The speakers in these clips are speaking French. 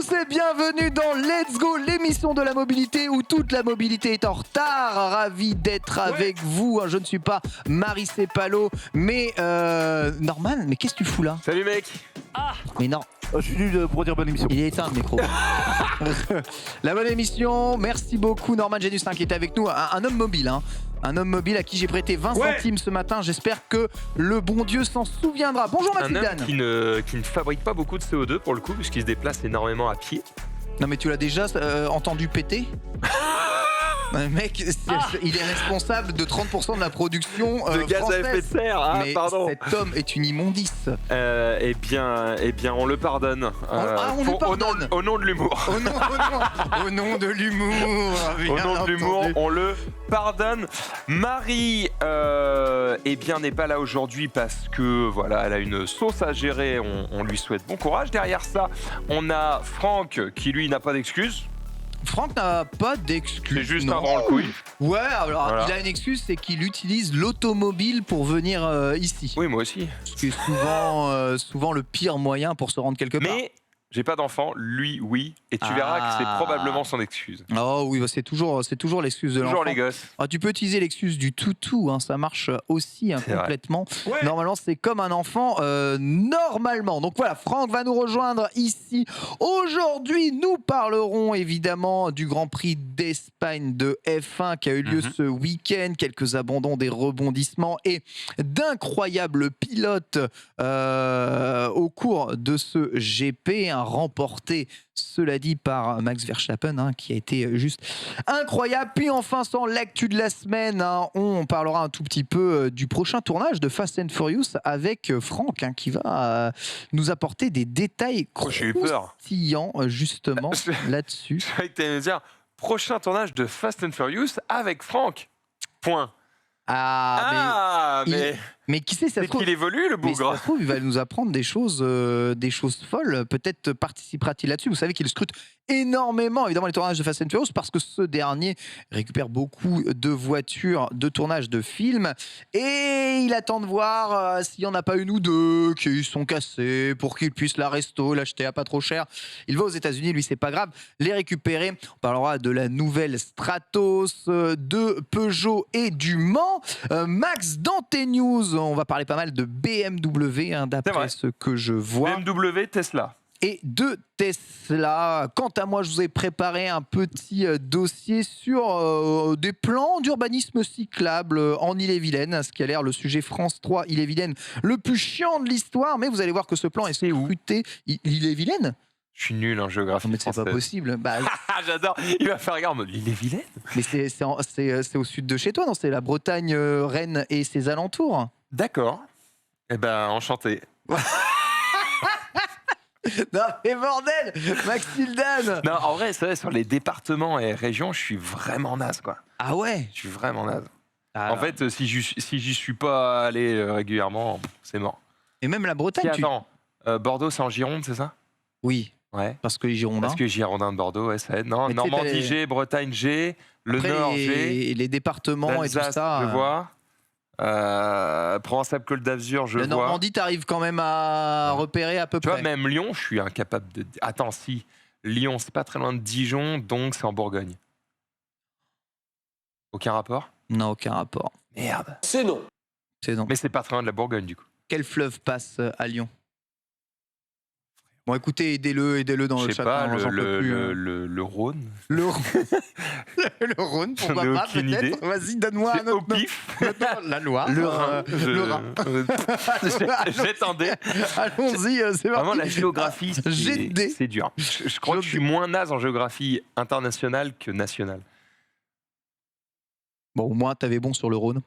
tous et bienvenue dans Let's Go, l'émission de la mobilité où toute la mobilité est en retard. Ravi d'être avec vous. Je ne suis pas Marie Cepalo, mais Norman, mais qu'est-ce que tu fous là? Salut mec. Mais non. Je suis venu pour dire bonne émission. Il est éteint le micro. La bonne émission, merci beaucoup Norman Genus qui est avec nous, un homme mobile. Un homme mobile à qui j'ai prêté 20 centimes ce matin. J'espère que le bon Dieu s'en souviendra. Bonjour Mathilde. Un homme qui ne fabrique pas beaucoup de CO2 pour le coup, puisqu'il se déplace énormément à pied. Non mais tu l'as déjà entendu péter? Mec, il est responsable de 30% de la production de gaz à effet de serre. Mais pardon. cet homme est une immondice. Eh bien, on le pardonne. On lui pardonne. Au nom de l'humour. Au nom de l'humour. Au nom de l'humour, on le pardonne. Marie, n'est pas là aujourd'hui parce que voilà, elle a une sauce à gérer. On lui souhaite bon courage. Derrière ça, on a Franck qui lui n'a pas d'excuses. Franck n'a pas d'excuse. C'est juste un branle-couille. Ouais, alors voilà. Il a une excuse, c'est qu'il utilise l'automobile pour venir ici. Oui, moi aussi. Ce qui est souvent le pire moyen pour se rendre quelque part. Mais j'ai pas d'enfant, lui oui, et tu verras que c'est probablement son excuse. Oh oui, bah c'est toujours l'excuse de l'enfant. Toujours les gosses. Ah, tu peux utiliser l'excuse du toutou, ça marche aussi complètement. Ouais. Normalement, c'est comme un enfant, normalement. Donc voilà, Franck va nous rejoindre ici. Aujourd'hui, nous parlerons évidemment du Grand Prix d'Espagne de F1 qui a eu lieu ce week-end. Quelques abandons, des rebondissements et d'incroyables pilotes au cours de ce GP, remporté, cela dit, par Max Verstappen, qui a été juste incroyable. Puis enfin, sans l'actu de la semaine, on parlera un tout petit peu du prochain tournage de Fast and Furious avec Franck, qui va nous apporter des détails croustillants justement là-dessus. Je croyais que tu allais me dire prochain tournage de Fast and Furious avec Franck. Point. Mais qui sait, ça se trouve, qu'il évolue le bougre. Ça se trouve, il va nous apprendre des choses folles. Peut-être participera-t-il là-dessus. Vous savez qu'il scrute énormément, évidemment, les tournages de Fast and Furious parce que ce dernier récupère beaucoup de voitures de tournage de films et il attend de voir s'il n'y en a pas une ou deux qui sont cassées pour qu'il puisse la resto, l'acheter à pas trop cher. Il va aux États-Unis, lui, c'est pas grave, les récupérer. On parlera de la nouvelle Stratos, de Peugeot et du Mans. Max, dans tes news, on va parler pas mal de BMW, d'après ce que je vois. BMW, Tesla. Et de Tesla. Quant à moi, je vous ai préparé un petit dossier sur des plans d'urbanisme cyclable en Ille-et-Vilaine, ce qui a l'air le sujet France 3 Ille-et-Vilaine le plus chiant de l'histoire, mais vous allez voir que ce plan est scruté. L'Ille-et-Vilaine ? Je suis nul en géographie. Non, mais c'est pas possible. J'adore. Il va faire regarde l'Ille-et-Vilaine. Mais c'est au sud de chez toi, non? C'est la Bretagne, Rennes et ses alentours. D'accord. Eh ben, enchanté. Non mais bordel, Maxildan. Non, en vrai, c'est vrai, sur les départements et régions, je suis vraiment naze, quoi. Ah ouais? Je suis vraiment naze. En fait, si j'y suis pas allé régulièrement, c'est mort. Et même la Bretagne. Attends, Bordeaux, c'est en Gironde, c'est ça? Oui. Ouais. Parce que les Girondins. Parce que Girondins de Bordeaux, ouais, ça aide. Non, mais Normandie G, Bretagne G, le après, Nord G. Les départements et tout ça. Je vois. Provence-Alpes-Côte d'Azur, je vois. La Normandie, t'arrives quand même à repérer à peu près. Tu vois, même Lyon, je suis incapable de. Attends, si. Lyon, c'est pas très loin de Dijon, donc c'est en Bourgogne. Aucun rapport? Non, aucun rapport. Merde. C'est non. C'est non. Mais c'est pas très loin de la Bourgogne, du coup. Quel fleuve passe à Lyon? Bon, écoutez, aidez-le dans le chat. Je sais pas, le Rhône. Le Rhône, pourquoi pas, peut-être. Vas-y, donne-moi un autre. Au pif. La Loire. Le Rhin. Le Rhin. J'attendais. Allons-y, c'est parti. Vraiment, la géographie, c'est dur. Je crois que je suis moins naze en géographie internationale que nationale. Bon, au moins, t'avais bon sur le Rhône.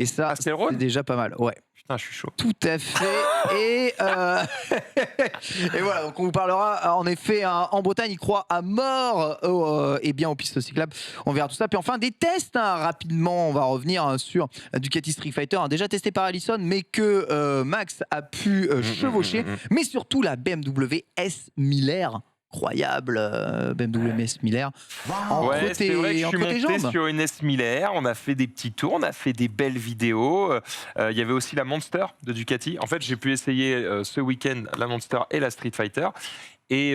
Et ça, c'est déjà pas mal. Ouais. Putain, je suis chaud. Tout à fait. Et voilà, donc on vous parlera en effet en Bretagne, ils croient à mort aux pistes cyclables. On verra tout ça. Puis enfin, des tests rapidement. On va revenir sur Ducati Street Fighter, déjà testé par Allison, mais que Max a pu chevaucher. Mais surtout la BMW S 1000R incroyable BMW S Miller Ouais, c'est vrai que je suis entre tes monté jambes. sur une S Miller, on a fait des petits tours, on a fait des belles vidéos. Il y avait aussi la Monster de Ducati. En fait, j'ai pu essayer ce week-end la Monster et la Street Fighter. Et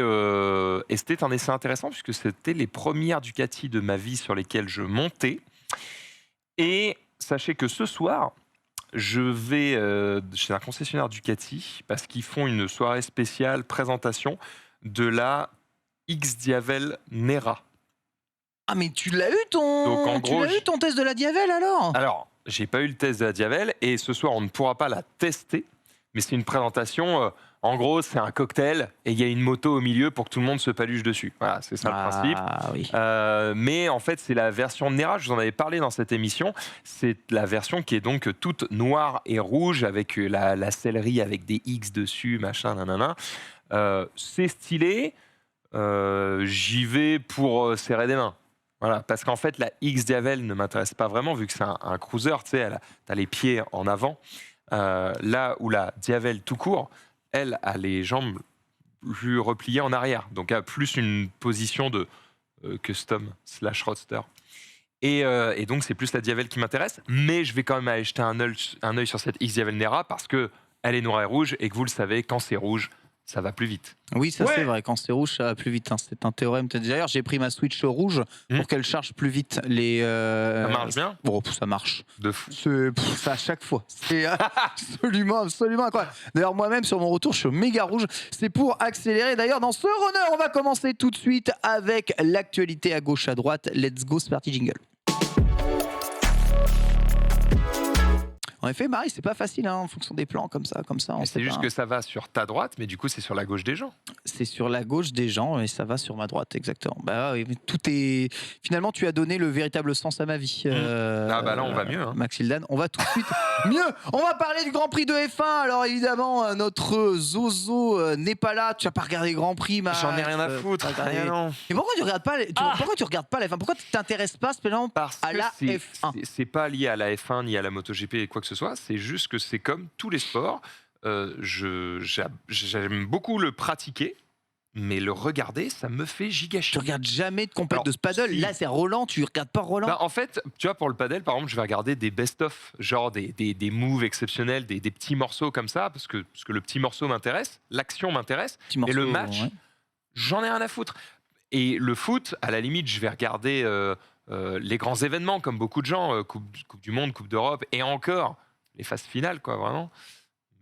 c'était un essai intéressant puisque c'était les premières Ducati de ma vie sur lesquelles je montais. Et sachez que ce soir, je vais chez un concessionnaire Ducati parce qu'ils font une soirée spéciale présentation de la X-Diavel Nera. Ah mais tu l'as eu Donc, en gros, ton test de la Diavel alors? Alors, j'ai pas eu le test de la Diavel et ce soir, on ne pourra pas la tester. Mais c'est une présentation. En gros, c'est un cocktail et il y a une moto au milieu pour que tout le monde se paluche dessus. Voilà, c'est ça le principe. Oui. Mais en fait, c'est la version Nera. Je vous en avais parlé dans cette émission. C'est la version qui est donc toute noire et rouge avec la sellerie avec des X dessus, machin, nanana. C'est stylé. J'y vais pour serrer des mains. Voilà, parce qu'en fait, la X-Diavel ne m'intéresse pas vraiment, vu que c'est un cruiser, tu sais, t'as les pieds en avant. Là où la Diavel tout court, elle a les jambes plus repliées en arrière, donc a plus une position de custom / roadster. Et donc, c'est plus la Diavel qui m'intéresse, mais je vais quand même aller jeter un œil sur cette X-Diavel Nera, parce qu'elle est noire et rouge, et que vous le savez, quand c'est rouge, ça va plus vite. Oui, ça c'est vrai. Quand c'est rouge, ça va plus vite. Hein. C'est un théorème. D'ailleurs, j'ai pris ma Switch rouge pour qu'elle charge plus vite. Ça marche bien. Bon, ça marche. De fou. Ça à chaque fois. C'est absolument incroyable. D'ailleurs, moi-même, sur mon retour, je suis méga rouge. C'est pour accélérer. D'ailleurs, dans ce runner, on va commencer tout de suite avec l'actualité à gauche, à droite. Let's go, c'est parti, jingle. En effet, Marie, c'est pas facile en fonction des plans comme ça. C'est juste que ça va sur ta droite, mais du coup, c'est sur la gauche des gens. C'est sur la gauche des gens et ça va sur ma droite, exactement. Bah, oui, tout est. Finalement, tu as donné le véritable sens à ma vie. Ah bah là, on va mieux. Hein. Maxildan, on va tout de suite mieux. On va parler du Grand Prix de F1. Alors évidemment, notre Zozo n'est pas là. Tu n'as pas regardé le Grand Prix, Max. J'en ai rien à foutre. Mais pourquoi tu regardes pas pourquoi tu regardes pas la F1? Pourquoi tu t'intéresses pas spécialement à la F1? C'est pas lié à la F1 ni à la MotoGP et quoi que ce soit. C'est juste que c'est comme tous les sports. J'aime beaucoup le pratiquer, mais le regarder, ça me fait giga chier. Tu regardes jamais de compète de paddle. Si. Là, c'est Roland. Tu regardes pas Roland? En fait, tu vois, pour le paddle, par exemple, je vais regarder des best-of, genre des moves exceptionnels, des petits morceaux comme ça, parce que le petit morceau m'intéresse, l'action m'intéresse, et le match, j'en ai rien à foutre. Et le foot, à la limite, je vais regarder les grands événements, comme beaucoup de gens, coupe du Monde, Coupe d'Europe, et encore les phases finales, quoi, vraiment.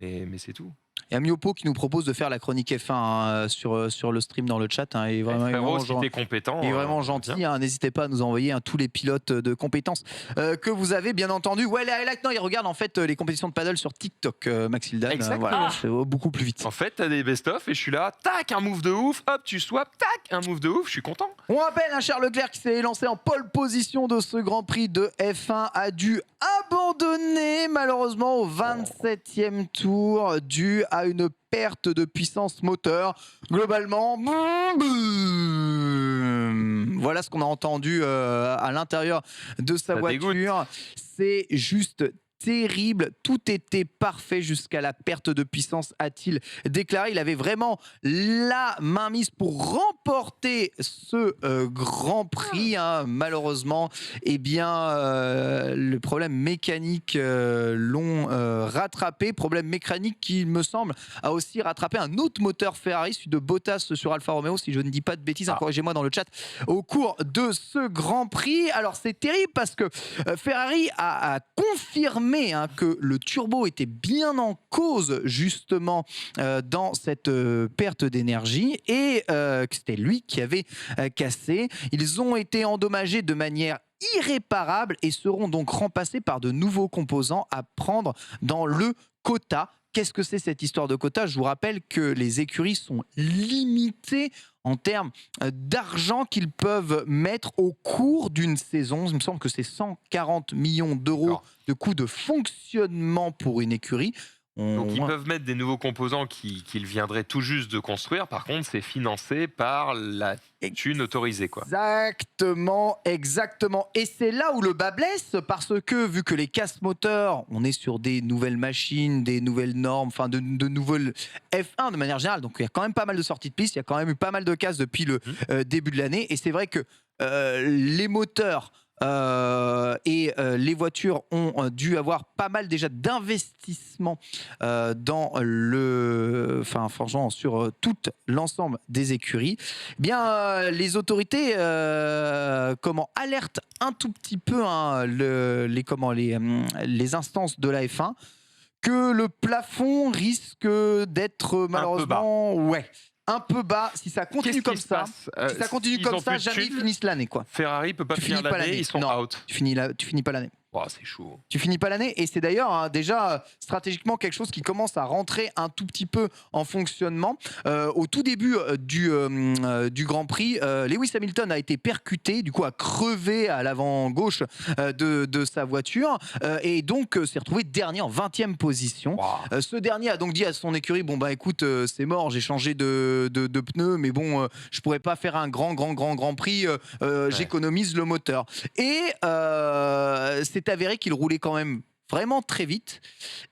Mais c'est tout. Il y a Miopo qui nous propose de faire la chronique F1 sur le stream dans le chat. Et vraiment, si t'es compétent. Il est vraiment gentil. N'hésitez pas à nous envoyer tous les pilotes de compétences que vous avez, bien entendu. Ouais, non, il regarde en fait les compétitions de paddle sur TikTok, Maxildan. Voilà, c'est beaucoup plus vite. En fait, t'as des best-of et je suis là, tac, un move de ouf, hop, tu swaps, tac, un move de ouf, je suis content. On rappelle, Charles Leclerc qui s'est lancé en pole position de ce Grand Prix de F1 a dû abandonner malheureusement au 27e tour dû à une perte de puissance moteur. Globalement, voilà ce qu'on a entendu à l'intérieur de sa voiture. Dégoûte. C'est juste terrible, tout était parfait jusqu'à la perte de puissance, a-t-il déclaré. Il avait vraiment la main mise pour remporter ce Grand Prix. Malheureusement, le problème mécanique l'ont rattrapé. Problème mécanique qui, il me semble, a aussi rattrapé un autre moteur Ferrari, celui de Bottas sur Alfa Romeo, si je ne dis pas de bêtises, corrigez-moi dans le chat, au cours de ce Grand Prix. Alors c'est terrible parce que Ferrari a confirmé que le turbo était bien en cause justement dans cette perte d'énergie et que c'était lui qui avait cassé. Ils ont été endommagés de manière irréparable et seront donc remplacés par de nouveaux composants à prendre dans le quota. Qu'est-ce que c'est cette histoire de quota? Je vous rappelle que les écuries sont limitées en termes d'argent qu'ils peuvent mettre au cours d'une saison. Il me semble que c'est 140 millions d'euros de coûts de fonctionnement pour une écurie. Donc ils peuvent mettre des nouveaux composants qu'ils viendraient tout juste de construire. Par contre, c'est financé par la thune autorisée, quoi. Exactement. Et c'est là où le bas blesse, parce que vu que les casques moteurs, on est sur des nouvelles machines, des nouvelles normes, enfin de nouvelles F1 de manière générale. Donc il y a quand même pas mal de sorties de piste, il y a quand même eu pas mal de casques depuis le début de l'année. Et c'est vrai que les moteurs et les voitures ont dû avoir pas mal déjà d'investissements dans franchement sur tout l'ensemble des écuries. Eh bien, les autorités alertent un tout petit peu les instances de la F1 que le plafond risque d'être malheureusement un peu bas. Si ça continue comme ça, jamais ils finissent l'année, quoi. Ferrari peut pas finir l'année, ils sont out. Tu finis pas l'année. Oh, c'est chaud. Tu finis pas l'année, et c'est d'ailleurs déjà stratégiquement quelque chose qui commence à rentrer un tout petit peu en fonctionnement. Au tout début du Grand Prix, Lewis Hamilton a été percuté, du coup a crevé à l'avant gauche de sa voiture, et donc s'est retrouvé dernier en 20e position. Wow. Ce dernier a donc dit à son écurie, bon bah écoute, c'est mort, j'ai changé de pneus, mais bon, je pourrais pas faire un grand Prix, j'économise le moteur. Et c'est avéré qu'il roulait quand même vraiment très vite,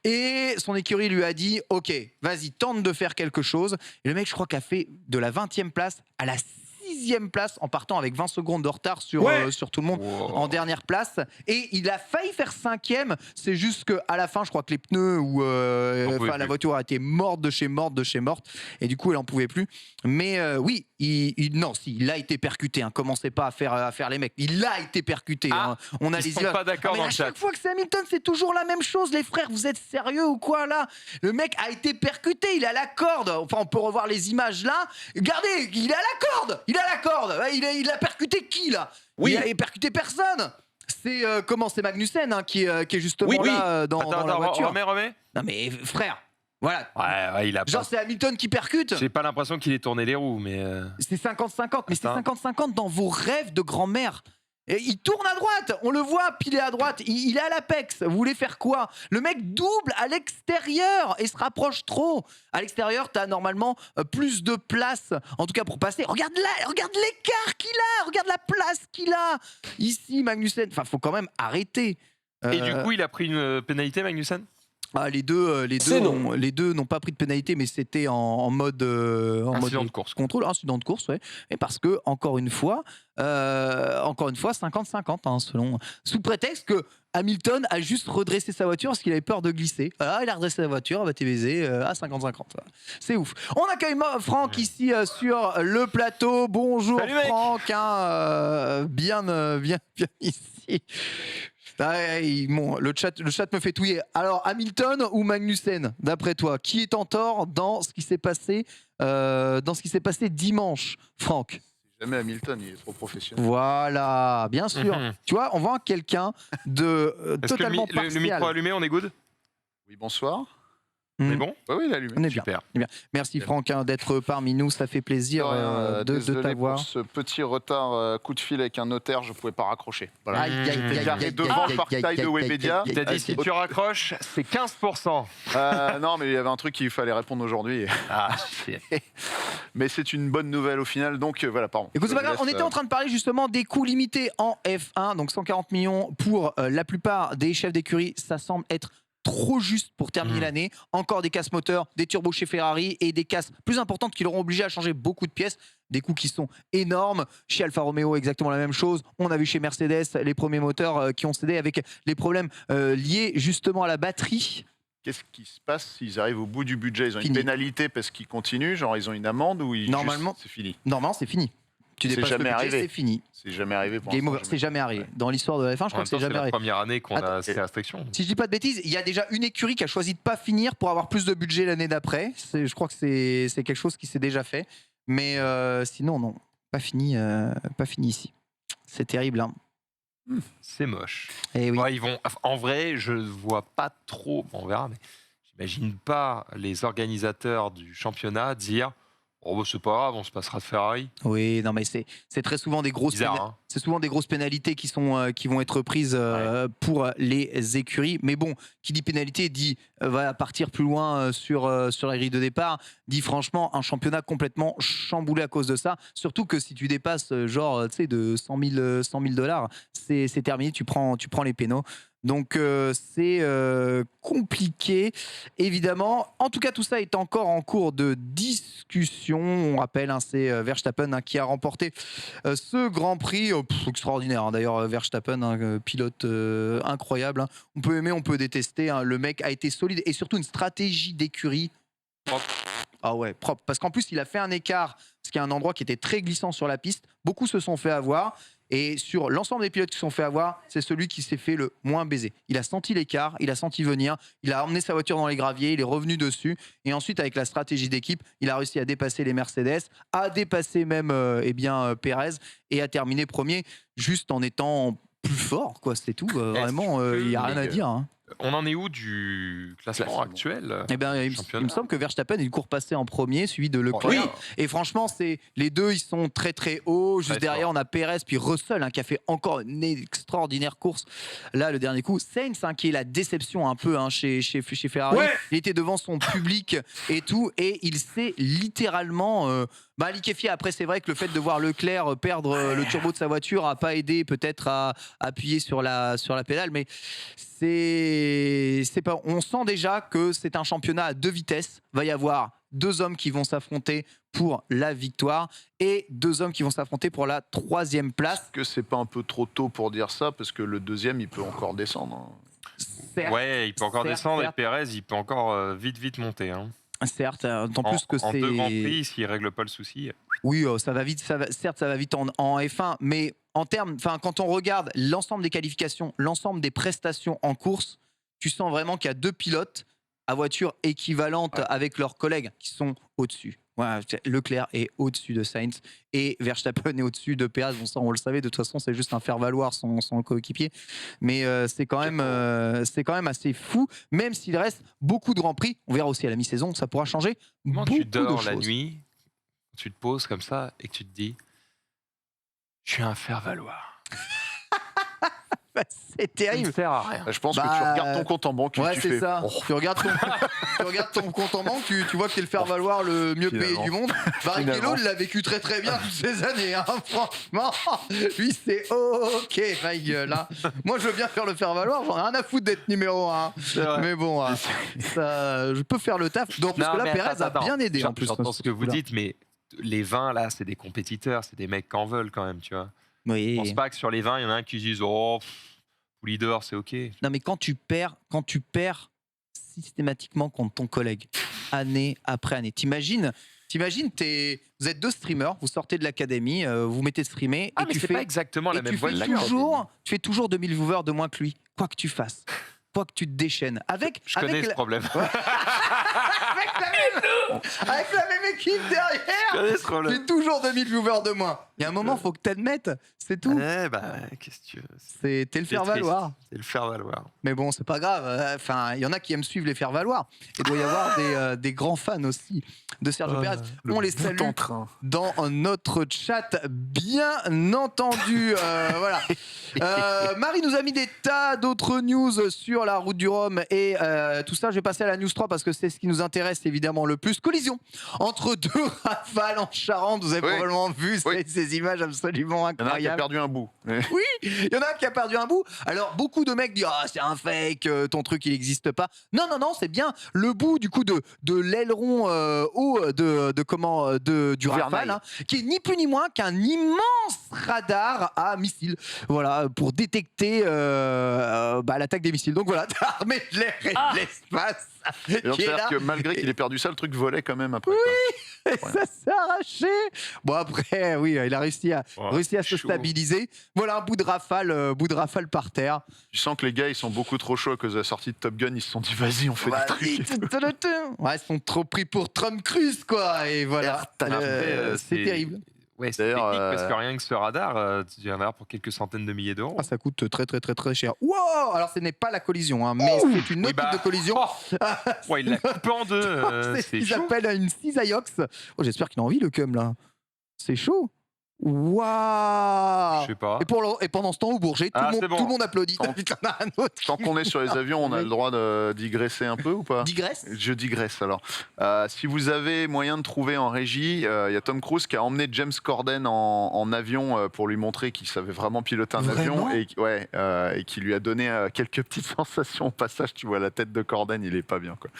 et son écurie lui a dit ok, vas-y, tente de faire quelque chose. Et le mec, je crois, qu'a fait de la 20e place à la 6e place en partant avec 20 secondes de retard sur tout le monde. En dernière place, et il a failli faire 5e. C'est juste qu'à la fin, je crois que les pneus la voiture a été morte de chez morte, et du coup elle en pouvait plus. Mais oui, il a été percuté, hein. Commencez pas à faire les mecs, il a été percuté, hein. On a ils sont pas d'accord dans le chat. Chaque fois que c'est Hamilton, c'est toujours la même chose, les frères, vous êtes sérieux ou quoi là? Le mec a été percuté, il a la corde, enfin on peut revoir les images là, regardez, il a la corde, il a percuté qui là? Il a percuté personne. C'est c'est Magnussen, hein, qui est justement là dans la voiture. Remets. Non mais frère, voilà. Ouais, il a genre c'est Hamilton qui percute. J'ai pas l'impression qu'il ait tourné les roues, mais c'est 50-50, mais c'est 50-50 dans vos rêves de grand-mère. Et il tourne à droite, on le voit piler à droite, il est à l'apex. Vous voulez faire quoi? Le mec double à l'extérieur et se rapproche trop. À l'extérieur, t'as normalement plus de place, en tout cas pour passer. Regarde l'écart qu'il a, regarde la place qu'il a. Ici, Magnussen, enfin, faut quand même arrêter. Et du coup, il a pris une pénalité, Magnussen? Les deux n'ont pas pris de pénalité, mais c'était en mode incident de course. Contrôle, incident de course, ouais. Et parce que encore une fois, 50-50, hein, sous prétexte que Hamilton a juste redressé sa voiture parce qu'il avait peur de glisser. Voilà, il a redressé sa voiture, t'es baisé à 50-50. C'est ouf. On accueille Franck ici sur le plateau. Bonjour. Salut, Franck, hein, bien ici. Le chat me fait touiller. Alors, Hamilton ou Magnussen, d'après toi, qui est en tort dans ce qui s'est passé, dimanche, Franck? Jamais Hamilton, il est trop professionnel. Voilà, bien sûr. Tu vois, on voit quelqu'un de totalement partial. Le micro allumé, on est good? Oui, bonsoir. C'est bon? Oui, il est allumé. On est super. Bien. Merci Franck d'être parmi nous, ça fait plaisir de t'avoir. Pour ce petit retard, coup de fil avec un notaire, je ne pouvais pas raccrocher. Voilà. Devant le portail de Webedia. Il t'a dit si tu raccroches, c'est 15%. Non, mais il y avait un truc qu'il fallait répondre aujourd'hui. Mais c'est une bonne nouvelle au final, donc voilà, pardon. Écoute, c'est pas grave, on était en train de parler justement des coûts limités en F1, donc 140 millions pour la plupart des chefs d'écurie, ça semble être trop juste pour terminer l'année. Encore des casques moteurs, des turbos chez Ferrari et des casques plus importantes qui l'auront obligé à changer beaucoup de pièces. Des coûts qui sont énormes. Chez Alfa Romeo, exactement la même chose. On a vu chez Mercedes les premiers moteurs qui ont cédé avec les problèmes liés justement à la batterie. Qu'est-ce qui se passe s'ils arrivent au bout du budget? Ils ont une pénalité parce qu'ils continuent, genre ils ont une amende ou normalement, c'est fini? Normalement, c'est fini. Tu dépasses le budget, c'est fini. C'est jamais arrivé pour Game over, c'est jamais arrivé. Dans l'histoire de la F1, je crois que c'est jamais arrivé. C'est la première année qu'on a ces restrictions. Si je dis pas de bêtises, il y a déjà une écurie qui a choisi de pas finir pour avoir plus de budget l'année d'après. Je crois que c'est quelque chose qui s'est déjà fait. Mais sinon, non. Pas fini ici. C'est terrible, hein. C'est moche. Et oui. Ouais, en vrai, je vois pas trop. Bon, on verra, mais j'imagine pas les organisateurs du championnat dire Oh, bah, c'est pas grave, on se passera de Ferrari. Oui, non, mais c'est très souvent des grosses Bizarre, c'est souvent des grosses pénalités qui vont être prises pour les écuries. Mais bon, qui dit pénalité dit va partir plus loin sur la grille de départ. Dit franchement un championnat complètement chamboulé à cause de ça. Surtout que si tu dépasses genre tu sais de 100 000 $, c'est terminé. Tu prends les pénaux. Donc c'est compliqué, évidemment. En tout cas, tout ça est encore en cours de discussion. On rappelle, hein, c'est Verstappen qui a remporté ce Grand Prix. Extraordinaire, hein. D'ailleurs, Verstappen, pilote incroyable. Hein. On peut aimer, on peut détester. Hein. Le mec a été solide et surtout une stratégie d'écurie propre. Ah ouais, propre. Parce qu'en plus, il a fait un écart, parce qu'il y a un endroit qui était très glissant sur la piste. Beaucoup se sont fait avoir. Et sur l'ensemble des pilotes qui se sont fait avoir, c'est celui qui s'est fait le moins baiser. Il a senti l'écart, il a senti venir, il a emmené sa voiture dans les graviers, il est revenu dessus. Et ensuite, avec la stratégie d'équipe, il a réussi à dépasser les Mercedes, à dépasser même Pérez et à terminer premier, juste en étant plus fort, quoi. C'est tout. Vraiment, il n'y a rien à dire. Hein. On en est où du classement actuel? Eh ben, il me semble que Verstappen il court passé en premier, suivi de Leclerc. Oui. Et franchement, les deux, ils sont très très hauts. Juste derrière, on a Pérez, puis Russell qui a fait encore une extraordinaire course. Là, le dernier coup, Sainz qui est la déception un peu chez Ferrari. Ouais. Il était devant son public et tout, et il s'est littéralement liquéfié. Après, c'est vrai que le fait de voir Leclerc perdre le turbo de sa voiture n'a pas aidé peut-être à appuyer sur la pédale, mais c'est pas. On sent déjà que c'est un championnat à deux vitesses. Va y avoir deux hommes qui vont s'affronter pour la victoire et deux hommes qui vont s'affronter pour la 3e place. Est-ce que c'est pas un peu trop tôt pour dire ça, parce que le deuxième il peut encore descendre? Certes, ouais, il peut encore descendre, et Pérez il peut encore vite monter. Hein. Certes, d'autant plus que c'est. En 2 Grands Prix, s'il règle pas le souci. Oui, ça va vite. Certes, ça va vite en F1, mais quand on regarde l'ensemble des qualifications, l'ensemble des prestations en course, tu sens vraiment qu'il y a deux pilotes à voiture équivalente avec leurs collègues qui sont au-dessus. Ouais, Leclerc est au-dessus de Sainz et Verstappen est au-dessus de Pérez. Bon, ça, on le savait, de toute façon, c'est juste un faire-valoir son coéquipier. Mais c'est quand même assez fou, même s'il reste beaucoup de Grands Prix. On verra aussi à la mi-saison, ça pourra changer. Comment tu dors la nuit, tu te poses comme ça et que tu te dis « Je suis un faire-valoir ». C'est terrible. Ça ne sert à rien. Je pense que tu regardes ton compte en banque. Ouais, c'est ça. Oh. Tu regardes ton compte en banque, tu vois que t'es le faire-valoir le mieux payé du monde. Barrichello, il l'a vécu très très bien toutes ces années. Hein, franchement, lui, c'est OK, ma gueule. Hein. Moi, je veux bien faire le faire-valoir. J'en ai rien à foutre d'être numéro 1. Mais bon, ça, je peux faire le taf. Donc, parce que là, Pérez a bien aidé en plus. J'entends ce que vous dites, mais les 20, là, c'est des compétiteurs. C'est des mecs qui en veulent quand même, tu vois. Oui. Je pense pas que sur les 20, il y en a un qui se dise « Oh, leader, c'est OK ». Non, mais quand tu perds systématiquement contre ton collègue, année après année, t'imagines, vous êtes deux streamers, vous sortez de l'académie, vous mettez de streamer, et tu fais pas exactement la même voiture. Tu fais toujours 2000 viewers de moins que lui, quoi que tu fasses. Quoi que tu te déchaînes. Je connais ce problème. Avec la même équipe derrière, tu fais toujours 2000 viewers de moins. Il y a un moment, il faut que tu admettes, c'est tout. Qu'est-ce que tu veux? T'es le faire-valoir. C'est le faire-valoir. Mais bon, c'est pas grave. Enfin, il y en a qui aiment suivre les faire-valoir. Il doit y avoir des grands fans aussi de Sergio Pérez. On les salue dans notre chat, bien entendu. Voilà. Marie nous a mis des tas d'autres news sur la route du Rhum et tout ça. Je vais passer à la news 3 parce que c'est ce qui nous intéresse évidemment le plus. Collision entre deux rafales en Charente. Vous avez probablement vu ces images absolument incroyables. Il y en a un qui a perdu un bout. Oui, il y en a un qui a perdu un bout. Alors beaucoup de mecs disent c'est un fake, ton truc il n'existe pas. Non, c'est bien le bout du coup de l'aileron haut du Rafale, hein, qui est ni plus ni moins qu'un immense radar à missiles. Voilà, pour détecter l'attaque des missiles. Donc voilà, l'armée de l'air et de l'espace. Et donc, c'est-à-dire que malgré qu'il ait perdu ça, le truc volait quand même après. Oui, et ça s'est arraché. Bon après, oui, il a réussi à se stabiliser. Voilà un bout de rafale par terre. Tu sens que les gars, ils sont beaucoup trop chauds à cause de la sortie de Top Gun. Ils se sont dit, vas-y, on fait des trucs. Ouais, ils sont trop pris pour Tom Cruise, quoi. Et voilà, c'est terrible. Ouais, c'est D'ailleurs, technique parce que rien que ce radar, tu en as pour quelques centaines de milliers d'euros. Ah, ça coûte très très très très cher. Wow! Alors ce n'est pas la collision, hein, mais c'est une autre type de collision. Ouais, il l'a coupé en deux. C'est ce C'est qu'ils chaud. appellent une cisailleux. Oh, j'espère qu'il a envie le cum là. C'est chaud. Waouh! Je sais pas. Et pendant ce temps, au Bourget, tout, Ah, le, c'est monde, bon. tout le monde applaudit. Tant- Putain, on a un autre Tant qui qu'on est sur les avions, on a le droit de digresser un peu ou pas? digresse. Je digresse alors. Si vous avez moyen de trouver en régie, il y a Tom Cruise qui a emmené James Corden en avion pour lui montrer qu'il savait vraiment piloter un avion et qui lui a donné quelques petites sensations au passage. Tu vois la tête de Corden, il est pas bien quoi.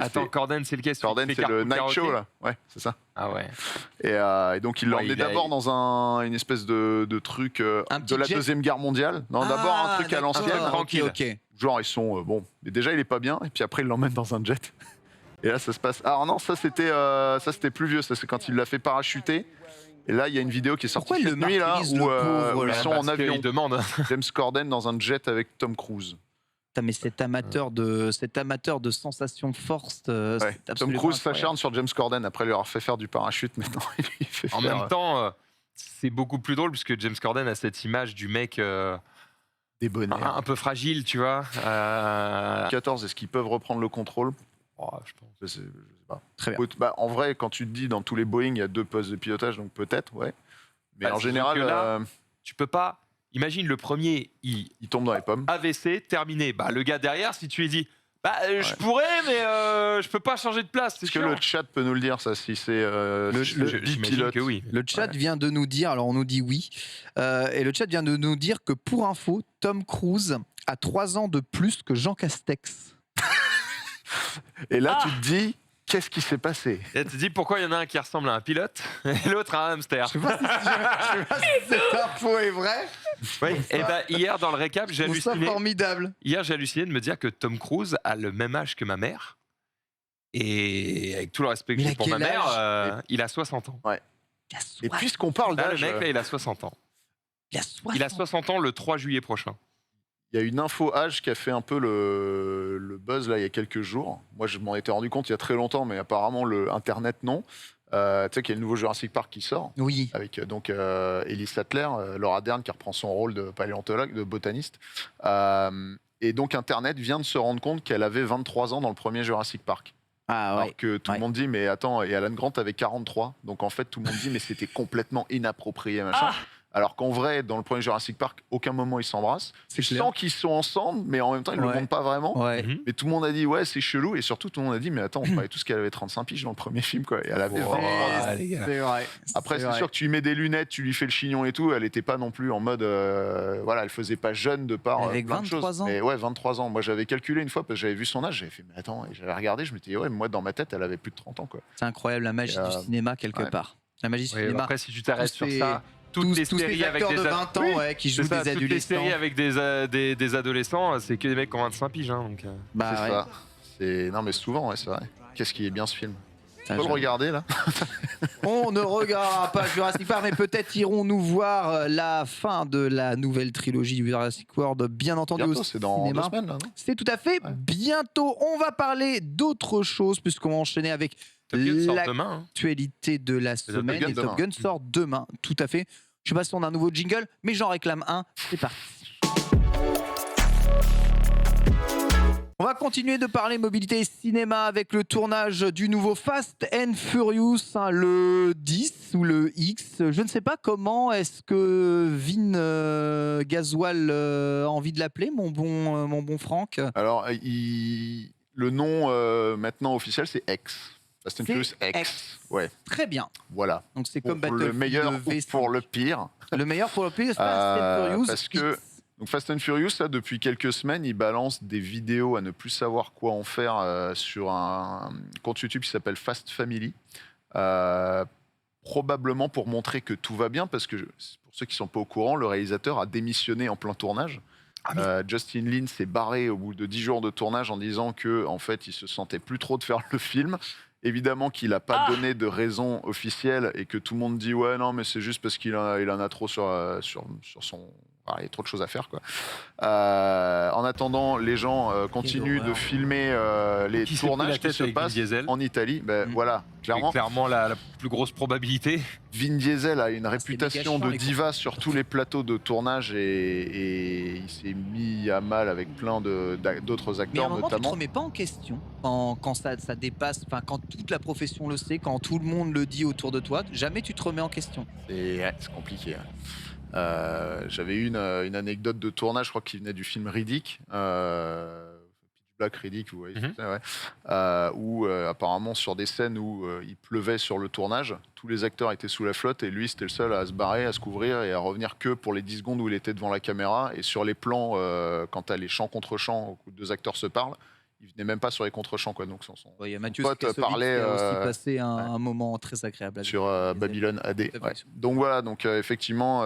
Attends, Corden, c'est lequel? Corden, c'est le Night Show là. Ouais, c'est ça. Ah ouais. Et donc il l'a emmené d'abord dans une espèce de truc de la Deuxième Guerre mondiale. Non, d'abord un truc à l'ancienne. tranquille. Ok. Genre ils sont bon, mais déjà il est pas bien et puis après il l'emmène dans un jet. Et là ça se passe. Alors non, ça c'était plus vieux, ça c'est quand il l'a fait parachuter. Et là il y a une vidéo qui est sortie Pourquoi cette nuit là martyrise, le pauvre, où là ils sont en avion. Il demande. James Corden dans un jet avec Tom Cruise. Putain, mais cet amateur de sensations force. Ouais. C'est Tom absolument Cruise incroyable. s'acharne sur James Corden après lui avoir fait faire du parachute. Maintenant il lui fait En faire même temps, c'est beaucoup plus drôle puisque James Corden a cette image du mec des bonnets. un peu fragile, tu vois. 14, est-ce qu'ils peuvent reprendre le contrôle? Oh, je pense. Je sais pas. Très bien. Bah, en vrai, quand tu te dis dans tous les Boeing, il y a 2 postes de pilotage, donc peut-être, ouais. Mais Bah, en c'est général, sûr que là, tu peux pas. Imagine le premier, il il tombe dans les pommes. AVC, terminé. Bah, le gars derrière, si tu lui dis, je pourrais, mais je peux pas changer de place. C'est Est-ce que chiant. le chat peut nous le dire, ça, si c'est J'imagine pilote que oui. Le chat vient de nous dire, alors on nous dit oui, et le chat vient de nous dire que pour info, Tom Cruise a 3 ans de plus que Jean Castex. Et là, tu te dis, qu'est-ce qui s'est passé? Et tu te dis pourquoi il y en a un qui ressemble à un pilote et l'autre à un hamster. Je sais pas si cette info est vraie. Oui. Et ben hier dans le récap, j'ai Je trouve ça halluciné. formidable. Hier, j'ai halluciné de me dire que Tom Cruise a le même âge que ma mère. Et avec tout le respect que Mais j'ai à pour ma quel mère, âge il a 60 ans. Et puisqu'on parle Là, le d'âge, mec, là, il a 60 ans. Il a 60 Il a 60 ans le 3 juillet prochain. il y a une info âge qui a fait un peu le buzz là il y a quelques jours. Moi, je m'en étais rendu compte il y a très longtemps, mais apparemment le Internet non. Tu sais qu'il y a le nouveau Jurassic Park qui sort. Oui. Avec donc Ellie Sattler, Laura Dern qui reprend son rôle de paléontologue, de botaniste. Et donc Internet vient de se rendre compte qu'elle avait 23 ans dans le premier Jurassic Park. Ah ouais. Alors que tout le monde dit, mais attends, et Alan Grant avait 43. Donc en fait, tout le monde dit, mais c'était complètement inapproprié, machin. Alors qu'en vrai, dans le premier Jurassic Park, aucun moment ils s'embrassent. C'est Je clair. sens qu'ils sont ensemble, mais en même temps, ils ne le Ouais. montrent pas vraiment. Ouais. Mhm. Mais tout le monde a dit, ouais, c'est chelou. Et surtout, tout le monde a dit, mais attends, on parlait tous qu'elle avait 35 piges dans le premier film, quoi. Et elle avait 23 ans. les gars. C'est vrai. Après, c'est vrai. sûr que tu lui mets des lunettes, tu lui fais le chignon et tout. Elle n'était pas non plus en mode. Voilà, elle faisait pas jeune de par Avec plein de 23 choses. ans. Mais ouais, 23 ans. Moi, j'avais calculé une fois parce que j'avais vu son âge. J'avais fait, mais attends, et j'avais regardé. Je me disais, ouais, moi, dans ma tête, elle avait plus de 30 ans, quoi. C'est incroyable, la magie du cinéma, quelque ouais. part. La magie du Ouais, cinéma. après, si tu t'arrêtes Tous sur ces- ça, toutes les tous ces séries avec acteurs des de 20 ans ouais, qui jouent c'est ça, des toutes les adolescents. séries avec des adolescents, c'est que des mecs qui ont 25 piges. Hein, donc, Bah C'est ouais. ça. Non, mais souvent, ouais, c'est vrai. Qu'est-ce qui est bien ce film? Ça, On peut le j'avoue. regarder, là? On ne regardera pas Jurassic Park, mais peut-être irons-nous voir la fin de la nouvelle trilogie du Jurassic World, bien entendu Bientôt, au c'est dans 2 cinéma. semaines, là, non? C'est tout à fait Ouais. bientôt. On va parler d'autre chose, puisqu'on va enchaîner avec Top Gun sort la- demain. Hein. l'actualité de la Top semaine. Gun Et Top demain. Gun sort demain, tout à fait. Je sais pas si on a un nouveau jingle, mais j'en réclame un. C'est parti. On va continuer de parler mobilité et cinéma avec le tournage du nouveau Fast and Furious, hein, le 10 ou le X. Je ne sais pas comment est-ce que Vin Gasoil a envie de l'appeler, mon bon Franck. Alors, le nom maintenant officiel, c'est X. Fast and C'est Furious X. X. Ouais, Très bien. voilà. Donc c'est Pour comme le Battlefield meilleur ou V5. pour le pire. Le meilleur pour le plus Fast and Furious. parce que- X. Donc Fast and Furious, là, depuis quelques semaines, ils balancent des vidéos à ne plus savoir quoi en faire sur un compte YouTube qui s'appelle Fast Family. Probablement pour montrer que tout va bien, parce que pour ceux qui ne sont pas au courant, le réalisateur a démissionné en plein tournage. Justin Lin s'est barré au bout de 10 jours de tournage en disant que en fait, il se sentait plus trop de faire le film. Évidemment qu'il n'a pas donné de raison officielle et que tout le monde dit ouais non mais c'est juste parce qu'il en a trop sur son il y a trop de choses à faire, quoi. En attendant, les gens continuent de filmer les tournages qui se passent en Italie. Voilà, clairement. Clairement la plus grosse probabilité. Vin Diesel a une réputation de les diva sur tous les plateaux de tournage et il s'est mis à mal avec plein d'autres Mais à acteurs un moment, tu te notamment. remets pas en question quand ça dépasse, quand toute la profession le sait, quand tout le monde le dit autour de toi, jamais tu te remets en question. C'est compliqué. J'avais eu une anecdote de tournage, je crois qu'il venait du film Riddick. Black Riddick, vous voyez, où apparemment sur des scènes où il pleuvait sur le tournage, tous les acteurs étaient sous la flotte et lui c'était le seul à se barrer, à se couvrir et à revenir que pour les 10 secondes où il était devant la caméra. Et sur les plans, quand t'as les chants contre chants où deux acteurs se parlent, il venait même pas sur les contre-champs, quoi. Donc son Il y a Mathieu pote Skasovic parlait qui a aussi passé un moment très agréable sur Babylon AD. Très Ouais. bien. Donc voilà, effectivement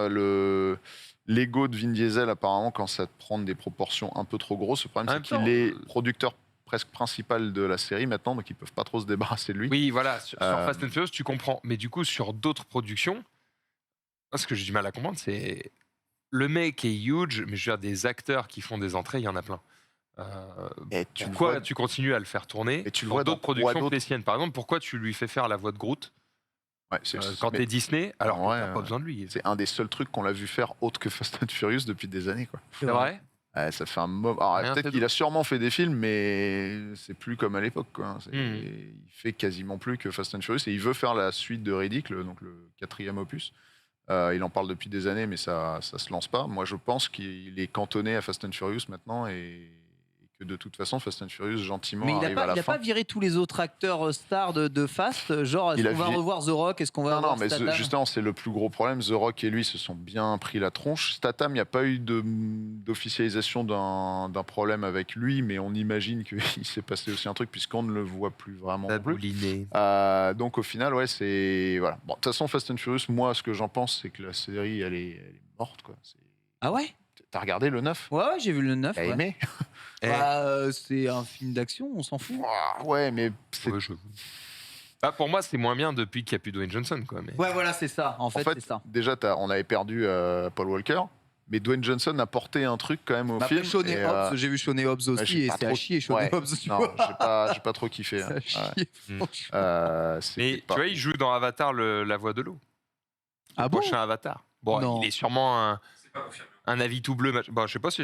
l'ego de Vin Diesel, apparemment, quand ça prend des proportions un peu trop grosses, le problème c'est qu'il est producteur presque principal de la série maintenant, donc ils peuvent pas trop se débarrasser de lui. Oui, voilà, sur Fast and Furious, tu comprends. Mais du coup, sur d'autres productions, ce que j'ai du mal à comprendre, c'est le mec est huge, mais je veux dire, des acteurs qui font des entrées, il y en a plein. Pourquoi tu continues à le faire tourner et tu le dans vois d'autres productions que les siennes? Par exemple, pourquoi tu lui fais faire la voix de Groot quand t'es Disney, alors qu'on n'a pas besoin de lui? C'est un des seuls trucs qu'on l'a vu faire autre que Fast and Furious depuis des années, quoi. C'est vrai? Ça fait un moment. Peut-être qu'il a sûrement fait des films, mais c'est plus comme à l'époque, quoi. Il fait quasiment plus que Fast and Furious et il veut faire la suite de Riddick, donc le 4e opus. Il en parle depuis des années, mais ça se lance pas. Moi, je pense qu'il est cantonné à Fast and Furious maintenant et que de toute façon, Fast and Furious, gentiment, mais arrive à la fin. Il n'a pas viré tous les autres acteurs stars de Fast, genre est-ce qu'on va revoir The Rock, est-ce qu'on va revoir Statham? Mais justement, c'est le plus gros problème. The Rock et lui se sont bien pris la tronche. Statham, il n'y a pas eu d'officialisation d'un problème avec lui, mais on imagine qu'il s'est passé aussi un truc puisqu'on ne le voit plus vraiment. Donc au final, c'est... Voilà. Bon, de toute façon, Fast and Furious, moi, ce que j'en pense, c'est que la série, elle est morte, quoi. Ah ouais? T'as regardé le 9? Ouais, j'ai vu le 9. T'as aimé? C'est un film d'action, on s'en fout. Ouais, mais pour moi, c'est moins bien depuis qu'il n'y a plus Dwayne Johnson, quoi. Mais... Ouais, voilà, c'est ça. En fait, c'est ça. Déjà, on avait perdu Paul Walker, mais Dwayne Johnson apportait un truc quand même au film. J'ai vu Shaun et Hobbs aussi, et c'est à chier, Shaun et Hobbs. Non, j'ai pas trop kiffé. C'est à chier, mais tu vois, il joue dans Avatar la voix de l'eau. Ah bon? Prochain Avatar. Bon, il est sûrement un avis tout bleu. Je sais pas, c'est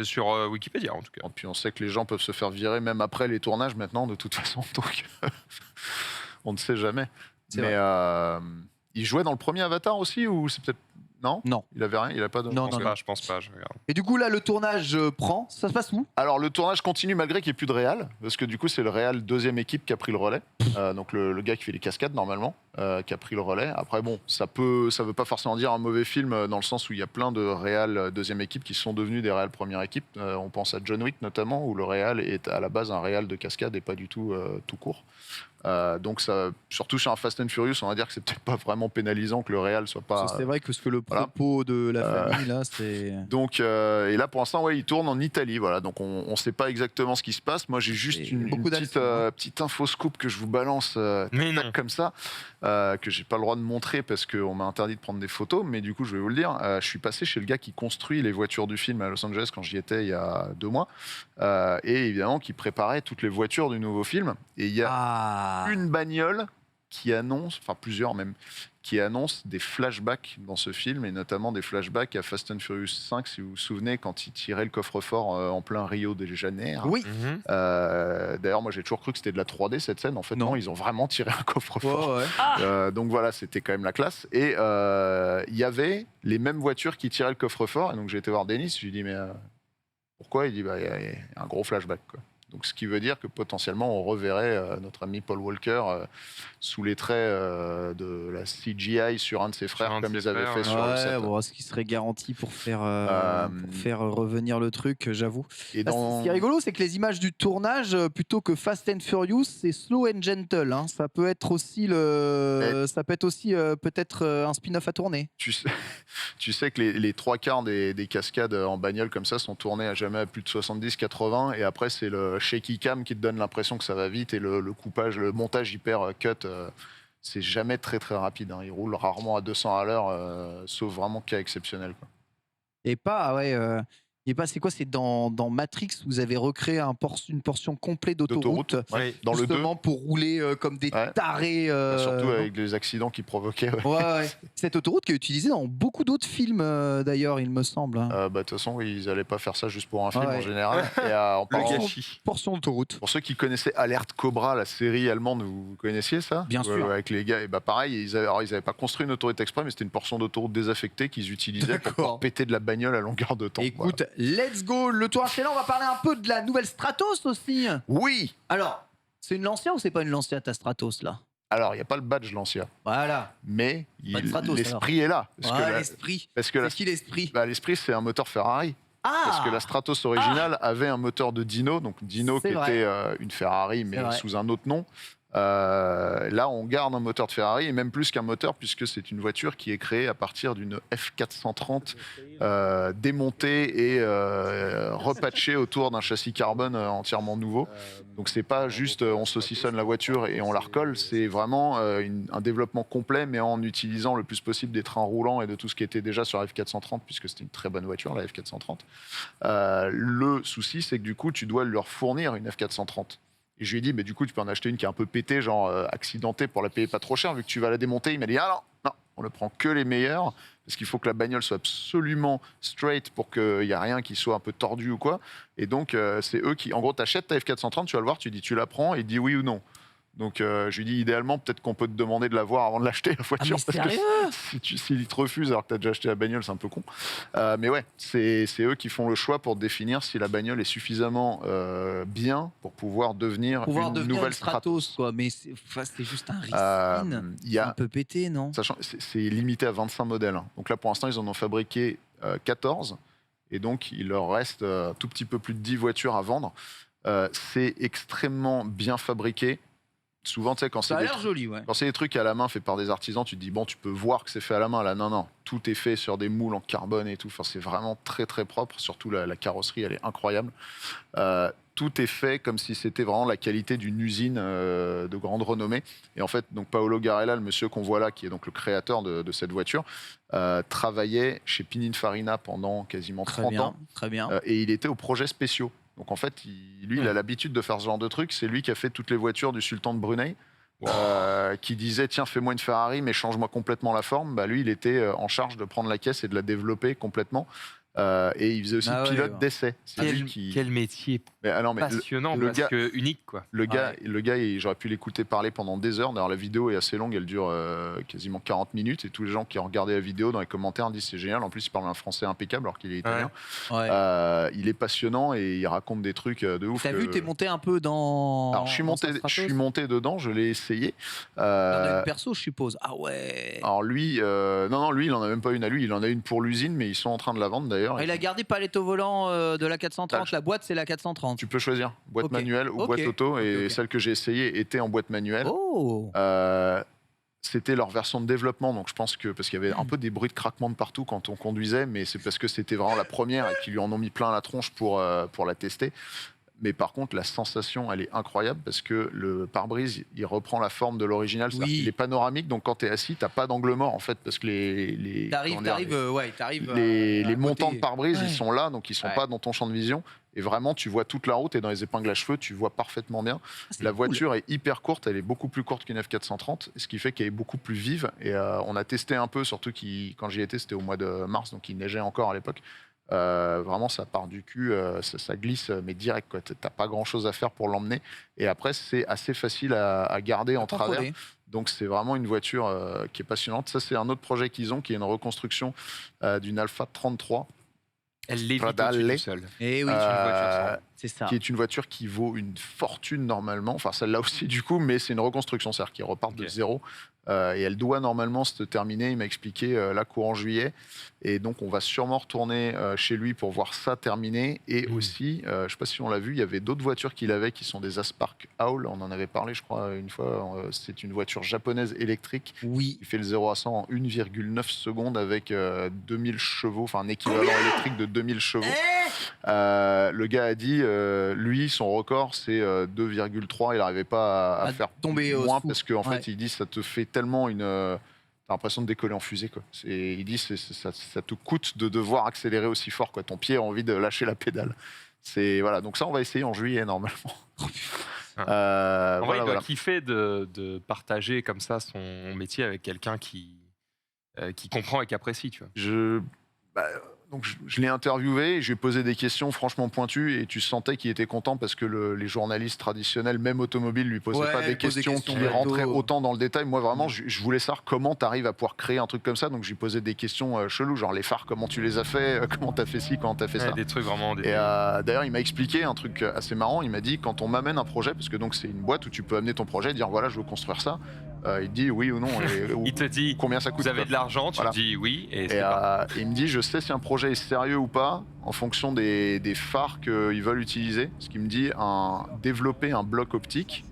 sur Wikipédia en tout cas. Et puis on sait que les gens peuvent se faire virer même après les tournages maintenant, de toute façon. Donc on ne sait jamais. Mais il jouait dans le premier Avatar aussi ou c'est peut-être non? Il avait rien, il a pas de. Non, je pense pas. Je regarde. Et du coup là, le tournage prend. Ça se passe où? Alors le tournage continue malgré qu'il n'y ait plus de réal, parce que du coup c'est le réal 2e équipe qui a pris le relais. Donc le gars qui fait les cascades normalement, qui a pris le relais. Après bon, ça veut pas forcément dire un mauvais film dans le sens où il y a plein de réals 2e équipe qui sont devenus des réals 1re équipe. On pense à John Wick notamment, où le réal est à la base un réal de cascade et pas du tout tout court. Donc ça, surtout sur un Fast and Furious, on va dire que c'est peut-être pas vraiment pénalisant que le réal soit pas. C'est vrai que le propos de la famille là, c'est. Donc et là pour l'instant, il tourne en Italie, voilà. Donc on sait pas exactement ce qui se passe. Moi j'ai juste une petite info scoop que je vous balance comme ça, que j'ai pas le droit de montrer parce qu'on m'a interdit de prendre des photos. Mais du coup je vais vous le dire. Je suis passé chez le gars qui construit les voitures du film à Los Angeles quand j'y étais il y a 2 mois, et évidemment qui préparait toutes les voitures du nouveau film. Et il y a une bagnole qui annonce, enfin plusieurs même, qui annonce des flashbacks dans ce film, et notamment des flashbacks à Fast and Furious 5, si vous vous souvenez, quand il tirait le coffre-fort en plein Rio de Janeiro. Oui. D'ailleurs, moi j'ai toujours cru que c'était de la 3D cette scène. En fait, non, ils ont vraiment tiré un coffre-fort. Donc voilà, c'était quand même la classe. Et il y avait les mêmes voitures qui tiraient le coffre-fort. Et donc j'ai été voir Denis, je lui ai dit, mais pourquoi? Il dit, il y a un gros flashback, quoi. Donc, ce qui veut dire que potentiellement on reverrait notre ami Paul Walker sous les traits de la CGI sur un de ses frères, comme ils avaient fait sur le 7. Ce qui serait garanti pour faire revenir le truc, j'avoue. Ce qui est rigolo, c'est que les images du tournage, plutôt que Fast and Furious, c'est Slow and Gentle. Hein. Ça peut être aussi peut-être un spin-off à tourner. Tu sais que les 3/4 des cascades en bagnole comme ça sont tournées à jamais à plus de 70-80, et après c'est le shaky cam qui te donne l'impression que ça va vite, et le coupage, le montage hyper cut, c'est jamais très très rapide. Hein. Il roule rarement à 200 à l'heure, sauf vraiment cas exceptionnel, quoi. Et pas, ouais. Et pas, c'est quoi? C'est dans Matrix, vous avez recréé une portion complète d'autoroute, ouais. Dans le 2. justement pour rouler comme des Ouais. tarés. Surtout avec les accidents qu'ils provoquaient. Ouais. Ouais. Cette autoroute qui est utilisée dans beaucoup d'autres films, d'ailleurs, il me semble. De toute façon, oui, ils n'allaient pas faire ça juste pour un film Ouais. en général. Et en parlant, Portion d'autoroute. pour ceux qui connaissaient Alerte Cobra, la série allemande, vous connaissiez ça? Bien sûr. Avec les gars, et pareil, ils avaient pas construit une autoroute exprès, mais c'était une portion d'autoroute désaffectée qu'ils utilisaient pour pouvoir péter de la bagnole à longueur de temps. Écoute, let's go, le tour HLA, on va parler un peu de la nouvelle Stratos aussi. Oui. Alors, c'est une Lancia ou c'est pas une Lancia ta Stratos là? Alors, il n'y a pas le badge Lancia. Voilà. Mais Stratos, l'esprit est là. L'esprit. Parce que c'est qui l'esprit? l'esprit, c'est un moteur Ferrari. Ah, Parce que la Stratos originale avait un moteur de Dino, donc Dino qui était une Ferrari, mais sous un autre nom. Là, on garde un moteur de Ferrari, et même plus qu'un moteur, puisque c'est une voiture qui est créée à partir d'une F430 démontée et repatchée autour d'un châssis carbone entièrement nouveau. Donc c'est pas juste on saucissonne la voiture et on la recolle, c'est vraiment un développement complet, mais en utilisant le plus possible des trains roulants et de tout ce qui était déjà sur la F430, puisque c'était une très bonne voiture, la F430. Le souci, c'est que du coup, tu dois leur fournir une F430. Et je lui ai dit, mais du coup, tu peux en acheter une qui est un peu pétée, genre accidentée, pour la payer pas trop cher, vu que tu vas la démonter. Il m'a dit, ah non, on ne prend que les meilleurs, parce qu'il faut que la bagnole soit absolument straight pour qu'il n'y ait rien qui soit un peu tordu ou quoi. Et donc, c'est eux qui, en gros, t'achètes ta F430, tu vas le voir, tu dis, tu la prends, et il dit oui ou non. Donc, je lui dis, idéalement, peut-être qu'on peut te demander de la voir avant de l'acheter, la voiture. Ah, parce que s'il te refuse alors que tu as déjà acheté la bagnole, c'est un peu con. Mais ouais, c'est eux qui font le choix pour définir si la bagnole est suffisamment bien pour pouvoir devenir une nouvelle Stratos. Quoi. Mais c'est juste un ricine. Un peu pété, non? Sachant c'est limité à 25 modèles. Donc là, pour l'instant, ils en ont fabriqué 14. Et donc, il leur reste un tout petit peu plus de 10 voitures à vendre. C'est extrêmement bien fabriqué. Souvent, tu sais, quand c'est des trucs à la main faits par des artisans, tu te dis, bon, tu peux voir que c'est fait à la main. Là, non, tout est fait sur des moules en carbone et tout. Enfin, c'est vraiment très, très propre. Surtout, la carrosserie, elle est incroyable. Tout est fait comme si c'était vraiment la qualité d'une usine de grande renommée. Et en fait, donc Paolo Garella, le monsieur qu'on voit là, qui est donc le créateur de cette voiture, travaillait chez Pininfarina pendant quasiment 30 ans. Très bien. Et il était aux projets spéciaux. Donc en fait, il a l'habitude de faire ce genre de truc. C'est lui qui a fait toutes les voitures du sultan de Brunei, qui disait tiens, fais-moi une Ferrari, mais change-moi complètement la forme. Lui, il était en charge de prendre la caisse et de la développer complètement. Et il faisait aussi pilote d'essai. Quel métier passionnant, unique, quoi. Le gars, j'aurais pu l'écouter parler pendant des heures. D'ailleurs, la vidéo est assez longue, elle dure quasiment 40 minutes. Et tous les gens qui ont regardé la vidéo dans les commentaires disent c'est génial. En plus, il parle un français impeccable alors qu'il est italien. Il est passionnant et il raconte des trucs de ouf. T'as vu, t'es monté un peu dans. Alors, je suis monté dedans, je l'ai essayé. Dans une perso, je suppose. Ah ouais. Alors lui, non, lui, il en a même pas une à lui. Il en a une pour l'usine, mais ils sont en train de la vendre d'ailleurs. Il a gardé palette au volant de la 430. La boîte, c'est la 430. Tu peux choisir boîte manuelle ou boîte auto. Et celle que j'ai essayée était en boîte manuelle. C'était leur version de développement. Donc je pense que, parce qu'il y avait un peu des bruits de craquement de partout quand on conduisait, mais c'est parce que c'était vraiment la première et qu'ils lui en ont mis plein la tronche pour la tester. Mais par contre, la sensation, elle est incroyable parce que le pare-brise, il reprend la forme de l'original. Il est panoramique, donc quand tu es assis, tu n'as pas d'angle mort en fait, parce que les montants de pare-brise, ils sont là, donc ils ne sont pas dans ton champ de vision. Et vraiment, tu vois toute la route et dans les épingles à cheveux, tu vois parfaitement bien. La voiture est hyper courte, elle est beaucoup plus courte qu'une F430, ce qui fait qu'elle est beaucoup plus vive. Et on a testé un peu, surtout quand j'y étais, c'était au mois de mars, donc il neigeait encore à l'époque. Vraiment, ça part du cul, ça glisse, mais direct, quoi. T'as pas grand chose à faire pour l'emmener. Et après, c'est assez facile à garder en travers. Donc, c'est vraiment une voiture qui est passionnante. Ça, c'est un autre projet qu'ils ont, qui est une reconstruction d'une Alfa 33. Elle l'évite tout seul. Et oui, c'est ça. Qui est une voiture qui vaut une fortune normalement. Enfin, celle-là aussi, du coup, mais c'est une reconstruction, c'est-à-dire qu'ils repartent de zéro. Et elle doit normalement se terminer, il m'a expliqué, là, courant juillet. Et donc, on va sûrement retourner chez lui pour voir ça terminer. Et aussi, je ne sais pas si on l'a vu, il y avait d'autres voitures qu'il avait qui sont des Aspark Owl. On en avait parlé, je crois, une fois. C'est une voiture japonaise électrique qui fait le 0 à 100 en 1,9 secondes avec 2000 chevaux, enfin un équivalent électrique de 2000 chevaux. Le gars a dit, lui, son record, c'est 2,3. Il n'arrivait pas à faire tomber moins parce qu'en fait, il dit ça te fait tellement T'as l'impression de décoller en fusée, quoi. Il dit ça te coûte de devoir accélérer aussi fort, quoi. Ton pied a envie de lâcher la pédale. Voilà. Donc ça, on va essayer en juillet normalement. En vrai, il doit kiffer de partager comme ça son métier avec quelqu'un qui comprend et qui apprécie, tu vois. Donc je l'ai interviewé, j'ai posé des questions franchement pointues et tu sentais qu'il était content parce que les journalistes traditionnels, même automobiles, lui posaient pas des questions qui rentraient autant dans le détail. Moi vraiment, je voulais savoir comment tu arrives à pouvoir créer un truc comme ça. Donc j'ai posé des questions cheloues, genre les phares, comment tu les as fait, comment tu as fait ci, comment tu as fait ça. Des trucs vraiment... Et d'ailleurs, il m'a expliqué un truc assez marrant. Il m'a dit, quand on m'amène un projet, parce que donc c'est une boîte où tu peux amener ton projet et dire voilà, je veux construire ça. Il te dit oui ou non. Il te dit combien ça coûte. Vous avez de l'argent, tu dis oui. Et il me dit je sais si un projet est sérieux ou pas en fonction des phares qu'ils veulent utiliser. Ce qui me dit développer un bloc optique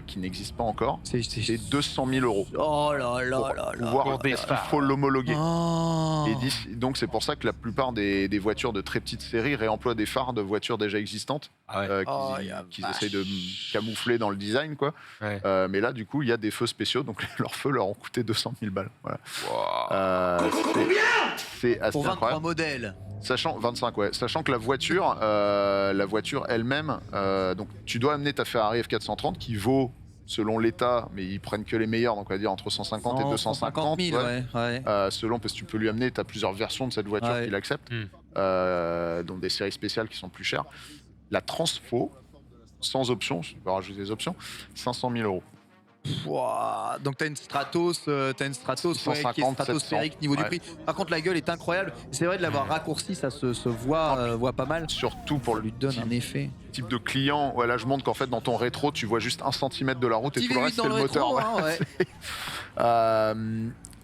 qui n'existe pas encore, c'est 200 000 €. Oh là là là là. Il faut l'homologuer. Oh. Et donc c'est pour ça que la plupart des voitures de très petite série réemploient des phares de voitures déjà existantes qu'ils essayent de camoufler dans le design, quoi. Ouais. Mais là, du coup, il y a des feux spéciaux, donc leurs feux leur ont coûté 200 000 balles. Voilà. C'est assez pour 23 incroyable. modèles. Sachant 25, ouais. Sachant que la voiture elle-même, donc tu dois amener ta Ferrari F430 qui vaut selon l'état, mais ils prennent que les meilleurs, donc on va dire entre 150 et 250 000, ouais. selon, parce que tu peux lui amener, tu as plusieurs versions de cette voiture qu'il accepte, donc des séries spéciales qui sont plus chères. La Transfo, sans option, je vais rajouter des options, 500 000 €. Wow. Donc t'as une Stratos, qui est stratosphérique niveau du prix. Par contre la gueule est incroyable. C'est vrai de l'avoir raccourci, ça se voit pas mal. Surtout pour ça lui donne un effet. Type de client, là je montre qu'en fait dans ton rétro tu vois juste 1 centimètre de la route et tout le reste c'est le moteur.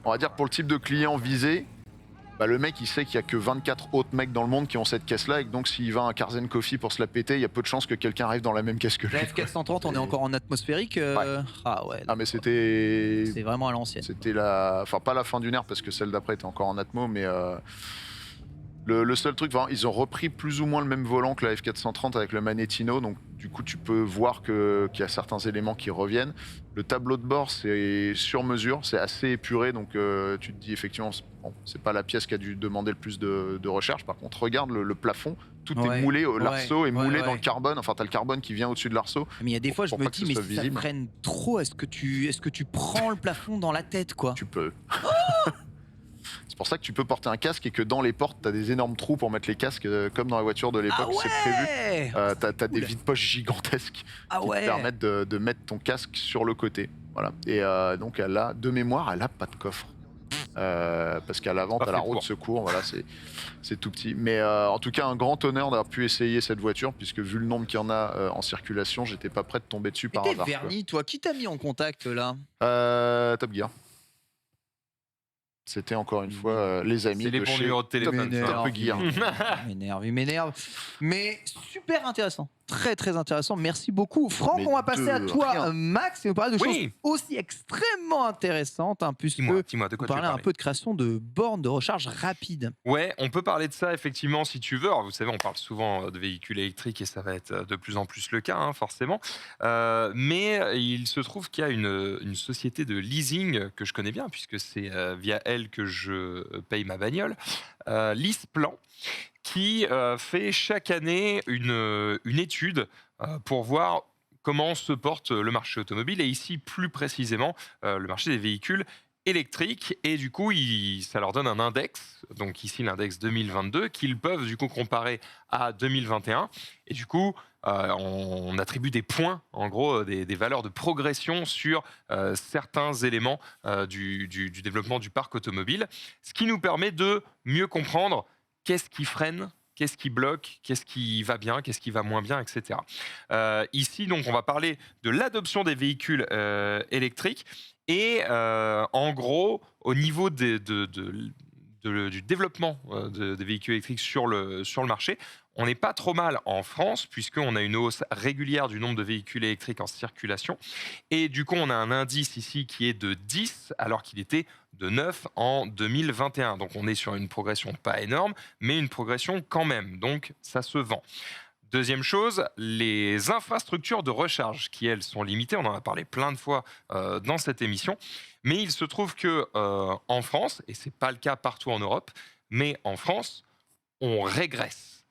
On va dire pour le type de client visé, le mec il sait qu'il y a que 24 autres mecs dans le monde qui ont cette caisse là et que donc s'il va à un Cars & Coffee pour se la péter, il y a peu de chances que quelqu'un arrive dans la même caisse que lui. La F430 on est encore en atmosphérique. Mais c'était... C'est vraiment à l'ancienne. C'était enfin pas la fin d'une ère parce que celle d'après était encore en atmo, mais le seul truc, ils ont repris plus ou moins le même volant que la F430 avec le Manettino, donc du coup tu peux voir qu'il y a certains éléments qui reviennent. Le tableau de bord c'est sur mesure, c'est assez épuré, donc tu te dis effectivement c'est pas la pièce qui a dû demander le plus de recherche. Par contre regarde le plafond, tout est moulé, l'arceau est moulé dans le carbone, enfin t'as le carbone qui vient au-dessus de l'arceau. Mais il y a des fois je me dis mais si ça freine trop, est-ce que tu prends le plafond dans la tête, quoi? Tu peux. C'est pour ça que tu peux porter un casque et que dans les portes, tu as des énormes trous pour mettre les casques, comme dans les voitures de l'époque, c'est prévu. Tu as des vides-poches gigantesques qui te permettent de mettre ton casque sur le côté. Voilà. Et donc, de mémoire, elle n'a pas de coffre. Parce qu'à l'avant, tu as la roue de secours, voilà, c'est tout petit. Mais en tout cas, un grand honneur d'avoir pu essayer cette voiture, puisque vu le nombre qu'il y en a en circulation, j'étais pas prêt de tomber dessus par hasard. Vernis, toi, qui t'a mis en contact là? Top Gear. C'était encore une fois les amis. C'est les bons numéros de téléphone. Top Gear. Il m'énerve. Mais super intéressant. Très très intéressant. Merci beaucoup. Franck, on va passer à toi, Max, et on va parler de choses aussi extrêmement intéressantes, puisque dis-moi, de quoi on parlait un peu de création de bornes de recharge rapide. Ouais, on peut parler de ça effectivement si tu veux. Alors, vous savez, on parle souvent de véhicules électriques et ça va être de plus en plus le cas, forcément. Mais il se trouve qu'il y a une société de leasing que je connais bien, puisque c'est via elle que je paye ma bagnole, LeasePlan, qui fait chaque année une étude pour voir comment se porte le marché automobile, et ici plus précisément le marché des véhicules électriques. Et du coup, ça leur donne un index, donc ici l'index 2022, qu'ils peuvent du coup comparer à 2021. Et du coup, on attribue des points, en gros, des valeurs de progression sur certains éléments du développement du parc automobile, ce qui nous permet de mieux comprendre qu'est-ce qui freine, qu'est-ce qui bloque, qu'est-ce qui va bien, qu'est-ce qui va moins bien, etc. Ici, donc, on va parler de l'adoption des véhicules électriques et, en gros, au niveau du développement des véhicules électriques sur le marché, on n'est pas trop mal en France, puisqu'on a une hausse régulière du nombre de véhicules électriques en circulation. Et du coup, on a un indice ici qui est de 10, alors qu'il était de 9 en 2021. Donc, on est sur une progression pas énorme, mais une progression quand même. Donc, ça se vend. Deuxième chose, les infrastructures de recharge, qui elles sont limitées, on en a parlé plein de fois dans cette émission, mais il se trouve que en France, et c'est pas le cas partout en Europe, mais en France, on régresse.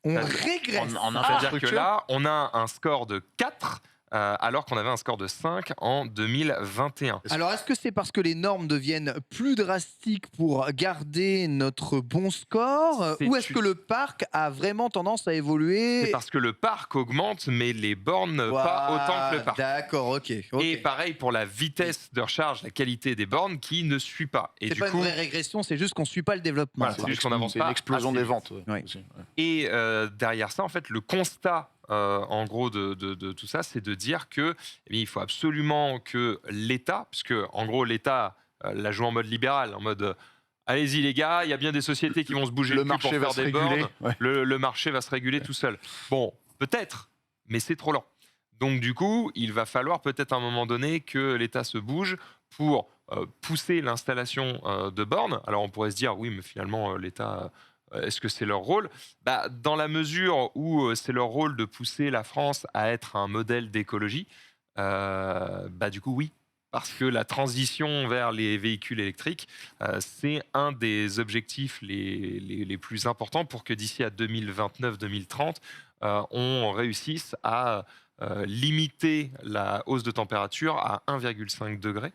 On C'est-à-dire- régresse. En C'est-à-dire que infrastructure. là, on a un score de 4 alors qu'on avait un score de 5 en 2021. Alors, est-ce que c'est parce que les normes deviennent plus drastiques pour garder notre bon score C'est ou est-ce une- que le parc a vraiment tendance à évoluer? C'est parce que le parc augmente, mais les bornes pas autant que le parc. D'accord, ok. Et pareil pour la vitesse de recharge, la qualité des bornes qui ne suit pas. Et C'est du pas coup, une vraie régression, c'est juste qu'on suit pas le développement. Voilà, c'est juste qu'on avance C'est pas l'explosion assez des vite. ventes. Ouais. aussi, ouais. Et derrière ça, en fait, le constat, en gros, de tout ça, c'est de dire que, eh bien, il faut absolument que l'État, puisque en gros, l'État la joue en mode libéral, en mode allez-y les gars, il y a bien des sociétés qui vont se bouger Le le cul pour marché va faire se des réguler. bornes. Ouais. Le marché va se réguler tout seul. Bon, peut-être, mais c'est trop lent. Donc du coup, il va falloir peut-être à un moment donné que l'État se bouge pour pousser l'installation de bornes. Alors on pourrait se dire, oui, mais finalement, l'État, est-ce que c'est leur rôle? Dans la mesure où c'est leur rôle de pousser la France à être un modèle d'écologie, du coup, oui. Parce que la transition vers les véhicules électriques, c'est un des objectifs les plus importants pour que d'ici à 2029-2030, on réussisse à limiter la hausse de température à 1,5 degré.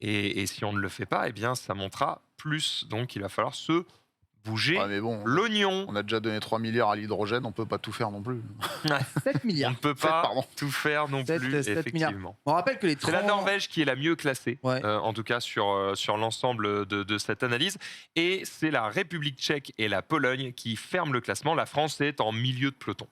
Et si on ne le fait pas, eh bien, ça montera plus. Donc, il va falloir se bouger Ouais, mais bon, l'oignon. on a déjà donné 3 milliards à l'hydrogène, on peut pas tout faire non plus. 7 On milliards. ne peut Sept, pas pardon. tout faire non Sept- plus, 7 milliards. effectivement. On rappelle que les C'est la 30 Norvège qui est la mieux classée, Ouais. en tout cas sur l'ensemble de cette analyse. Et c'est la République tchèque et la Pologne qui ferment le classement. La France est en milieu de peloton.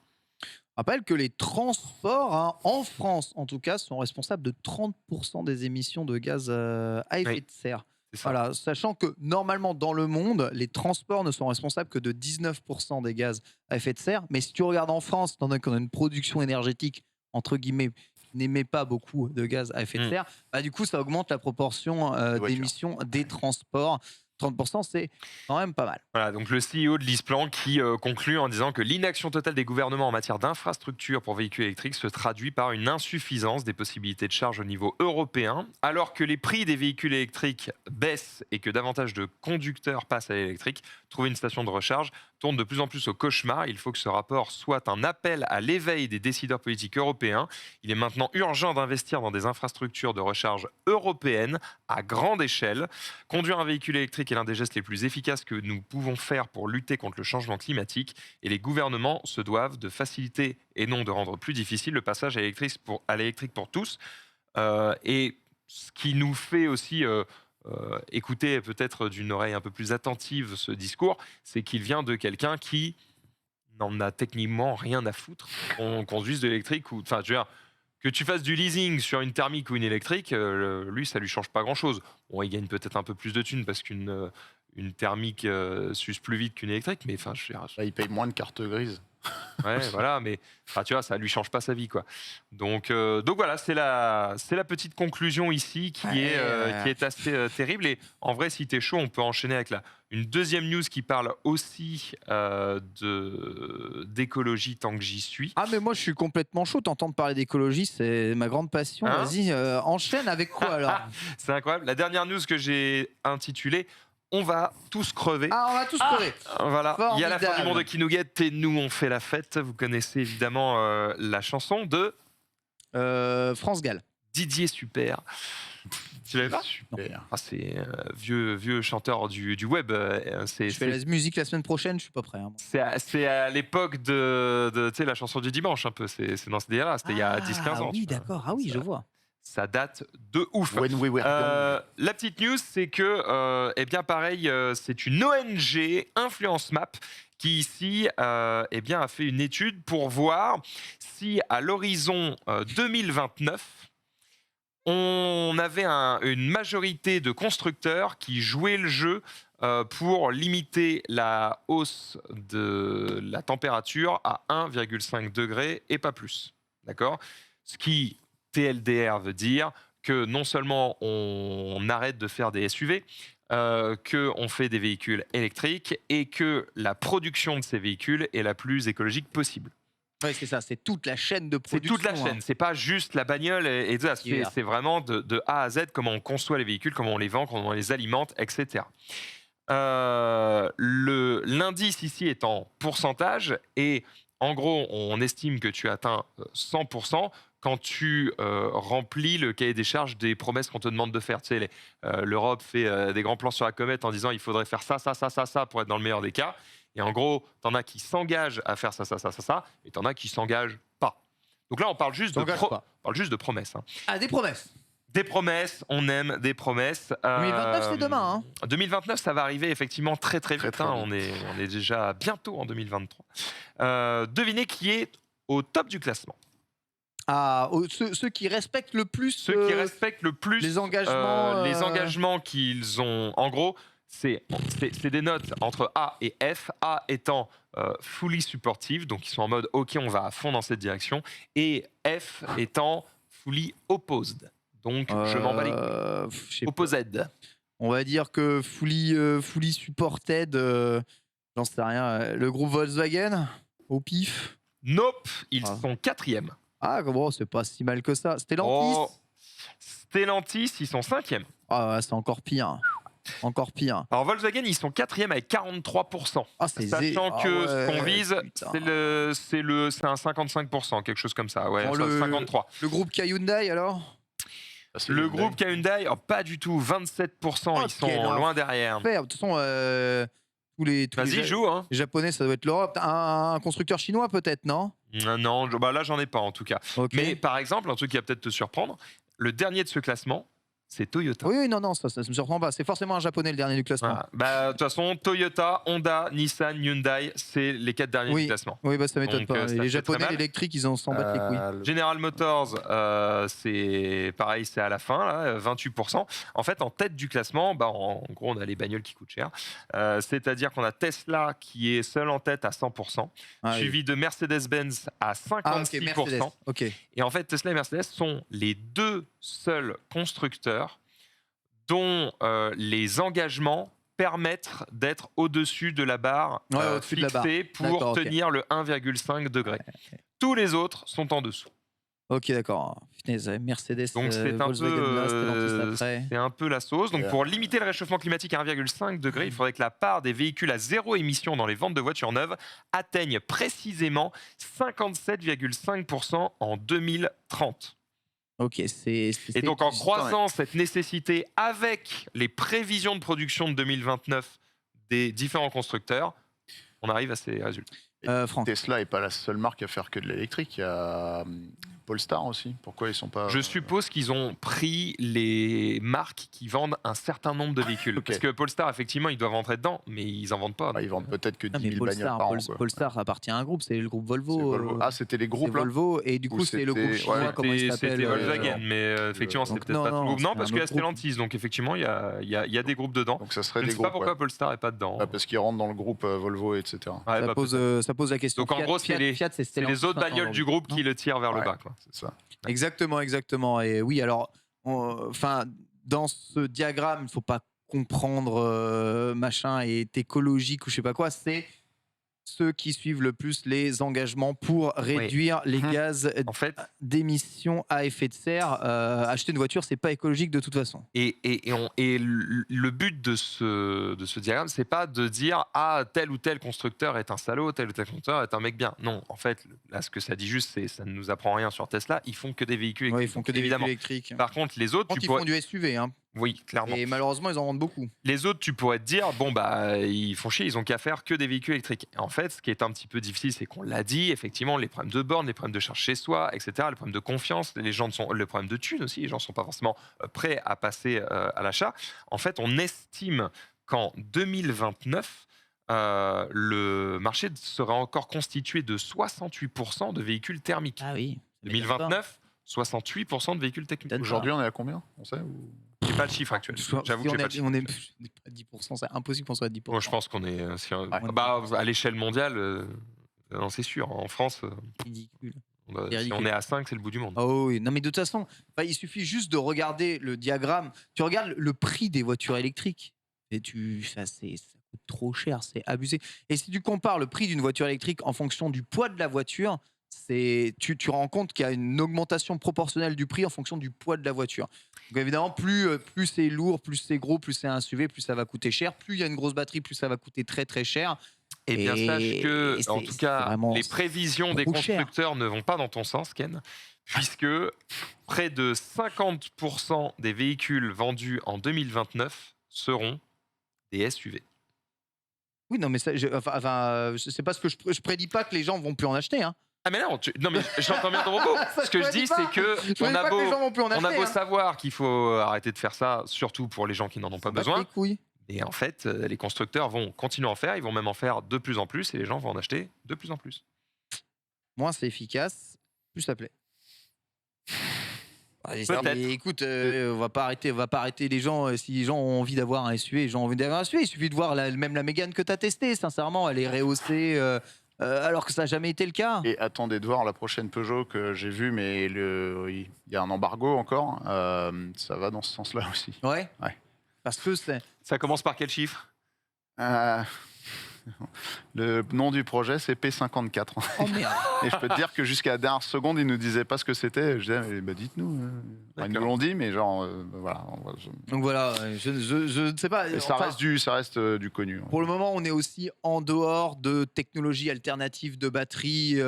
On rappelle que les transports, en France en tout cas, sont responsables de 30% des émissions de gaz à effet Oui. de serre. C'est ça. Voilà, sachant que normalement dans le monde, les transports ne sont responsables que de 19% des gaz à effet de serre. Mais si tu regardes en France, étant donné qu'on a une production énergétique, entre guillemets, qui n'émet pas beaucoup de gaz à effet de serre, du coup ça augmente la proportion voitures. d'émissions des transports. 30%, c'est quand même pas mal. Voilà, donc le CEO de l'ISPLAN qui conclut en disant que l'inaction totale des gouvernements en matière d'infrastructures pour véhicules électriques se traduit par une insuffisance des possibilités de charge au niveau européen, alors que les prix des véhicules électriques baissent et que davantage de conducteurs passent à l'électrique. Trouver une station de recharge tourne de plus en plus au cauchemar. Il faut que ce rapport soit un appel à l'éveil des décideurs politiques européens. Il est maintenant urgent d'investir dans des infrastructures de recharge européennes à grande échelle. Conduire un véhicule électrique est l'un des gestes les plus efficaces que nous pouvons faire pour lutter contre le changement climatique et les gouvernements se doivent de faciliter et non de rendre plus difficile le passage à l'électrique pour tous. Et ce qui nous fait aussi écouter peut-être d'une oreille un peu plus attentive ce discours, c'est qu'il vient de quelqu'un qui n'en a techniquement rien à foutre qu'on conduise de l'électrique. Enfin, je veux dire, que tu fasses du leasing sur une thermique ou une électrique, lui, ça lui change pas grand-chose. Bon, il gagne peut-être un peu plus de thunes parce qu'une thermique s'use plus vite qu'une électrique, mais enfin, je veux dire, Là, il paye moins de cartes grises. ouais, voilà, mais enfin, tu vois, ça lui change pas sa vie, quoi. Donc voilà, c'est la petite conclusion ici qui est assez terrible. Et en vrai, si t'es chaud, on peut enchaîner avec une deuxième news qui parle aussi d'écologie tant que j'y suis. Ah mais moi je suis complètement chaud, t'entendre parler d'écologie, c'est ma grande passion. Hein Vas-y, enchaîne avec quoi alors? C'est incroyable. La dernière news que j'ai intitulée On va tous crever. Ah, on va tous crever. Voilà, il y a la fin du Formidable. monde qui nous guette et nous on fait la fête. Vous connaissez évidemment la chanson de France Gall. Didier Super. Tu l'avais pas? Super. Ah, c'est vieux chanteur du web. Je fais la musique la semaine prochaine, je suis pas prêt. Hein. C'est à l'époque de tu sais, la chanson du dimanche un peu. C'est dans ce délire-là. C'était il y a 10-15 ans. Oui, tu vois. d'accord. Ah oui, je vois. Ça date de ouf. When we were young. La petite news, c'est que, eh bien pareil, c'est une ONG, Influence Map, qui ici eh bien, a fait une étude pour voir si à l'horizon 2029, on avait une majorité de constructeurs qui jouaient le jeu pour limiter la hausse de la température à 1,5 degré et pas plus. D'accord ? Ce qui, TLDR, veut dire que non seulement on arrête de faire des SUV, qu'on fait des véhicules électriques et que la production de ces véhicules est la plus écologique possible. Ouais, c'est ça, c'est toute la chaîne de C'est production. toute la chaîne, c'est pas juste la bagnole et ça, c'est vraiment de A à Z comment on conçoit les véhicules, comment on les vend, comment on les alimente, etc. L'indice ici est en pourcentage et en gros, on estime que tu atteins 100% quand tu remplis le cahier des charges des promesses qu'on te demande de faire. Tu sais, l'Europe fait des grands plans sur la comète en disant il faudrait faire ça pour être dans le meilleur des cas. Et en gros, t'en as qui s'engagent à faire ça, et t'en as qui s'engagent pas. Donc là, on parle juste de promesses. Hein. Ah, des promesses. Des promesses, on aime des promesses. 2029, c'est demain. Hein. 2029, ça va arriver effectivement très vite. Très On est déjà bientôt en 2023. Devinez qui est au top du classement. Ah, ceux qui respectent le plus. Ceux qui respectent le plus les engagements. les engagements qu'ils ont. En gros, c'est des notes entre A et F. A étant fully supportive, donc ils sont en mode OK, on va à fond dans cette direction. Et F étant fully opposed. Donc je m'en bats les couilles. Opposed. On va dire que fully supported, j'en sais rien. Le groupe Volkswagen, au pif. Nope, ils sont 4e. Ah, bon, c'est pas si mal que ça. Stellantis. Stellantis, ils sont 5e. Ah, c'est encore pire. Encore pire. Alors Volkswagen, ils sont 4e avec 43%. Ah, c'est sachant que ce qu'on vise, putain. c'est un 55%, quelque chose comme ça. Ouais, 53. Le groupe Hyundai, alors Le groupe Hyundai, pas du tout, 27%, ils sont loin derrière. De toute façon, Vas-y, joue. Hein. Les Japonais, ça doit être l'Europe. Un constructeur chinois, peut-être, non? Non, là, j'en ai pas, en tout cas. Okay. Mais par exemple, un truc qui va peut-être te surprendre, le dernier de ce classement, c'est Toyota. Oui, non, ça me surprend pas. C'est forcément un japonais le dernier du classement. Voilà. De toute façon, Toyota, Honda, Nissan, Hyundai, c'est les 4 derniers du classement. Oui, ça m'étonne pas. Les japonais électriques, ils en s'en battent les couilles. General Motors, c'est pareil, c'est à la fin, là, 28%. En fait, en tête du classement, en gros, on a les bagnoles qui coûtent cher. C'est-à-dire qu'on a Tesla qui est seul en tête à 100%, suivi de Mercedes-Benz à 56%. Et en fait, Tesla et Mercedes sont les deux seuls constructeurs dont les engagements permettent d'être au-dessus de la barre fixée pour tenir le 1,5 degré. Tous les autres sont en dessous. Ok, d'accord. Mercedes, donc c'est un peu la sauce. Donc pour limiter le réchauffement climatique à 1,5 degré, il faudrait que la part des véhicules à zéro émission dans les ventes de voitures neuves atteigne précisément 57,5% en 2030. Ok, et donc en croisant cette nécessité avec les prévisions de production de 2029 des différents constructeurs, on arrive à ces résultats. Tesla n'est pas la seule marque à faire que de l'électrique. Il y a Polestar aussi. Pourquoi ils sont pas... Je suppose qu'ils ont pris les marques qui vendent un certain nombre de véhicules. Parce que Polestar, effectivement, ils doivent rentrer dedans, mais ils en vendent pas. Ils vendent peut-être que 10 000 bagnoles par an. Polestar appartient à un groupe, c'est le groupe Volvo. Ah, c'était les groupes là. Volvo, et du coup, c'est le groupe chinois, comment il s'appelle. C'était Volkswagen, mais effectivement, c'est peut-être pas tout le groupe. Non, parce qu'il y a Stellantis, donc effectivement, il y a des groupes dedans. Donc ça serait Je ne sais pas pourquoi Polestar n'est pas dedans. Parce qu'ils rentrent dans le groupe Volvo, etc. Ça pose la question. Donc en gros, c'est les autres bagnoles du groupe qui le tirent vers le bas. C'est ça. Exactement. Et oui, alors, dans ce diagramme, il ne faut pas comprendre machin est écologique ou je sais pas quoi, c'est ceux qui suivent le plus les engagements pour réduire les gaz d'émissions à effet de serre. Acheter une voiture, c'est pas écologique de toute façon. Et le but de ce diagramme, c'est pas de dire tel ou tel constructeur est un salaud, tel ou tel constructeur est un mec bien. Non, en fait, là, ce que ça dit juste, c'est ça ne nous apprend rien sur Tesla. Ils font que des véhicules électriques. Ils font que des véhicules électriques. Par contre, les autres, ils font du SUV, hein. Oui, clairement. Et malheureusement, ils en vendent beaucoup. Les autres, tu pourrais te dire, ils font chier, ils ont qu'à faire que des véhicules électriques. En fait, ce qui est un petit peu difficile, c'est qu'on l'a dit, effectivement, les problèmes de borne, les problèmes de charge chez soi, etc., les problèmes de confiance, le problème de thunes aussi, les gens ne sont pas forcément prêts à passer à l'achat. En fait, on estime qu'en 2029, le marché sera encore constitué de 68% de véhicules thermiques. Ah oui. 2029, 68% de véhicules techniques. Aujourd'hui, on est à combien? On sait Je n'ai pas le chiffre actuel. J'avoue que j'ai pas le chiffre. On n'est pas à 10%, c'est impossible qu'on soit à 10%. Moi, je pense qu'on est... à l'échelle mondiale, non, c'est sûr. En France, ridicule. Si on est à 5, c'est le bout du monde. Oh oui, non mais de toute façon, il suffit juste de regarder le diagramme. Tu regardes le prix des voitures électriques et ça coûte trop cher, c'est abusé. Et si tu compares le prix d'une voiture électrique en fonction du poids de la voiture, tu rends compte qu'il y a une augmentation proportionnelle du prix en fonction du poids de la voiture. Donc évidemment, plus c'est lourd, plus c'est gros, plus c'est un SUV, plus ça va coûter cher. Plus il y a une grosse batterie, plus ça va coûter très très cher. Eh bien, sache que, en tout cas, les prévisions des constructeurs ne vont pas dans ton sens, Ken, puisque près de 50% des véhicules vendus en 2029 seront des SUV. Oui, non, mais c'est pas ce que je prédis pas que les gens vont plus en acheter. Hein. Ah mais non, mais j'entends bien ton propos. Ce que je dis, c'est que on a beau savoir qu'il faut arrêter de faire ça, surtout pour les gens qui n'en ont pas besoin. Et en fait, les constructeurs vont continuer à en faire, ils vont même en faire de plus en plus, et les gens vont en acheter de plus en plus. Moins c'est efficace, plus ça plaît. Peut-être. Écoute, on va pas arrêter les gens. Si les gens ont envie d'avoir un SUV, les gens ont envie d'avoir un SUV. Il suffit de voir même la Mégane que tu as testée. Sincèrement, elle est rehaussée. Alors que ça n'a jamais été le cas. Et attendez de voir la prochaine Peugeot que j'ai vue, mais il y a un embargo encore. Ça va dans ce sens-là aussi. Ouais. Parce que ça commence par quel chiffre? Le nom du projet, c'est P54. Oh merde. Et je peux te dire que jusqu'à la dernière seconde, ils nous disaient pas ce que c'était. Je disais, dites-nous. Ils nous l'ont dit, mais genre, voilà. Donc voilà, je ne sais pas. Et ça reste du connu. Pour le moment, on est aussi en dehors de technologies alternatives de batterie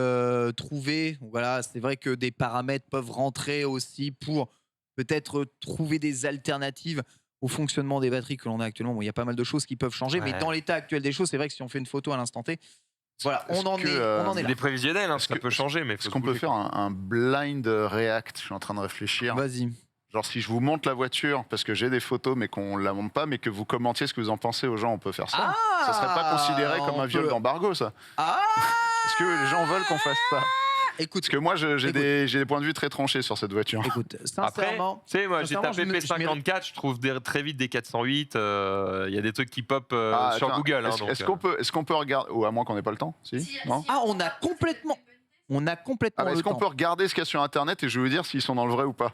trouvées. Donc voilà, c'est vrai que des paramètres peuvent rentrer aussi pour peut-être trouver des alternatives au fonctionnement des batteries que l'on a actuellement. Bon, il y a pas mal de choses qui peuvent changer, mais dans l'état actuel des choses, c'est vrai que si on fait une photo à l'instant T, voilà, on en est là. Les prévisionnels, ça peut changer, mais est-ce qu'on peut faire un blind react? Je suis en train de réfléchir. Vas-y. Genre si je vous montre la voiture, parce que j'ai des photos, mais qu'on la montre pas, mais que vous commentiez ce que vous en pensez aux gens, on peut faire ça. Ça serait pas considéré comme un viol d'embargo, ça? Est-ce que les gens veulent qu'on fasse ça? Écoute, parce que moi, j'ai des points de vue très tranchés sur cette voiture. Écoute, sincèrement... Après, tu sais, moi, j'ai tapé P54, je trouve très vite des 408. Il y a des trucs qui pop sur Google. Est-ce qu'on peut regarder... Ou à moins qu'on n'ait pas le temps, non on a complètement... Est-ce qu'on peut regarder ce qu'il y a sur Internet et je vais vous dire s'ils sont dans le vrai ou pas?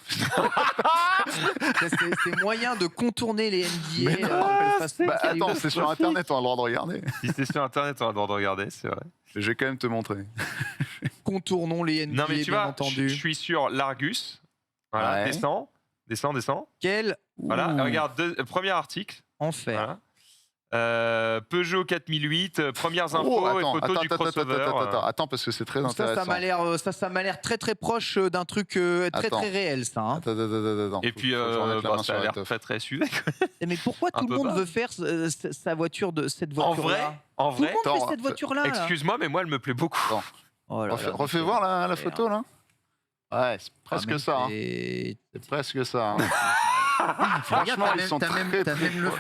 C'est moyen de contourner les NDA. Attends, c'est sur Internet, on a le droit de regarder. Si c'est sur Internet, on a le droit de regarder, c'est vrai. Je vais quand même te montrer. Contournons les NDA, non, mais tu vois, entendu. Je suis sur l'Argus. Voilà, descends. Quel... Voilà, regarde, premier article. Enfer. Voilà. Peugeot 4008, premières infos et photos du crossover. Attends, parce que c'est très intéressant. Ça m'a l'air très très proche d'un truc très très réel, ça. Hein. Attends. Et puis, ça a l'air très très SUV. Mais pourquoi tout le monde veut faire cette voiture-là? En vrai, tout le monde fait cette voiture-là. Excuse-moi, mais moi, elle me plaît beaucoup. Refais voir la photo, là. Ouais, c'est presque ça. C'est presque ça. Franchement, ils sont très...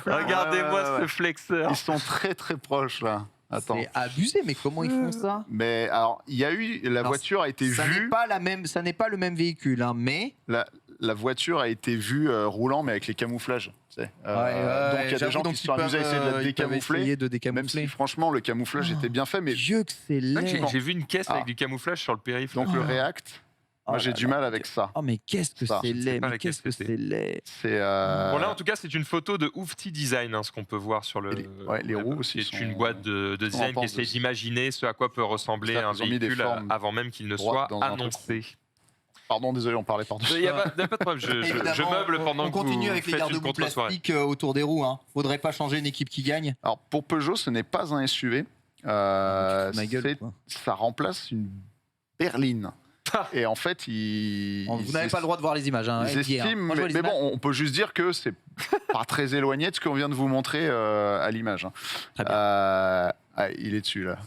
Regardez-moi ce flexeur. Ils sont très très proches, là. Attends. C'est abusé, mais comment ils font ça? Mais alors, il y a eu... La voiture a été vue... Ça n'est pas le même véhicule, hein, mais... La voiture a été vue roulant, mais avec les camouflages. Donc il y a des gens qui se sont amusés à essayer de la décamoufler. Même si franchement, le camouflage était bien fait. Mais Dieu que c'est laid. J'ai vu une caisse avec du camouflage sur le périph'. Donc le React... Moi, j'ai du mal avec ça. Oh, mais qu'est-ce que c'est laid. Mais qu'est-ce que c'est laid. Bon, là, en tout cas, c'est une photo de Oufti Design, ce qu'on peut voir sur le... les roues aussi. C'est une boîte de design qui essaie d'imaginer ce à quoi peut ressembler un véhicule avant même qu'il ne soit annoncé. Pardon, désolé, on parlait par-dessus. Il n'y a pas de problème, je meuble pendant que vous continue avec les garde-boue plastiques autour des roues. Faudrait pas changer une équipe qui gagne. Alors, pour Peugeot, ce n'est pas un SUV. Ça remplace une berline. Et en fait, vous n'avez pas le droit de voir les images. Ils estiment, mais bon, on peut juste dire que c'est pas très éloigné de ce qu'on vient de vous montrer à l'image. Très bien. Il est dessus, là.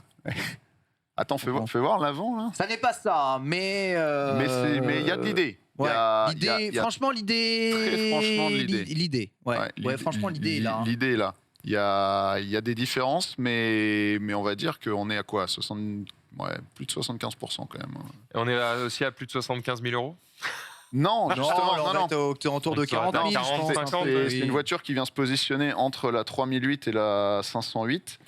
Attends, fais voir l'avant, là. Ça n'est pas ça, mais... Mais il y a de l'idée. Franchement, l'idée... Très franchement, de l'idée. L'idée, franchement, l'idée est là. L'idée est là. Il y a des différences, mais on va dire qu'on est à quoi, plus de 75% quand même. Et on est aussi à plus de 75 000 euros. Non, justement, non. T'es autour de 40 000, 50, c'est une voiture qui vient se positionner entre la 3008 et la 508.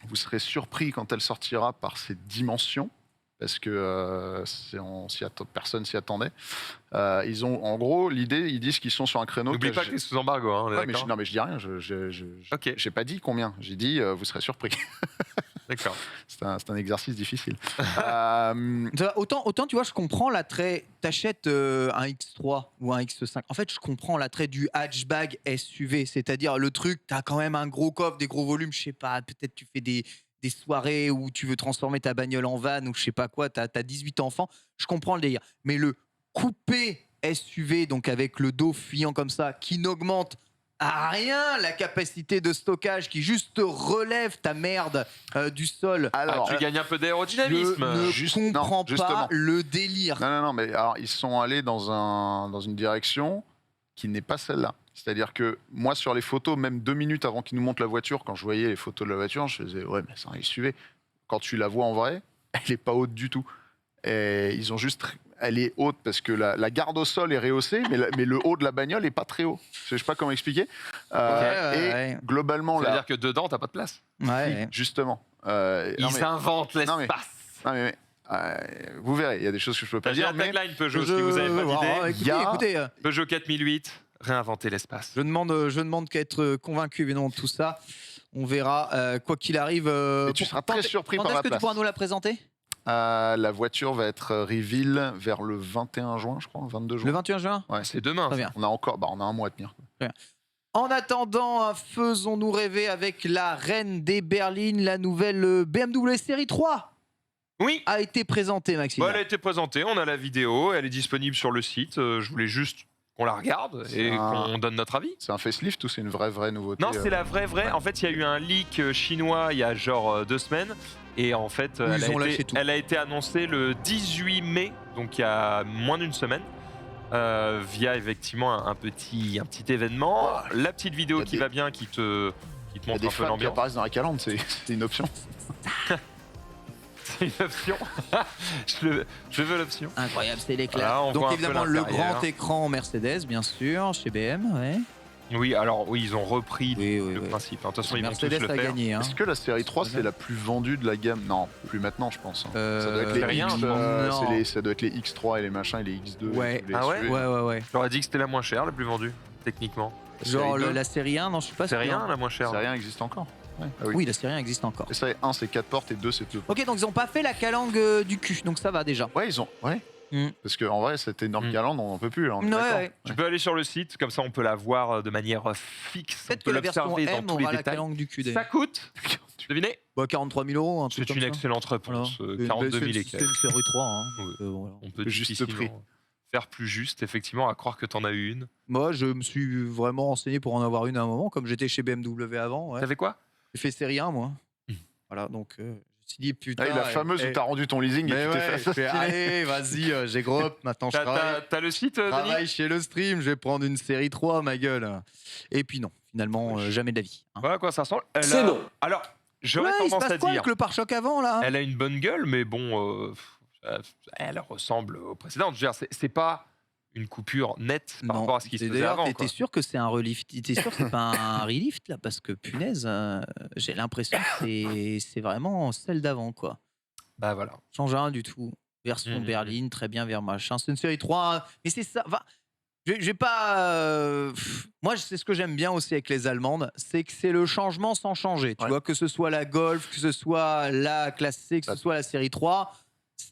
Vous serez surpris quand elle sortira par ses dimensions, parce que personne s'y attendait. Ils ont, en gros, l'idée, ils disent qu'ils sont sur un créneau... N'oublie pas que c'est sous embargo, mais je dis rien, j'ai pas dit combien, j'ai dit vous serez surpris. D'accord. C'est un exercice difficile. Autant, tu vois, je comprends l'attrait. T'achètes un X3 ou un X5. En fait, je comprends l'attrait du hatchback SUV. C'est-à-dire le truc, t'as quand même un gros coffre, des gros volumes. Je sais pas, peut-être tu fais des soirées où tu veux transformer ta bagnole en van ou je sais pas quoi. T'as 18 enfants. Je comprends le délire. Mais le coupé SUV, donc avec le dos fuyant comme ça, qui n'augmente à rien la capacité de stockage, qui juste te relève ta merde du sol. Alors, tu gagnes un peu d'aérodynamisme. Je ne comprends pas justement. le délire. Non, mais alors, ils sont allés dans une direction qui n'est pas celle-là. C'est-à-dire que moi, sur les photos, même 2 minutes avant qu'ils nous montrent la voiture, quand je voyais les photos de la voiture, je faisais, ouais, mais c'est un SUV. Quand tu la vois en vrai, elle n'est pas haute du tout. Et ils ont juste... Elle est haute parce que la garde au sol est rehaussée, mais le haut de la bagnole n'est pas très haut. Je ne sais pas comment expliquer. Et globalement... Ça veut dire que dedans, tu n'as pas de place. Ouais. Justement. Ils inventent l'espace. Non, mais vous verrez, il y a des choses que je peux pas T'as dit dire. la tagline Peugeot, si vous avez pas d'idée. Écoutez, Peugeot 4008, réinventer l'espace. je demande qu'à être convaincu évidemment de tout ça. On verra, quoi qu'il arrive. Et tu seras très surpris par la Quand est-ce que tu place. pourras nous la présenter? La voiture va être reveal vers le 21 juin, je crois, 22 juin. Le 21 juin. Ouais. C'est demain. Très bien. On a un mois à tenir. En attendant, faisons-nous rêver avec la reine des berlines, la nouvelle BMW série 3 Oui. a été présentée, Maxime. Elle a été présentée, on a la vidéo, elle est disponible sur le site. Je voulais juste qu'on la regarde et qu'on donne notre avis. C'est un facelift ou c'est une vraie nouveauté? Non, c'est la vraie. En fait, il y a eu un leak chinois il y a genre 2 semaines. Et en fait, elle a été annoncée le 18 mai, donc il y a moins d'une semaine, via effectivement un petit événement. La petite vidéo qui va bien, qui te montre un peu qui l'ambiance. apparaissent dans la calandre, c'est une option. C'est une option. je veux l'option. Incroyable, c'est l'éclat. Voilà, on voit Donc un peu évidemment le l'intérieur. grand écran Mercedes, bien sûr, chez BM. Ouais. Oui, ils ont repris le principe. De toute façon, ils vont tous Mercedes le a faire. gagné. Hein. Est-ce que la série 3 c'est la plus vendue de la gamme? Non, plus maintenant, je pense. Ça doit être c'est rien, non. ça doit être les X3 et les machins et les X2. Ouais. les Ah ouais SUV. Ouais. J'aurais dit que c'était la moins chère, la plus vendue, techniquement. Genre série 2, la série 1, non, je suis pas C'est sûr. rien, la moins chère. C'est rien existe encore. Ouais. Ah oui. Oui, la série 1 existe encore. Et ça, 1 c'est 4 portes et 2 c'est 2. Ok, donc ils ont pas fait la calangue du cul, donc ça va déjà. Ouais, ils ont. Ouais. Parce qu'en vrai, cette énorme calandre, on n'en peut plus. Là, on est d'accord. Ouais. Tu peux aller sur le site, comme ça on peut la voir de manière fixe. Peut-être On peut que la version l'observer dans M tous les aura la détails. calangue du cul. Ça d'ailleurs. coûte, devinez, Bah, 43 000 euros, un truc c'est comme une ça. excellente réponse. Voilà. 42 000 et C'est quelques. une série 3. Hein. Oui. Voilà. On peut Juste difficilement prix. faire plus juste, effectivement, à croire que t'en as eu une. Moi, je me suis vraiment renseigné pour en avoir une à un moment, comme j'étais chez BMW avant. Ouais. T'avais quoi? J'ai fait série 1, moi. Voilà, donc je me suis dit, putain. La fameuse où t'as rendu ton leasing et Mais tu t'es ouais, fait je fais, assassiner. allez, vas-y, j'ai gros up, maintenant je travaille. T'as le site, Denis? Travaille chez le stream, je vais prendre une série 3, ma gueule. Et puis non, finalement, jamais de la vie. Hein. Voilà à quoi ça ressemble. C'est non. Alors, j'aurais Ouais, il se tendance passe à quoi dire, avec le pare-choc avant, là? elle a une bonne gueule, mais bon, elle ressemble aux précédentes. Je veux dire, c'est pas une coupure nette par rapport à ce qui se faisait D'ailleurs, avant. t'es quoi. sûr que c'est un relift? T'es sûr que c'est pas un relift, là? Parce que, punaise, j'ai l'impression que c'est vraiment celle d'avant, quoi. Bah voilà. Change rien du tout. Version berline, très bien, vers machin. C'est une série 3, mais c'est ça. Enfin, je vais pas. Moi, c'est ce que j'aime bien aussi avec les Allemandes, c'est que c'est le changement sans changer. Tu vois, que ce soit la Golf, que ce soit la classe C, que ce soit la série 3.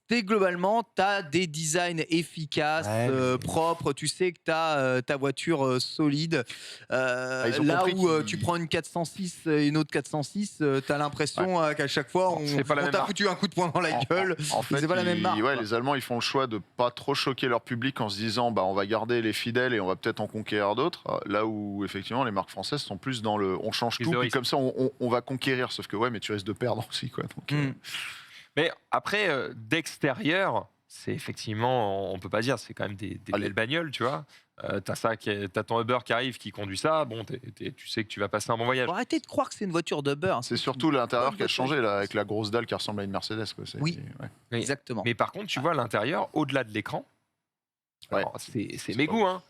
Globalement, tu as des designs efficaces, propres. Tu sais que tu as ta voiture solide. Là où tu prends une 406 et une autre 406, tu as l'impression qu'à chaque fois, on t'a foutu un coup de poing dans la gueule. En fait, c'est pas la même marque. Les Allemands, ils font le choix de pas trop choquer leur public en se disant, on va garder les fidèles et on va peut-être en conquérir d'autres. Là où, effectivement, les marques françaises sont plus dans le on change tout, puis comme ça, on va conquérir. Sauf que, mais tu risques de perdre aussi, quoi. Donc, Mais après, d'extérieur, c'est effectivement, on peut pas dire, c'est quand même des belles bagnoles, tu vois. T'as ton Uber qui arrive, qui conduit ça. Bon, tu sais que tu vas passer un bon voyage. Faut arrêter de croire que c'est une voiture d'Uber. c'est surtout l'intérieur qui a changé, là, avec la grosse dalle qui ressemble à une Mercedes, quoi. Oui. Mais, Exactement. Mais par contre, tu vois l'intérieur, au-delà de l'écran. Alors, c'est mes pas goûts, hein.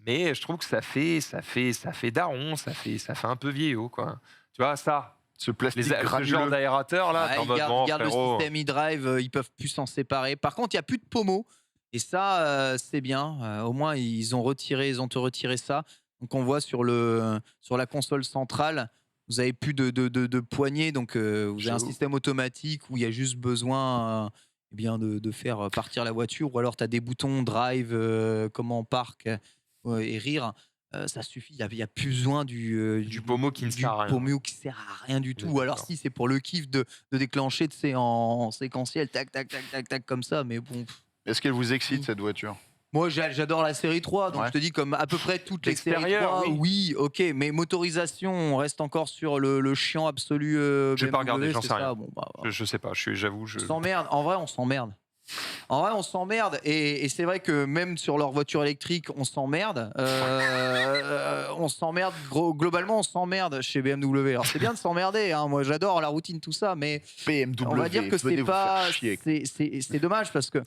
Mais je trouve que ça fait daron, ça fait un peu vieillot, quoi. Tu vois ça. Ce plastique Ce genre granuleux. d'aérateur là, t'es en mode, bon, regarde le frérot. système e-drive, ils peuvent plus s'en séparer. Par contre, il n'y a plus de pommeau. Et ça, c'est bien. Au moins, ils ont te retiré ça. Donc, on voit sur la console centrale Vous avez plus de poignées, donc vous avez un J'avoue. système automatique où il y a juste besoin eh bien de faire partir la voiture, ou alors tu as des boutons drive, comment park et rire. Ça suffit, il y a plus besoin Du pommeau qui ne sert à rien. pommeau qui sert à rien du tout. Ou alors D'accord. si c'est pour le kiff de déclencher, tu sais, en séquentiel, tac, tac, tac, tac, tac, comme ça, mais bon. Est-ce qu'elle vous excite cette voiture? Moi, j'adore la série 3, donc Ouais. je te dis, comme à peu près toutes les séries L'extérieur, 3, oui, ok, mais motorisation, on reste encore sur le chiant absolu. J'ai pas regardé, BMW, j'en c'est sais ça. rien. Bon, bah, Je sais pas, j'avoue. on s'emmerde. En vrai, on s'emmerde. On s'emmerde, et c'est vrai que même sur leur voiture électrique, on s'emmerde. On s'emmerde, globalement, on s'emmerde chez BMW. Alors c'est bien de s'emmerder, hein. Moi j'adore la routine, tout ça, mais BMW, on va dire que venez c'est vous pas. faire chier. C'est dommage parce que.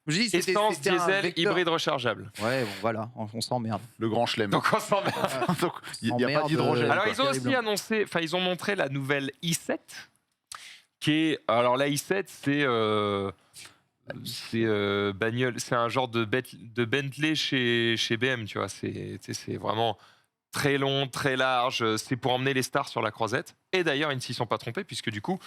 Je dis, Essence, c'était un diesel, vecteur. hybride rechargeable. Ouais, bon voilà, on s'emmerde. Le grand chelem. Donc on s'emmerde. Donc, il n'y a pas Emmerde, d'hydrogène. Alors quoi. ils ont aussi terrible. annoncé, enfin ils ont montré la nouvelle i7, qui est, alors la i7 bagnole, c'est un genre de Bentley chez BM, tu vois, c'est vraiment très long, très large, c'est pour emmener les stars sur la croisette. Et d'ailleurs ils ne s'y sont pas trompés, puisque du coup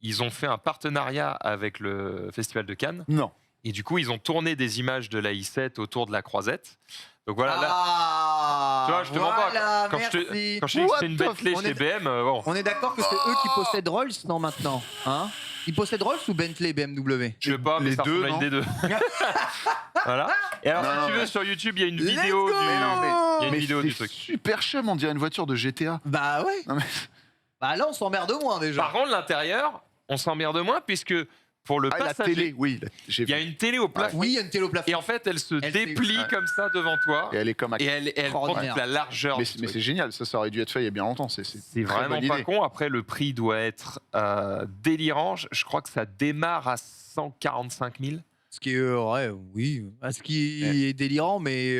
ils ont fait un partenariat avec le Festival de Cannes. Non. Et du coup, ils ont tourné des images de la i7 autour de la croisette. Donc voilà, là, Ah, tu vois, je te mens pas. voilà, Quand je te merci. dis que c'est une What the Bentley on chez est- BM, bon, On est d'accord que c'est eux qui possèdent Rolls, non, maintenant, hein? Ils possèdent Rolls ou Bentley BMW? je sais pas, mais les ça deux, ressemble à une non des deux. Voilà. Et alors, Non, si non, tu veux, mais- sur YouTube, il y a une Let's vidéo go. du... Mais non, mais- Il y a une Mais vidéo c'est du truc. super chum, on dirait une voiture de GTA. Bah ouais. Non, mais- Bah là, on s'emmerde moins déjà. Par contre, l'intérieur, on s'emmerde moins, puisque pour le Ah, la passager, télé, oui, j'ai il y a vu. une télé au plafond. Oui, il y a une télé au plafond. Et en fait, elle se Elle déplie s'est- comme ça devant toi. Et elle est comme à... Et elle prend toute Extraordinaire. la largeur. Mais, du mais truc. c'est génial, ça aurait dû être fait il y a bien longtemps. C'est C'est vraiment pas con. Après, le prix doit être délirant. Je crois que ça démarre à 145 000. Ce qui est, ouais, oui. Ce qui est délirant, mais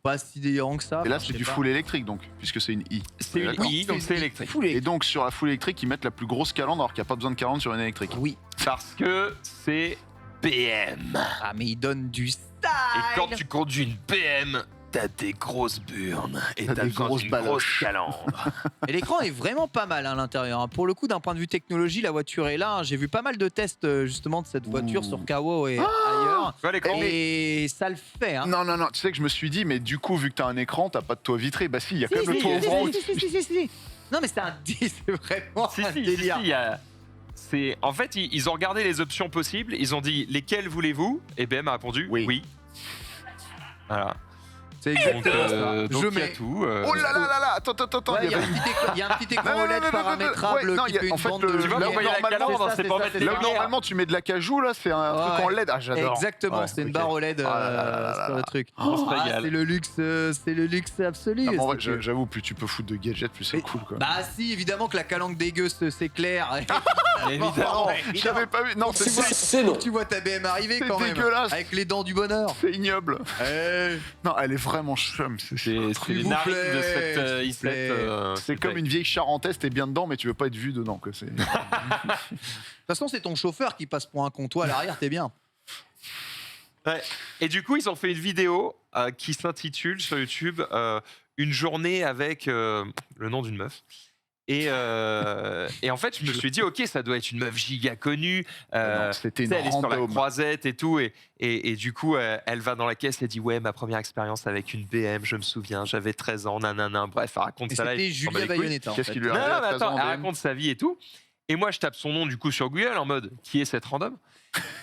pas si délirant que ça. Et là, Enfin, c'est je du sais pas. full électrique, donc, puisque c'est une i. C'est une D'accord. i, donc c'est électrique. Full Et électrique. donc, sur la full électrique, ils mettent la plus grosse calandre, alors qu'il n'y a pas besoin de calandre sur une électrique. Oui. Parce que c'est BM. Ah, mais ils donnent du style. Et quand tu conduis une BM, t'as des grosses burnes. Et T'as t'as des besoin grosses d'une baloches. grosse calandre. Et l'écran est vraiment pas mal à l'intérieur, hein. Pour le coup, d'un point de vue technologie, la voiture est là, hein. J'ai vu pas mal de tests justement de cette voiture Ouh. sur Kawo et ailleurs. Tu vois l'écran Et ça le fait, hein. Non, tu sais que je me suis dit, mais du coup, vu que t'as un écran, t'as pas de toit vitré. Bah si, il y a quand même le toit ouvrant. si. Non, mais c'est c'est vraiment Si, un si, délire. il y a... En fait, ils ont regardé les options possibles. Ils ont dit lesquelles voulez-vous? Et BM a répondu Oui. Voilà. C'est Donc, exactement ça. donc Je il y a mets. tout. Oh là là là là, attends, Ouais, il y avait- il y a un petit écran Non, non, OLED non, non, paramétrable ouais, non, qui il y a- fait une en fait, bande le- de Tu vois, là, vous voyez la normalement, calandre, c'est c'est ça, pour c'est mettre ça, les Là où lumières. normalement tu mets de l'acajou, là c'est un Ouais, truc en ouais. LED. Ah, j'adore. Exactement, Ouais, c'est une ok. barre OLED Ah là là là sur là. le truc. On se Ah, régale. c'est le luxe absolu. Ah, mais en vrai, C'est que- j'avoue, plus tu peux foutre de gadgets, plus c'est Mais- cool quoi. Bah si, évidemment que la calanque dégueuse s'éclaire. Évidemment. J'avais pas vu. Non, Tu vois- c'est Tu vois ta BM arriver C'est quand même. dégueulasse. Avec les dents du bonheur. c'est ignoble. Eh, Non, elle est vraiment chum. C'est les vous narines plaît, de cette s'il vous i7. plaît. C'est comme une vieille charentaise, t'es bien dedans, mais tu veux pas être vu dedans. Quoi. De toute façon, c'est ton chauffeur qui passe pour un con. Toi, à l'arrière, t'es bien. Ouais. Et du coup, ils ont fait une vidéo qui s'intitule sur YouTube Une journée avec le nom d'une meuf. Et en fait, je me suis dit, ok, ça doit être une meuf giga connue. C'était Tu sais, elle est sur la random. croisette et tout. Et du coup, elle va dans la caisse et dit, ouais, ma première expérience avec une BM, je me souviens, j'avais 13 ans, nanana. Bref, elle raconte Et ça là. c'était il s'en bat Julia les couilles. Bayonetta. en Qu'est-ce fait. qui lui Non, arrive non, à mais 13 attends, ans elle en raconte sa vie et tout. Et moi, je tape son nom du coup sur Google en mode qui est cette random.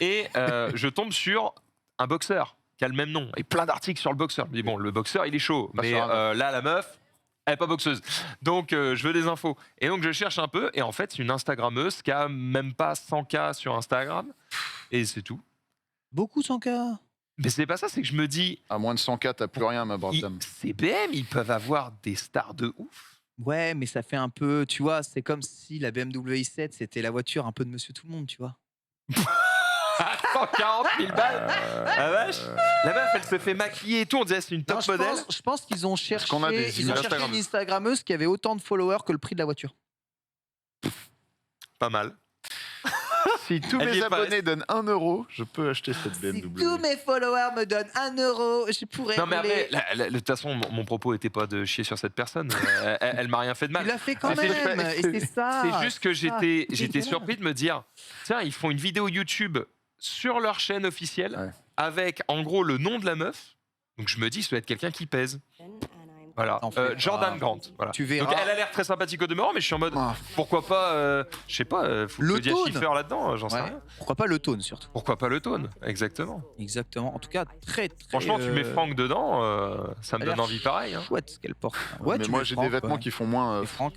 Et je tombe sur un boxeur qui a le même nom et plein d'articles sur le boxeur. Je me dis, bon, le boxeur, il est chaud. Bah, Mais ça va. là, la meuf, elle n'est pas boxeuse. Donc, je veux des infos. Et donc, je cherche un peu. Et en fait, c'est une Instagrammeuse qui a même pas 100K sur Instagram. Et c'est tout. Beaucoup sans cas. Mais c'est pas ça, c'est que je me dis, À moins de 100K, t'as plus rien, ma brave dame. ces BM, ils peuvent avoir des stars de ouf. Ouais, mais ça fait un peu, tu vois, c'est comme si la BMW i7, c'était la voiture un peu de Monsieur Tout le Monde, tu vois. 140 000 balles. La vache. La meuf, elle se fait maquiller et tout. On dirait que c'est une top Non, modèle. je pense qu'ils ont cherché, qu'on a des ils ont images cherché Instagram. une Instagrammeuse qui avait autant de followers que le prix de la voiture. Pas mal. Si tous Elle y mes est pas. abonnés donnent 1 euro, je peux acheter cette Si BMW. tous mes followers me donnent 1 euro, je pourrais Non mais rouler. après, de toute façon, mon propos était pas de chier sur cette personne. Elle m'a rien fait de Tu mal. l'as fait quand C'est même, fait. et c'est ça. C'est juste que c'est ça. j'étais surpris de me dire, tiens, ils font une vidéo YouTube sur leur chaîne officielle Ouais. avec en gros le nom de la meuf. Donc je me dis, ça doit être quelqu'un qui pèse. Voilà, En fait, Jordan Grant. Voilà. Tu Donc verras. elle a l'air très sympathique au demeurant, mais je suis en mode, Ah. pourquoi pas, je sais pas, faut Le que Claudia tone. Schiffer là-dedans, j'en sais Ouais. rien. Pourquoi pas le tone surtout. Pourquoi pas le tone, exactement. Exactement. En tout cas, très très. Franchement, tu mets Franck dedans, ça me elle a donne l'air envie pareil. Hein. Chouette ce qu'elle porte. mais tu moi mets j'ai Franck, des vêtements ouais. qui font moins. Et Franck,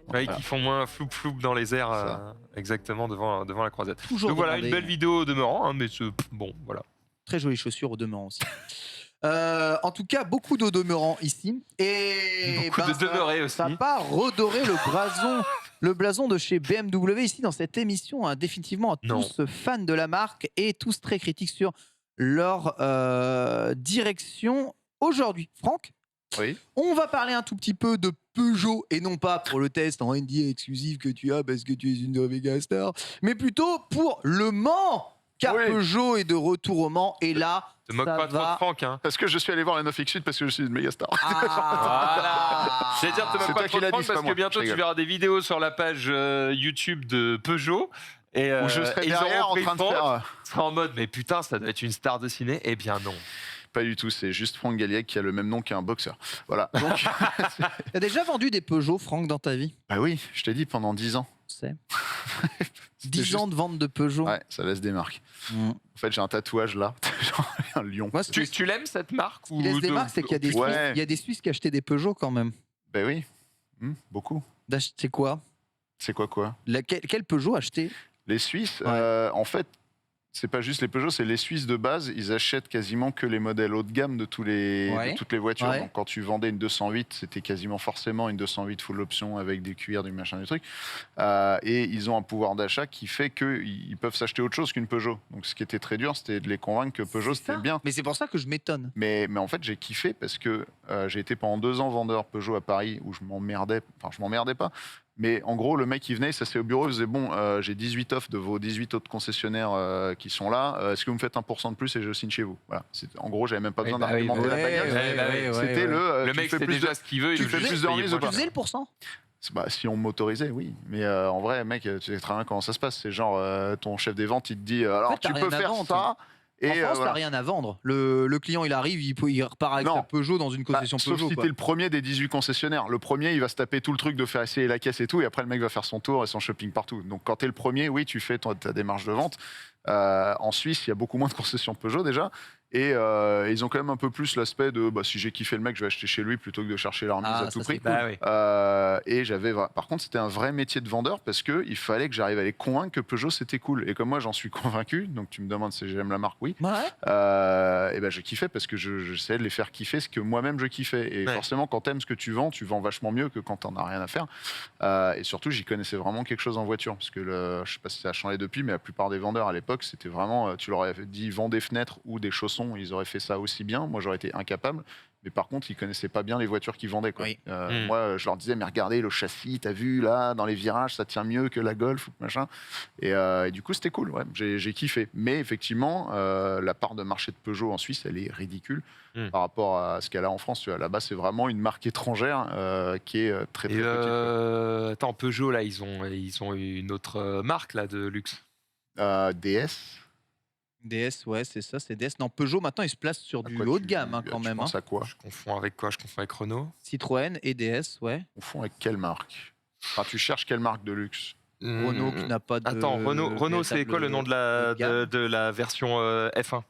Ouais, Voilà. qui font moins floup dans les airs, Ça. exactement devant la croisette. toujours Donc voilà, demandé. une belle vidéo au demeurant, hein, mais bon, voilà. Très jolies chaussures au demeurant aussi. En tout cas, beaucoup d'eau demeurant ici. Et Beaucoup de demeurés aussi. Ça n'a pas redoré le blason de chez BMW ici dans cette émission. Hein. Définitivement, Non. tous fans de la marque et tous très critiques sur leur direction aujourd'hui. Franck, Oui. on va parler un tout petit peu de Peugeot et non pas pour le test en NDA exclusif que tu as parce que tu es une méga star, mais plutôt pour Le Mans. Car Oui. Peugeot est de retour au Mans et là, Te moque ça pas trop de va. Franck, hein. Parce que je suis allé voir la 9X8 parce que je suis une méga star. Ah. C'est dire te C'est moque toi pas qui trop de l'as dit, Franck c'est pas parce que moi. bientôt Je tu rigole. verras des vidéos sur la page YouTube de Peugeot. Et, Où je serai ils derrière auront en pris train de Franck, faire. sera en mode mais putain ça doit être une star de ciné. Eh bien non. Pas du tout, c'est juste Franck Galliec qui a le même nom qu'un boxeur. Voilà. Donc, T'as déjà vendu des Peugeot, Franck, dans ta vie? bah oui, je t'ai dit pendant 10 ans. Tu sais. C'était 10 ans de vente de Peugeot. Ouais, ça laisse des marques. Mm. En fait, j'ai un tatouage là, genre un lion. Moi, Tu l'aimes cette marque ce qui laisse des de- marques, c'est qu'il y a des Ouais. Suisses, il y a des Suisses qui achetaient des Peugeot quand même. Ben oui, beaucoup. C'est quoi? C'est quoi Quel Peugeot acheter? Les Suisses, Ouais. en fait, c'est pas juste les Peugeot, c'est les Suisses de base. Ils achètent quasiment que les modèles haut de gamme de toutes les voitures. Ouais. Donc, quand tu vendais une 208, c'était quasiment forcément une 208 full option avec des cuirs, du machin, du truc. Et ils ont un pouvoir d'achat qui fait qu'ils peuvent s'acheter autre chose qu'une Peugeot. Donc, ce qui était très dur, c'était de les convaincre que Peugeot, C'est c'était ça. bien. Mais c'est pour ça que je m'étonne. Mais en fait, j'ai kiffé parce que j'ai été pendant 2 ans vendeur Peugeot à Paris où je m'emmerdais. Enfin, je m'emmerdais pas. Mais en gros, le mec, il venait, ça c'est au bureau, il faisait bon, j'ai 18 offres de vos 18 autres concessionnaires qui sont là. Est-ce que vous me faites 1% de plus et je signe chez vous? Voilà. En gros, j'avais même pas besoin bah oui, d'argumenter la ouais, bagnole. ouais, ouais, C'était le. Le tu mec fais sait plus déjà de- ce qu'il veut. tu il fais veut plus juste de payer remise moins ou pas Tu cher. faisais le pourcent? Bah, si on m'autorisait, oui. Mais en vrai, mec, tu sais très bien comment ça se passe. C'est genre, ton chef des ventes, il te dit alors fait, t'as tu rien peux à faire vendre, ça. En Et France, voilà. t'as rien à vendre. Le client, il arrive, il repart avec Non. sa Peugeot dans une Bah, concession sauf Peugeot. si quoi. t'es le premier des 18 concessionnaires. Le premier, il va se taper tout le truc de faire essayer la caisse et tout, et après le mec va faire son tour et son shopping partout. Donc quand t'es le premier, oui, tu fais ta démarche de vente. En Suisse, il y a beaucoup moins de concessions Peugeot déjà, et ils ont quand même un peu plus l'aspect de si j'ai kiffé le mec, je vais acheter chez lui plutôt que de chercher la remise Ah, à tout ça, prix. c'est cool. Bah oui. Et par contre, c'était un vrai métier de vendeur parce que il fallait que j'arrive à les convaincre que Peugeot c'était cool. Et comme moi, j'en suis convaincu, donc tu me demandes si j'aime la marque, oui. Ouais. Et ben je kiffais parce que j'essayais de les faire kiffer ce que moi-même je kiffais. Et Ouais. forcément, quand t'aimes ce que tu vends vachement mieux que quand t'en as rien à faire. Et surtout, j'y connaissais vraiment quelque chose en voiture parce que je sais pas si ça a changé depuis, mais la plupart des vendeurs à l'époque, c'était vraiment, tu leur avais dit vends des fenêtres ou des chaussons, ils auraient fait ça aussi bien. Moi, j'aurais été incapable. Mais par contre, ils connaissaient pas bien les voitures qu'ils vendaient. Quoi. Oui. Moi, je leur disais, mais regardez le châssis, t'as vu là, dans les virages, ça tient mieux que la Golf ou machin. Et du coup, c'était cool. Ouais. J'ai kiffé. Mais effectivement, la part de marché de Peugeot en Suisse, elle est ridicule par rapport à ce qu'elle a en France. Tu vois. Là-bas, c'est vraiment une marque étrangère qui est très très Et petite. Quoi. attends, Peugeot là, ils ont une autre marque là de luxe. DS. DS, ouais, c'est ça, c'est DS. Non, Peugeot, maintenant, il se place sur À du quoi haut tu- de gamme, hein, tu quand même. penses Hein. à quoi? Je confonds avec quoi? Je confonds avec Renault. Citroën et DS, ouais. On fond avec quelle marque? Enfin, tu cherches quelle marque de luxe? Renault qui n'a pas de. Attends, Renault, c'est quoi le nom de haut de gamme. de la version F1?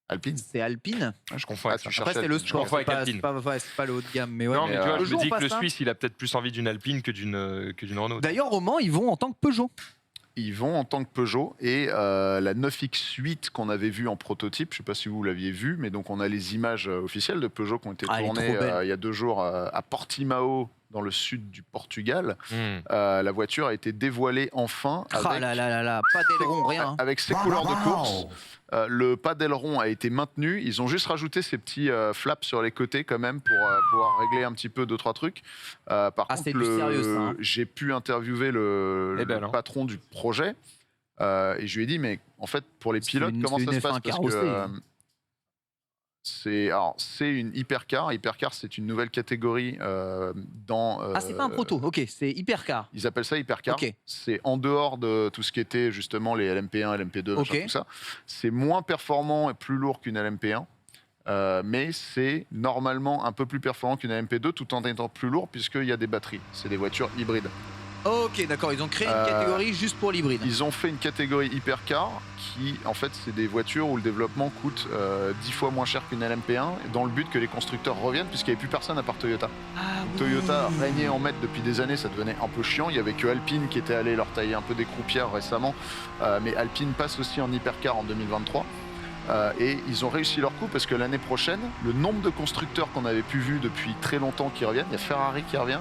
Alpine. C'est Alpine. Je confonds Ah, avec tu ça. cherches Après, c'est le Alpine. sport. confonds C'est avec pas, Alpine. c'est pas- ouais, c'est pas le haut de gamme. Mais ouais. Non, mais tu vois, je Peugeot, me dis on que le passe, hein. Suisse, il a peut-être plus envie d'une Alpine que d'une Renault. D'ailleurs, au Mans, ils vont en tant que Peugeot. Ils vont en tant que Peugeot et la 9X8 qu'on avait vue en prototype, je ne sais pas si vous l'aviez vu, mais donc on a les images officielles de Peugeot qui ont été Ah, elle est tournées trop belle. il y a 2 jours à Portimao, dans le sud du Portugal. Hmm. La voiture a été dévoilée enfin Ah avec, là là là là, pas d'aileron, rien. hein. avec ses couleurs de course. Le pas d'aileron a été maintenu. Ils ont juste rajouté ces petits flaps sur les côtés quand même pour pouvoir régler un petit peu 2-3 trucs. Par Ah, c'est contre, du sérieux, ça, hein. j'ai pu interviewer le Eh ben non. patron du projet. Et je lui ai dit, mais en fait, pour les pilotes, comment ça se passe? Parce que c'est une hypercar. Hypercar, c'est une nouvelle catégorie dans. C'est pas un proto, ok, c'est hypercar. Ils appellent ça hypercar. Okay. C'est en dehors de tout ce qui était justement les LMP1, LMP2, tout ça. C'est moins performant et plus lourd qu'une LMP1. Mais c'est normalement un peu plus performant qu'une LMP2 tout en étant plus lourd puisqu'il y a des batteries. C'est des voitures hybrides. Ok, d'accord, ils ont créé une catégorie juste pour l'hybride. Ils ont fait une catégorie hypercar qui, en fait, c'est des voitures où le développement coûte 10 fois moins cher qu'une LMP1 dans le but que les constructeurs reviennent puisqu'il n'y avait plus personne à part Toyota. Toyota régnait en maître depuis des années, ça devenait un peu chiant. Il n'y avait que Alpine qui était allé leur tailler un peu des croupières récemment. Mais Alpine passe aussi en hypercar en 2023. Et ils ont réussi leur coup parce que l'année prochaine, le nombre de constructeurs qu'on avait pu vu depuis très longtemps qui reviennent, il y a Ferrari qui revient,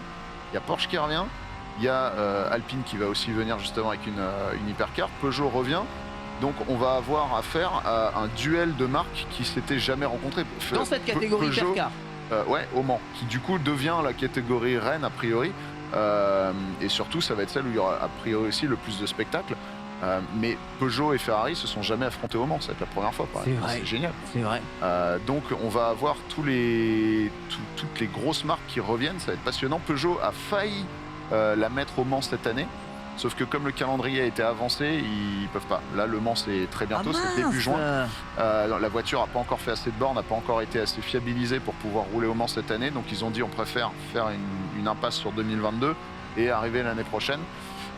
il y a Porsche qui revient, il y a Alpine qui va aussi venir justement avec une hypercar, Peugeot revient. Donc on va avoir affaire à un duel de marques qui s'était jamais rencontré. Dans cette catégorie Peugeot, hypercar ouais, au Mans, qui du coup devient la catégorie reine a priori. Et surtout, ça va être celle où il y aura a priori aussi le plus de spectacles. Mais Peugeot et Ferrari se sont jamais affrontés au Mans, ça va être la première fois. C'est génial. C'est vrai. Donc on va avoir toutes les grosses marques qui reviennent, ça va être passionnant. Peugeot a failli la mettre au Mans cette année, sauf que comme le calendrier a été avancé, ils peuvent pas. Là, le Mans c'est très bientôt, c'est début juin. La voiture n'a pas encore fait assez de bornes, n'a pas encore été assez fiabilisée pour pouvoir rouler au Mans cette année, donc ils ont dit on préfère faire une impasse sur 2022 et arriver l'année prochaine.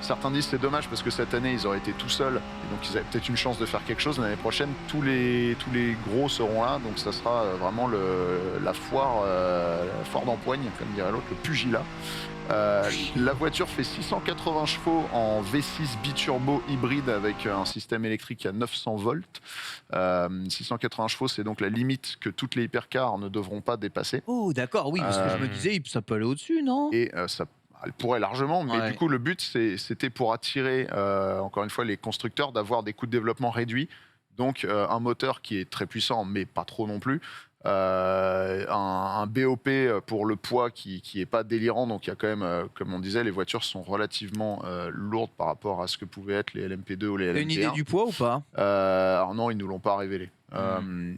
Certains disent c'est dommage parce que cette année ils auraient été tout seuls et donc ils avaient peut-être une chance de faire quelque chose. L'année prochaine tous les gros seront là, donc ça sera vraiment la foire d'empoigne, comme dirait l'autre, le pugilat. La voiture fait 680 chevaux en V6 biturbo hybride avec un système électrique à 900 volts. 680 chevaux, c'est donc la limite que toutes les hypercars ne devront pas dépasser. Oh d'accord, oui, parce que je me disais ça peut aller au-dessus, non? Et elle pourrait largement, mais du coup le but c'était pour attirer encore une fois les constructeurs d'avoir des coûts de développement réduits, donc un moteur qui est très puissant mais pas trop non plus, un BOP pour le poids qui est pas délirant, donc il y a quand même, comme on disait, les voitures sont relativement lourdes par rapport à ce que pouvaient être les LMP2 ou les LMP1. T'as une idée du poids ou pas? Alors non, ils nous l'ont pas révélé.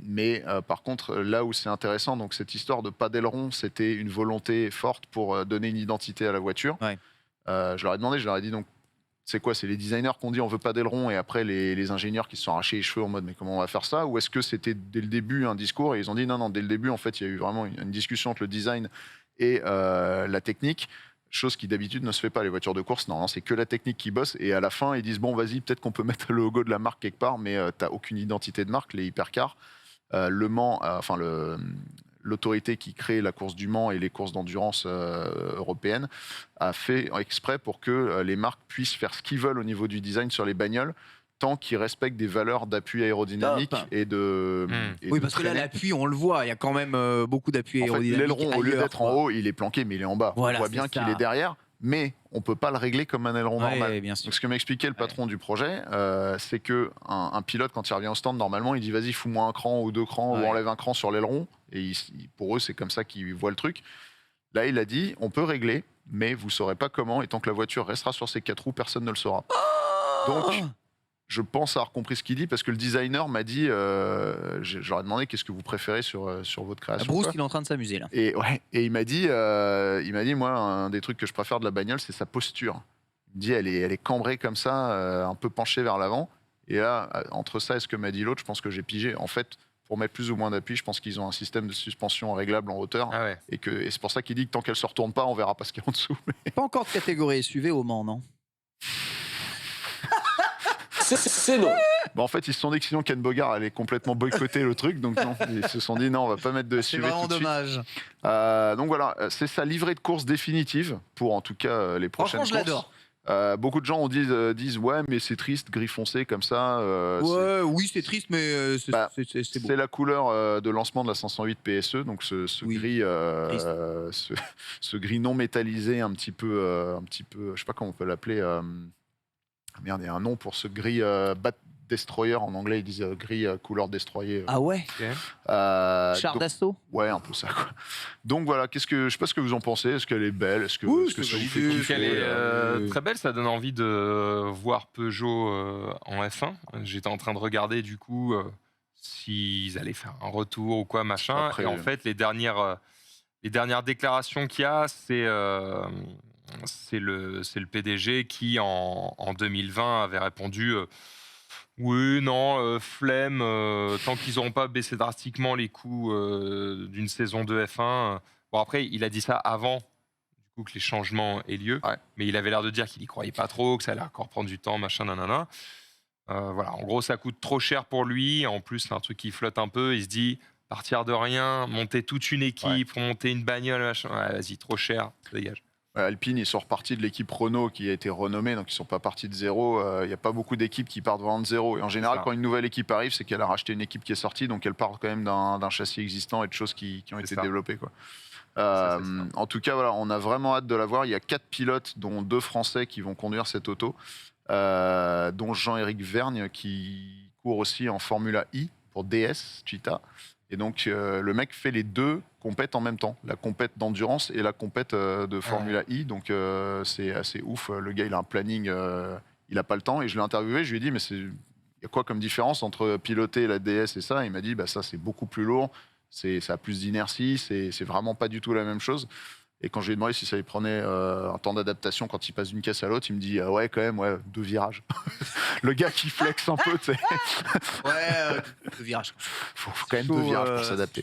Mais par contre, là où c'est intéressant, donc cette histoire de pas d'aileron, c'était une volonté forte pour donner une identité à la voiture. Je leur ai demandé, je leur ai dit donc c'est quoi? C'est les designers qui ont dit on veut pas d'aileron et après les ingénieurs qui se sont arrachés les cheveux en mode mais comment on va faire ça? Ou est-ce que c'était dès le début un discours et ils ont dit non, dès le début en fait il y a eu vraiment une discussion entre le design et la technique. Chose qui d'habitude ne se fait pas, les voitures de course, non, c'est que la technique qui bosse, et à la fin ils disent bon vas-y, peut-être qu'on peut mettre le logo de la marque quelque part, mais t'as aucune identité de marque. Les hypercars, Le Mans, l'autorité qui crée la course du Mans et les courses d'endurance européennes a fait exprès pour que les marques puissent faire ce qu'ils veulent au niveau du design sur les bagnoles, tant qu'ils respectent des valeurs d'appui aérodynamique et de. Oui, parce que là, l'appui, on le voit, il y a quand même beaucoup d'appui aérodynamique. L'aileron, au lieu d'être en haut, il est planqué, mais il est en bas. Voilà, on voit bien qu'il est derrière, mais on ne peut pas le régler comme un aileron normal. Bien sûr. Donc, ce que m'expliquait le patron du projet, c'est qu'un pilote, quand il revient au stand, normalement, il dit vas-y, fous-moi un cran ou deux crans ou enlève un cran sur l'aileron. Et pour eux, c'est comme ça qu'ils voient le truc. Là, il a dit on peut régler, mais vous ne saurez pas comment, et tant que la voiture restera sur ses 4 roues, personne ne le saura. Donc. Je pense avoir compris ce qu'il dit parce que le designer m'a dit, j'aurais demandé qu'est-ce que vous préférez sur votre création. Bruce, il est en train de s'amuser là. Et il m'a dit, moi, un des trucs que je préfère de la bagnole, c'est sa posture. Il me dit, elle est cambrée comme ça, un peu penchée vers l'avant. Et là, entre ça et ce que m'a dit l'autre, je pense que j'ai pigé. En fait, pour mettre plus ou moins d'appui, je pense qu'ils ont un système de suspension réglable en hauteur. Et c'est pour ça qu'il dit que tant qu'elle se retourne pas, on verra pas ce qu'il y a en dessous. Pas encore de catégorie SUV au Mans, non? C'est non. Bon, en fait, ils se sont dit que sinon Ken Bogard allait complètement boycotter le truc, donc non, ils se sont dit non, on va pas mettre de SUV. C'est vraiment tout de dommage. Suite. Donc voilà, c'est sa livrée de course définitive pour en tout cas les prochaines courses. Franchement, je l'adore. Beaucoup de gens disent ouais, mais c'est triste, gris foncé comme ça. Oui, c'est triste, mais c'est beau. C'est la couleur de lancement de la 508 PSE, donc ce gris, ce gris non métallisé, un petit peu, je sais pas comment on peut l'appeler. Merde, il y a un nom pour ce gris destroyer en anglais, ils disent gris couleur destroyer. Ah ouais. Char donc- d'assaut. Ouais, un peu ça, quoi. Donc voilà, je sais pas ce que vous en pensez. Est-ce qu'elle est belle? Est-ce que ça vous fait Donc, kiffer elle est très belle, ça donne envie de voir Peugeot en F1. J'étais en train de regarder du coup s'ils allaient faire un retour ou quoi, machin. Après, et en fait, les dernières déclarations qu'il y a, c'est le PDG qui, en 2020, avait répondu oui, non, flemme, tant qu'ils n'auront pas baissé drastiquement les coûts d'une saison de F1. Bon, après, il a dit ça avant du coup, que les changements aient lieu, Ouais. mais il avait l'air de dire qu'il n'y croyait pas trop, que ça allait encore prendre du temps, machin, nanana. Voilà, en gros, ça coûte trop cher pour lui. En plus, c'est un truc qui flotte un peu. Il se dit, partir de rien, monter toute une équipe, monter une bagnole, machin. Ouais, vas-y, trop cher, dégage. Alpine, ils sont repartis de l'équipe Renault qui a été renommée, donc ils sont pas partis de zéro. Il n'y a pas beaucoup d'équipes qui partent vraiment de zéro. Et en général, Ça. quand une nouvelle équipe arrive, c'est qu'elle a racheté une équipe qui est sortie, donc elle part quand même d'un châssis existant et de choses qui ont été ça. développées, quoi. Ça, c'est ça. En tout cas, voilà, on a vraiment hâte de la voir. Il y a 4 pilotes, dont 2 Français, qui vont conduire cette auto, dont Jean-Éric Vergne qui court aussi en Formula I pour DS Cheetah. Et donc, le mec fait les 2 compètes en même temps, la compète d'endurance et la compète de Formula I. Donc, c'est assez ouf. Le gars, il a un planning, il n'a pas le temps. Et je l'ai interviewé, je lui ai dit, mais il y a quoi comme différence entre piloter la DS et ça? Il m'a dit, bah, ça, c'est beaucoup plus lourd, ça a plus d'inertie, c'est vraiment pas du tout la même chose. Et quand je lui ai demandé si ça lui prenait un temps d'adaptation quand il passe d'une caisse à l'autre, il me dit ouais, quand même, 2 virages. Le gars qui flex un peu, tu sais. Ouais, 2 virages. Faut quand même 2 virages pour s'adapter.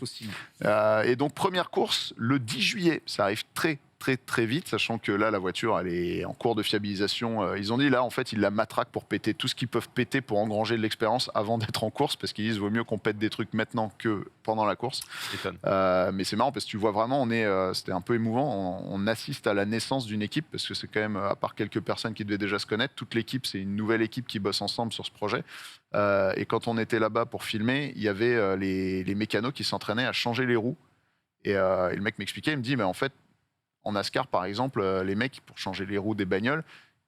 Et donc, première course, le 10 juillet. Ça arrive très, très, très vite, sachant que là, la voiture, elle est en cours de fiabilisation. Ils ont dit, là, en fait, ils la matraquent pour péter tout ce qu'ils peuvent péter pour engranger de l'expérience avant d'être en course, parce qu'ils disent, vaut mieux qu'on pète des trucs maintenant que pendant la course. Mais c'est marrant, parce que tu vois vraiment, c'était un peu émouvant, on assiste à la naissance d'une équipe, parce que c'est quand même, à part quelques personnes qui devaient déjà se connaître, toute l'équipe, c'est une nouvelle équipe qui bosse ensemble sur ce projet. Et quand on était là-bas pour filmer, il y avait les mécanos qui s'entraînaient à changer les roues. Et le mec m'expliquait, il me dit, mais en fait, en NASCAR, par exemple, les mecs, pour changer les roues des bagnoles,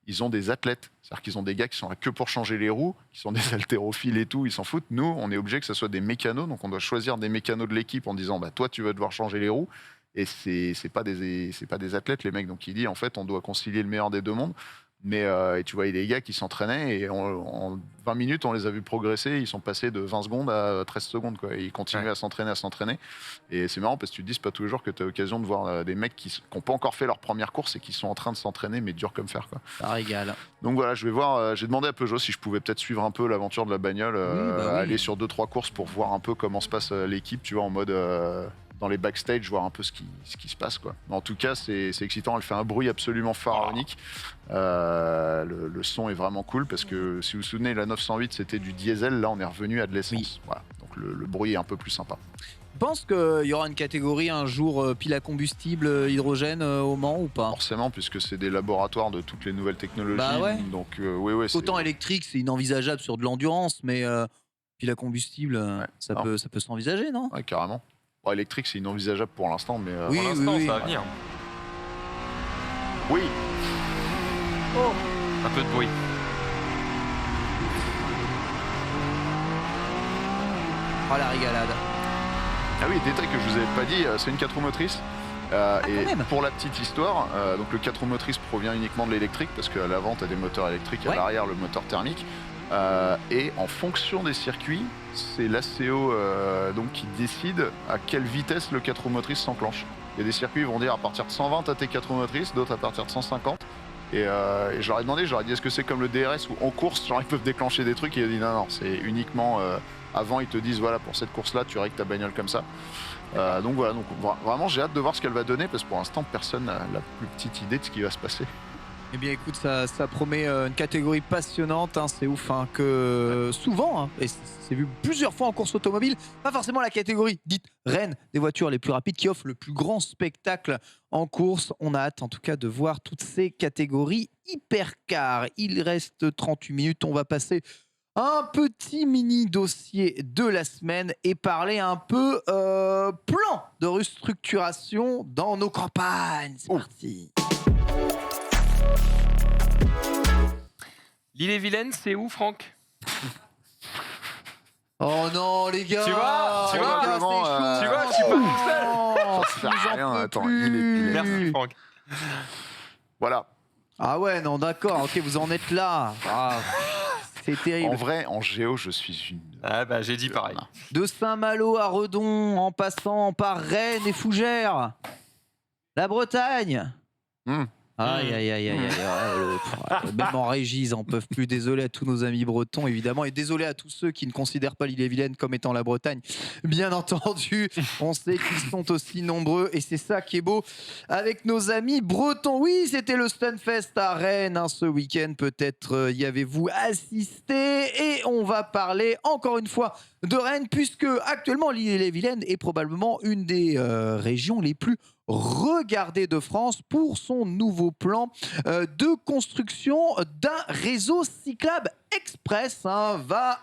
ils ont des athlètes. C'est-à-dire qu'ils ont des gars qui sont là que pour changer les roues, qui sont des haltérophiles et tout, ils s'en foutent. Nous, on est obligé que ce soit des mécanos, donc on doit choisir des mécanos de l'équipe en disant, bah, toi, tu vas devoir changer les roues. Et c'est pas des athlètes, les mecs. Donc il dit, en fait, on doit concilier le meilleur des 2 mondes. Mais et tu vois, il y a des gars qui s'entraînaient et en 20 minutes, on les a vus progresser. Ils sont passés de 20 secondes à 13 secondes. Quoi. Et ils continuaient à s'entraîner. Et c'est marrant parce que tu te dis, c'est pas tous les jours que tu as l'occasion de voir des mecs qui n'ont pas encore fait leur première course et qui sont en train de s'entraîner, mais dur comme fer. Quoi. Ça régale. Donc voilà, je vais voir. J'ai demandé à Peugeot si je pouvais peut-être suivre un peu l'aventure de la bagnole, aller sur 2-3 courses pour voir un peu comment se passe l'équipe, tu vois, en mode. Dans les backstage, voir un peu ce qui se passe, quoi. Mais en tout cas, c'est excitant. Elle fait un bruit absolument pharaonique. Le son est vraiment cool parce que si vous vous souvenez, la 908 c'était du diesel. Là, on est revenu à de l'essence. Oui. Voilà. Donc le bruit est un peu plus sympa. Tu penses qu'il y aura une catégorie un jour pile à combustible hydrogène au Mans ou pas? Forcément, puisque c'est des laboratoires de toutes les nouvelles technologies. Bah ouais. Donc oui. Autant électrique, c'est inenvisageable sur de l'endurance, mais pile à combustible, ça peut s'envisager, non? Ouais, carrément. Bon, électrique, c'est inenvisageable pour l'instant, mais Oui, pour l'instant, oui. ça va venir. oui. Oh. Un peu de bruit. Oh la régalade. Ah oui, détail que je vous avais pas dit, c'est une 4 roues motrices. Et même. pour la petite histoire, donc le 4 roues motrices provient uniquement de l'électrique parce qu'à l'avant, tu as des moteurs électriques, à l'arrière, le moteur thermique. Et en fonction des circuits, c'est l'ACO donc qui décide à quelle vitesse le 4 roues motrices s'enclenche. Il y a des circuits qui vont dire à partir de 120 t'as tes 4 roues motrices, d'autres à partir de 150. Et je leur ai demandé, est-ce que c'est comme le DRS où en course, genre ils peuvent déclencher des trucs, et il a dit non, c'est uniquement avant ils te disent voilà pour cette course là tu règles ta bagnole comme ça. Donc voilà, vraiment j'ai hâte de voir ce qu'elle va donner parce que pour l'instant personne n'a la plus petite idée de ce qui va se passer. Eh bien écoute, ça promet une catégorie passionnante, hein, c'est ouf, hein, que souvent, hein, et c'est vu plusieurs fois en course automobile, pas forcément la catégorie dite reine des voitures les plus rapides qui offre le plus grand spectacle en course. On a hâte en tout cas de voir toutes ces catégories hypercars. Il reste 38 minutes, on va passer un petit mini dossier de la semaine et parler un peu plan de restructuration dans nos campagnes. C'est parti. L'île-et-Vilaine, c'est où, Franck? Oh non, les gars. Tu vois, les tu gars, vois, c'est chaud. tu vois, je suis pas tout seul. Oh, Ça sert à j'en rien, peux attends, plus. Merci Franck. Voilà. Ah ouais, non, d'accord. Ok, vous en êtes là. Ah, c'est terrible. En vrai, en géo, je suis une. Ah bah j'ai dit pareil. De Saint-Malo à Redon, en passant par Rennes et Fougères, la Bretagne. Aïe, aïe, aïe, aïe, aïe. Même en régie, ils en peuvent plus. Désolé à tous nos amis bretons, évidemment. Et désolé à tous ceux qui ne considèrent pas l'île-et-Vilaine comme étant la Bretagne. Bien entendu, on sait qu'ils sont aussi nombreux. Et c'est ça qui est beau avec nos amis bretons. Oui, c'était le Stunfest à Rennes ce week-end. Peut-être y avez-vous assisté. Et on va parler encore une fois de Rennes, puisque actuellement, l'île-et-Vilaine est probablement une des régions les plus regardées de France pour son nouveau plan de construction d'un réseau cyclable express. Va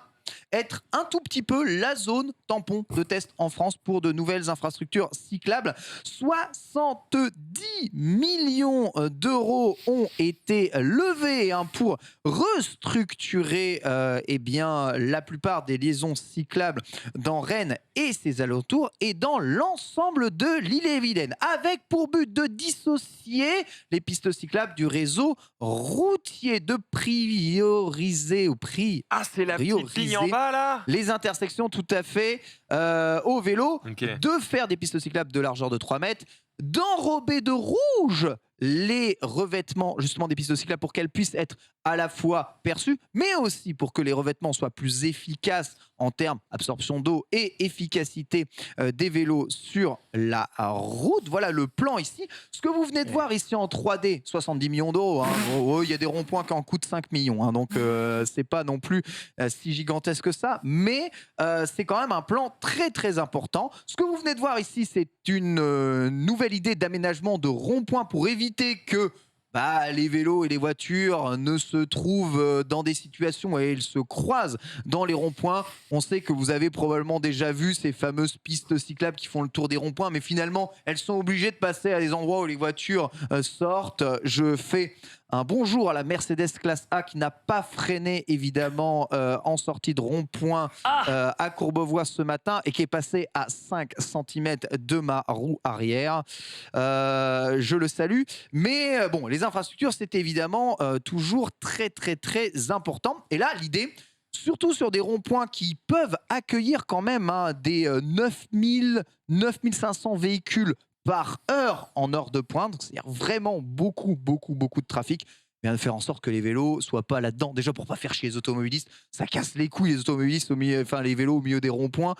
être un tout petit peu la zone tampon de test en France pour de nouvelles infrastructures cyclables. 70 millions d'euros ont été levés pour restructurer la plupart des liaisons cyclables dans Rennes et ses alentours et dans l'ensemble de l'île-et-Vilaine, avec pour but de dissocier les pistes cyclables du réseau routier, de prioriser Ah, c'est la petite ligne en bas là. les intersections, tout à fait, au vélo, Ok. de faire des pistes cyclables de largeur de 3 mètres, d'enrober de rouge les revêtements justement des pistes cyclables pour qu'elles puissent être à la fois perçues, mais aussi pour que les revêtements soient plus efficaces en termes d'absorption d'eau et efficacité des vélos sur la route. Voilà le plan ici. Ce que vous venez de voir ici en 3D, 70 millions d'euros. Il y a des ronds-points qui en coûtent 5 millions. Donc, c'est pas non plus si gigantesque que ça. Mais c'est quand même un plan très, très important. Ce que vous venez de voir ici, c'est une nouvelle idée d'aménagement de ronds-points pour éviter que les vélos et les voitures ne se trouvent dans des situations où elles se croisent dans les ronds-points. On sait que vous avez probablement déjà vu ces fameuses pistes cyclables qui font le tour des ronds-points, mais finalement, elles sont obligées de passer à des endroits où les voitures sortent. Je fais un bonjour à la Mercedes Classe A qui n'a pas freiné évidemment en sortie de rond-point à Courbevoie ce matin et qui est passé à 5 cm de ma roue arrière. Je le salue. Mais bon, les infrastructures, c'est évidemment toujours très, très, très important. Et là, l'idée, surtout sur des ronds-points qui peuvent accueillir quand même des 9500 véhicules par heure en heure de pointe, donc c'est-à-dire vraiment beaucoup, beaucoup, beaucoup de trafic, bien de faire en sorte que les vélos soient pas là-dedans. Déjà pour pas faire chier les automobilistes, ça casse les couilles les automobilistes les vélos au milieu des ronds-points.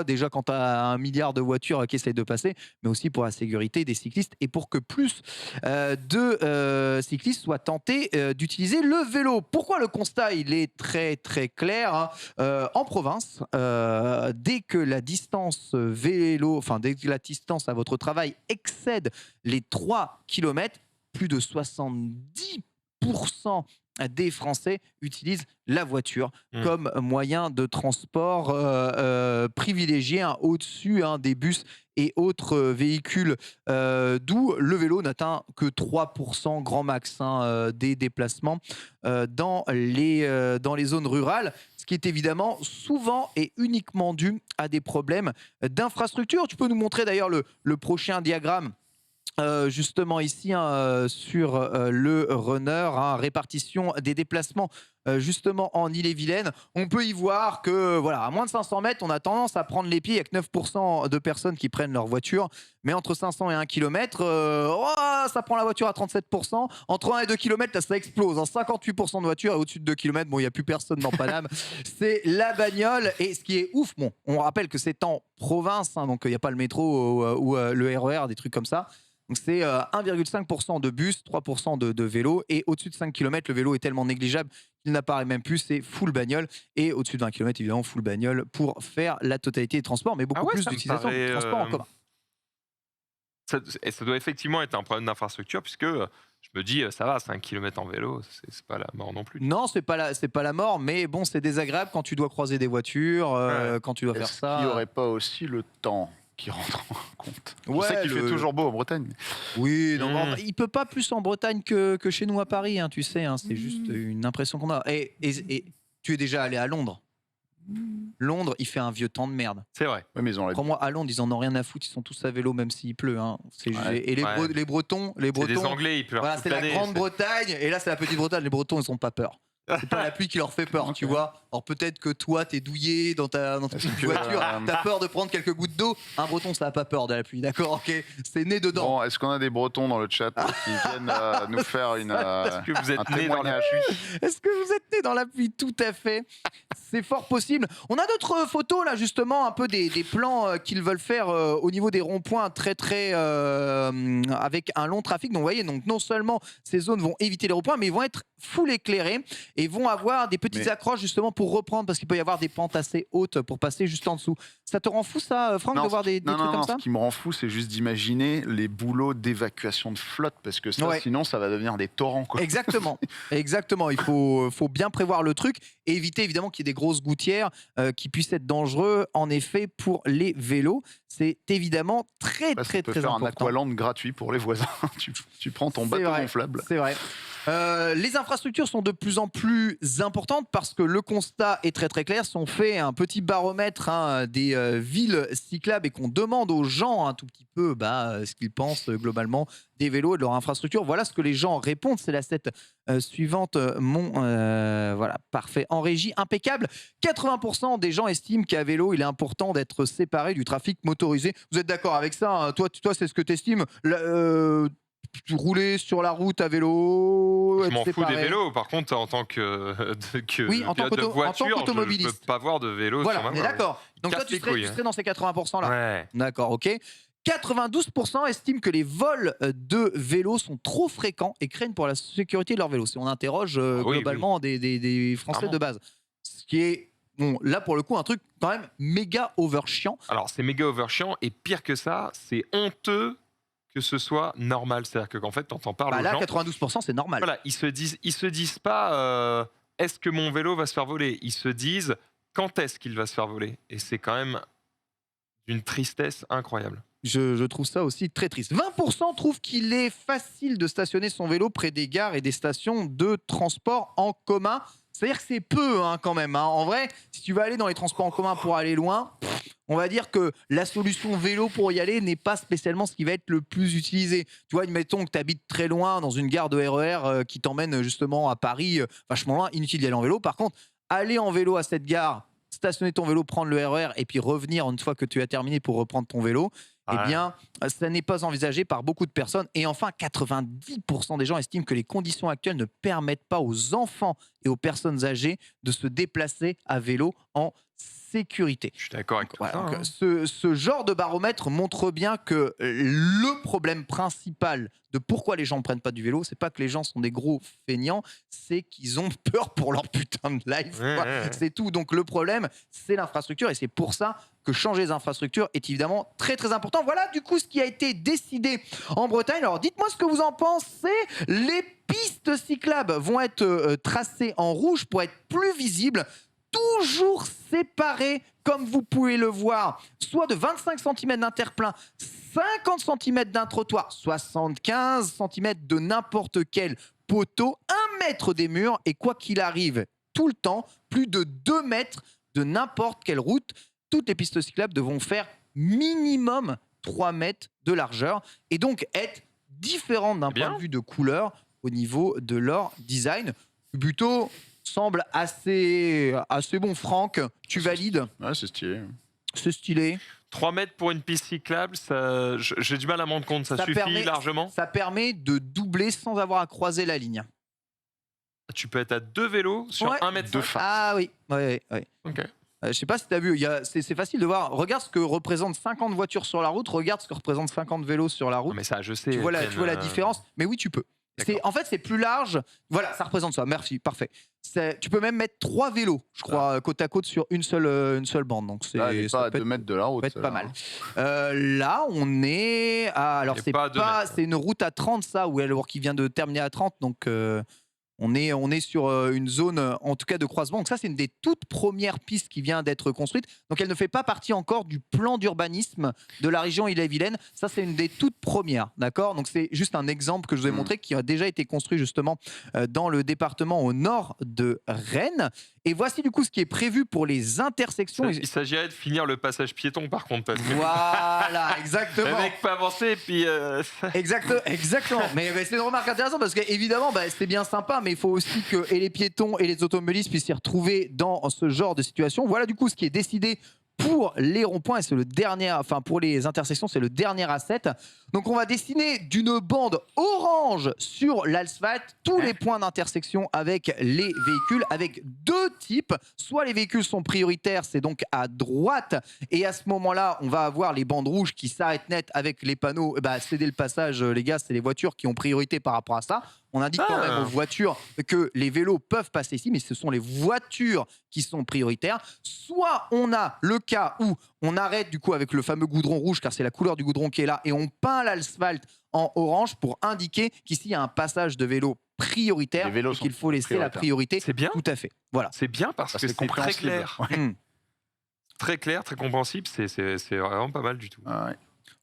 Déjà quand tu as 1 milliard de voitures qui essayent de passer, mais aussi pour la sécurité des cyclistes et pour que plus de cyclistes soient tentés d'utiliser le vélo. Pourquoi le constat il est très très clair en province, dès que la distance dès que la distance à votre travail excède les 3 km, plus de 70% des Français utilisent la voiture comme moyen de transport privilégié au-dessus des bus et autres véhicules, d'où le vélo n'atteint que 3% grand max des déplacements dans les zones rurales, ce qui est évidemment souvent et uniquement dû à des problèmes d'infrastructure. Tu peux nous montrer d'ailleurs le prochain diagramme justement ici sur le runner, répartition des déplacements justement en Île-et-Vilaine. On peut y voir que à moins de 500 mètres, on a tendance à prendre les pieds. Il n'y a que 9% de personnes qui prennent leur voiture, mais entre 500 et 1 km, ça prend la voiture à 37%. Entre 1 et 2 km, là, ça explose. 58% de voitures et au-dessus de 2 km, il n'y a plus personne dans Paname. C'est la bagnole. Et ce qui est ouf, on rappelle que c'est en province, donc il n'y a pas le métro ou le RER, des trucs comme ça. Donc c'est 1,5% de bus, 3% de vélo, et au-dessus de 5 km, le vélo est tellement négligeable qu'il n'apparaît même plus, c'est full bagnole, et au-dessus de 20 km, évidemment, full bagnole pour faire la totalité des transports, mais beaucoup plus d'utilisation de transports en commun. Ça doit effectivement être un problème d'infrastructure, puisque je me dis, ça va, 5 km en vélo, c'est pas la mort non plus. Non, c'est pas la mort, mais bon, c'est désagréable quand tu dois croiser des voitures, quand tu dois faire ça. Est-ce qu'il n'y aurait pas aussi le temps qui rentre en compte? Je Ouais, sais qu'il fait toujours beau en Bretagne. Oui, non, il peut pas plus en Bretagne que chez nous à Paris, tu sais, c'est juste une impression qu'on a. Et tu es déjà allé à Londres? Londres, il fait un vieux temps de merde. C'est vrai. Ouais, mais ils ont la... Crois-moi, à Londres, ils en ont rien à foutre, ils sont tous à vélo, même s'il pleut. Hein. Et les Bretons, C'est des Anglais, ils pleurent voilà, toute c'est la l'année, Grande-Bretagne, et là, c'est la Petite-Bretagne. Les Bretons, ils ont pas peur. C'est pas la pluie qui leur fait peur, tu vois. Alors peut-être que toi, t'es douillé dans ta petite voiture, t'as peur de prendre quelques gouttes d'eau. Un Breton, ça n'a pas peur de la pluie, d'accord, ok. C'est né dedans. Bon, est-ce qu'on a des Bretons dans le chat qui viennent nous faire Est-ce que vous êtes un nés dans la témoignage? pluie? Est-ce que vous êtes né dans la pluie? Tout à fait. C'est fort possible. On a d'autres photos là, justement, un peu des plans qu'ils veulent faire au niveau des ronds-points, très avec un long trafic. Donc vous voyez, donc non seulement ces zones vont éviter les ronds-points, mais ils vont être full éclairés et vont avoir des petites accroches justement pour reprendre, parce qu'il peut y avoir des pentes assez hautes pour passer juste en dessous. Ça te rend fou ça, Franck, de voir des trucs comme ça? Ce qui me rend fou, c'est juste d'imaginer les boulots d'évacuation de flotte, parce que ça, sinon, ça va devenir des torrents, quoi. Exactement, exactement. Il faut bien prévoir le truc et éviter évidemment qu'il y ait des grosses gouttières qui puissent être dangereux. En effet, pour les vélos, c'est évidemment très Tu peux faire important. un aqualand gratuit pour les voisins. tu prends ton bateau gonflable. C'est vrai. Les infrastructures sont de plus en plus importantes parce que le constat est très clair. Si on fait un petit baromètre des villes cyclables et qu'on demande aux gens un tout petit peu ce qu'ils pensent globalement des vélos et de leur infrastructure, voilà ce que les gens répondent. C'est la set suivante. Voilà, parfait. En régie, impeccable. 80% des gens estiment qu'à vélo, il est important d'être séparé du trafic motorisé. Vous êtes d'accord avec ça, hein? Toi, c'est ce que tu estimes. Rouler sur la route à vélo. Je m'en fous des vélos. Par contre, en tant que pilote de voiture, je ne peux pas voir de vélo sur ma voie. On est d'accord. Donc toi, tu serais dans ces 80% là. Ouais. D'accord, ok. 92% estiment que les vols de vélos sont trop fréquents et craignent pour la sécurité de leur vélo. Si on interroge globalement des Français de base. Ce qui est, bon, là pour le coup, un truc quand même méga overchiant. Alors c'est méga overchiant et pire que ça, c'est honteux que ce soit normal. C'est-à-dire que, qu'en fait, t'en parles aux là, gens. 92%, c'est normal. Voilà, ils se disent pas est-ce que mon vélo va se faire voler? Ils se disent quand est-ce qu'il va se faire voler? Et c'est quand même d'une tristesse incroyable. Je trouve ça aussi très triste. 20% trouvent qu'il est facile de stationner son vélo près des gares et des stations de transport en commun. C'est-à-dire que c'est peu quand même. En vrai, si tu vas aller dans les transports en commun pour aller loin, on va dire que la solution vélo pour y aller n'est pas spécialement ce qui va être le plus utilisé. Tu vois, admettons que tu habites très loin dans une gare de RER qui t'emmène justement à Paris, vachement loin, inutile d'y aller en vélo. Par contre, aller en vélo à cette gare, stationner ton vélo, prendre le RER et puis revenir une fois que tu as terminé pour reprendre ton vélo, eh bien, ça n'est pas envisagé par beaucoup de personnes. Et enfin, 90% des gens estiment que les conditions actuelles ne permettent pas aux enfants et aux personnes âgées de se déplacer à vélo en sécurité. Je suis d'accord avec toi. Voilà, ce genre de baromètre montre bien que le problème principal de pourquoi les gens ne prennent pas du vélo, c'est pas que les gens sont des gros feignants, c'est qu'ils ont peur pour leur putain de life. C'est tout. Donc le problème, c'est l'infrastructure et c'est pour ça que changer les infrastructures est évidemment très important. Voilà du coup ce qui a été décidé en Bretagne. Alors dites-moi ce que vous en pensez. Les pistes cyclables vont être tracées en rouge pour être plus visibles, toujours séparées, comme vous pouvez le voir, soit de 25 cm d'interplein, 50 cm d'un trottoir, 75 cm de n'importe quel poteau, 1 mètre des murs et quoi qu'il arrive, tout le temps, plus de 2 mètres de n'importe quelle route. Toutes les pistes cyclables devront faire minimum 3 mètres de largeur et donc être différentes d'un point de vue de couleur au niveau de leur design. Plutôt semble assez bon. Franck, tu valides? Ouais, c'est stylé. C'est stylé. 3 mètres pour une piste cyclable, j'ai du mal à m'en rendre compte. Ça suffit largement. Ça permet de doubler sans avoir à croiser la ligne. Tu peux être à 2 vélos sur 1 mètre de face. Ah oui. Ok. Je sais pas si tu as vu, c'est facile de voir. Regarde ce que représentent 50 voitures sur la route, regarde ce que représentent 50 vélos sur la route. Non, mais ça, je sais. Tu vois la différence. Mais oui, tu peux. En fait, c'est plus large. Voilà, ça représente ça. Merci, parfait. Tu peux même mettre 3 vélos, je crois, côte à côte sur une seule bande. Donc c'est pas à 2 mètres de la route. Ça peut être pas mal. Là, on est à. Alors, c'est une route à 30, ça, qui vient de terminer à 30. Donc, On est sur une zone, en tout cas, de croisement. Donc ça, c'est une des toutes premières pistes qui vient d'être construite. Donc elle ne fait pas partie encore du plan d'urbanisme de la région Ille-et-Vilaine. Ça, c'est une des toutes premières, d'accord? Donc c'est juste un exemple que je vous ai montré qui a déjà été construit justement dans le département au nord de Rennes. Et voici du coup ce qui est prévu pour les intersections. Il s'agirait de finir le passage piéton par contre. Parce que Voilà, exactement. le mec peut avancer et puis... Exactement. Mais c'est une remarque intéressante parce qu'évidemment, c'est bien sympa, mais il faut aussi que et les piétons et les automobilistes puissent s'y retrouver dans ce genre de situation. Voilà du coup ce qui est décidé pour les ronds-points et c'est le dernier, enfin pour les intersections, c'est le dernier asset. Donc on va dessiner d'une bande orange sur l'asphalte tous les points d'intersection avec les véhicules, avec deux types. Soit les véhicules sont prioritaires, c'est donc à droite, et à ce moment-là, on va avoir les bandes rouges qui s'arrêtent net avec les panneaux. Cédez le passage, les gars, c'est les voitures qui ont priorité par rapport à ça. On indique quand même aux voitures que les vélos peuvent passer ici, mais ce sont les voitures qui sont prioritaires. Soit on a le cas où on arrête du coup avec le fameux goudron rouge, car c'est la couleur du goudron qui est là, et on peint l'asphalte en orange pour indiquer qu'ici il y a un passage de vélo prioritaire et qu'il faut laisser la priorité. C'est bien. Tout à fait. Voilà. C'est bien parce que c'est très clair. Ouais. Très clair, très compréhensible. C'est vraiment pas mal du tout. Ah ouais.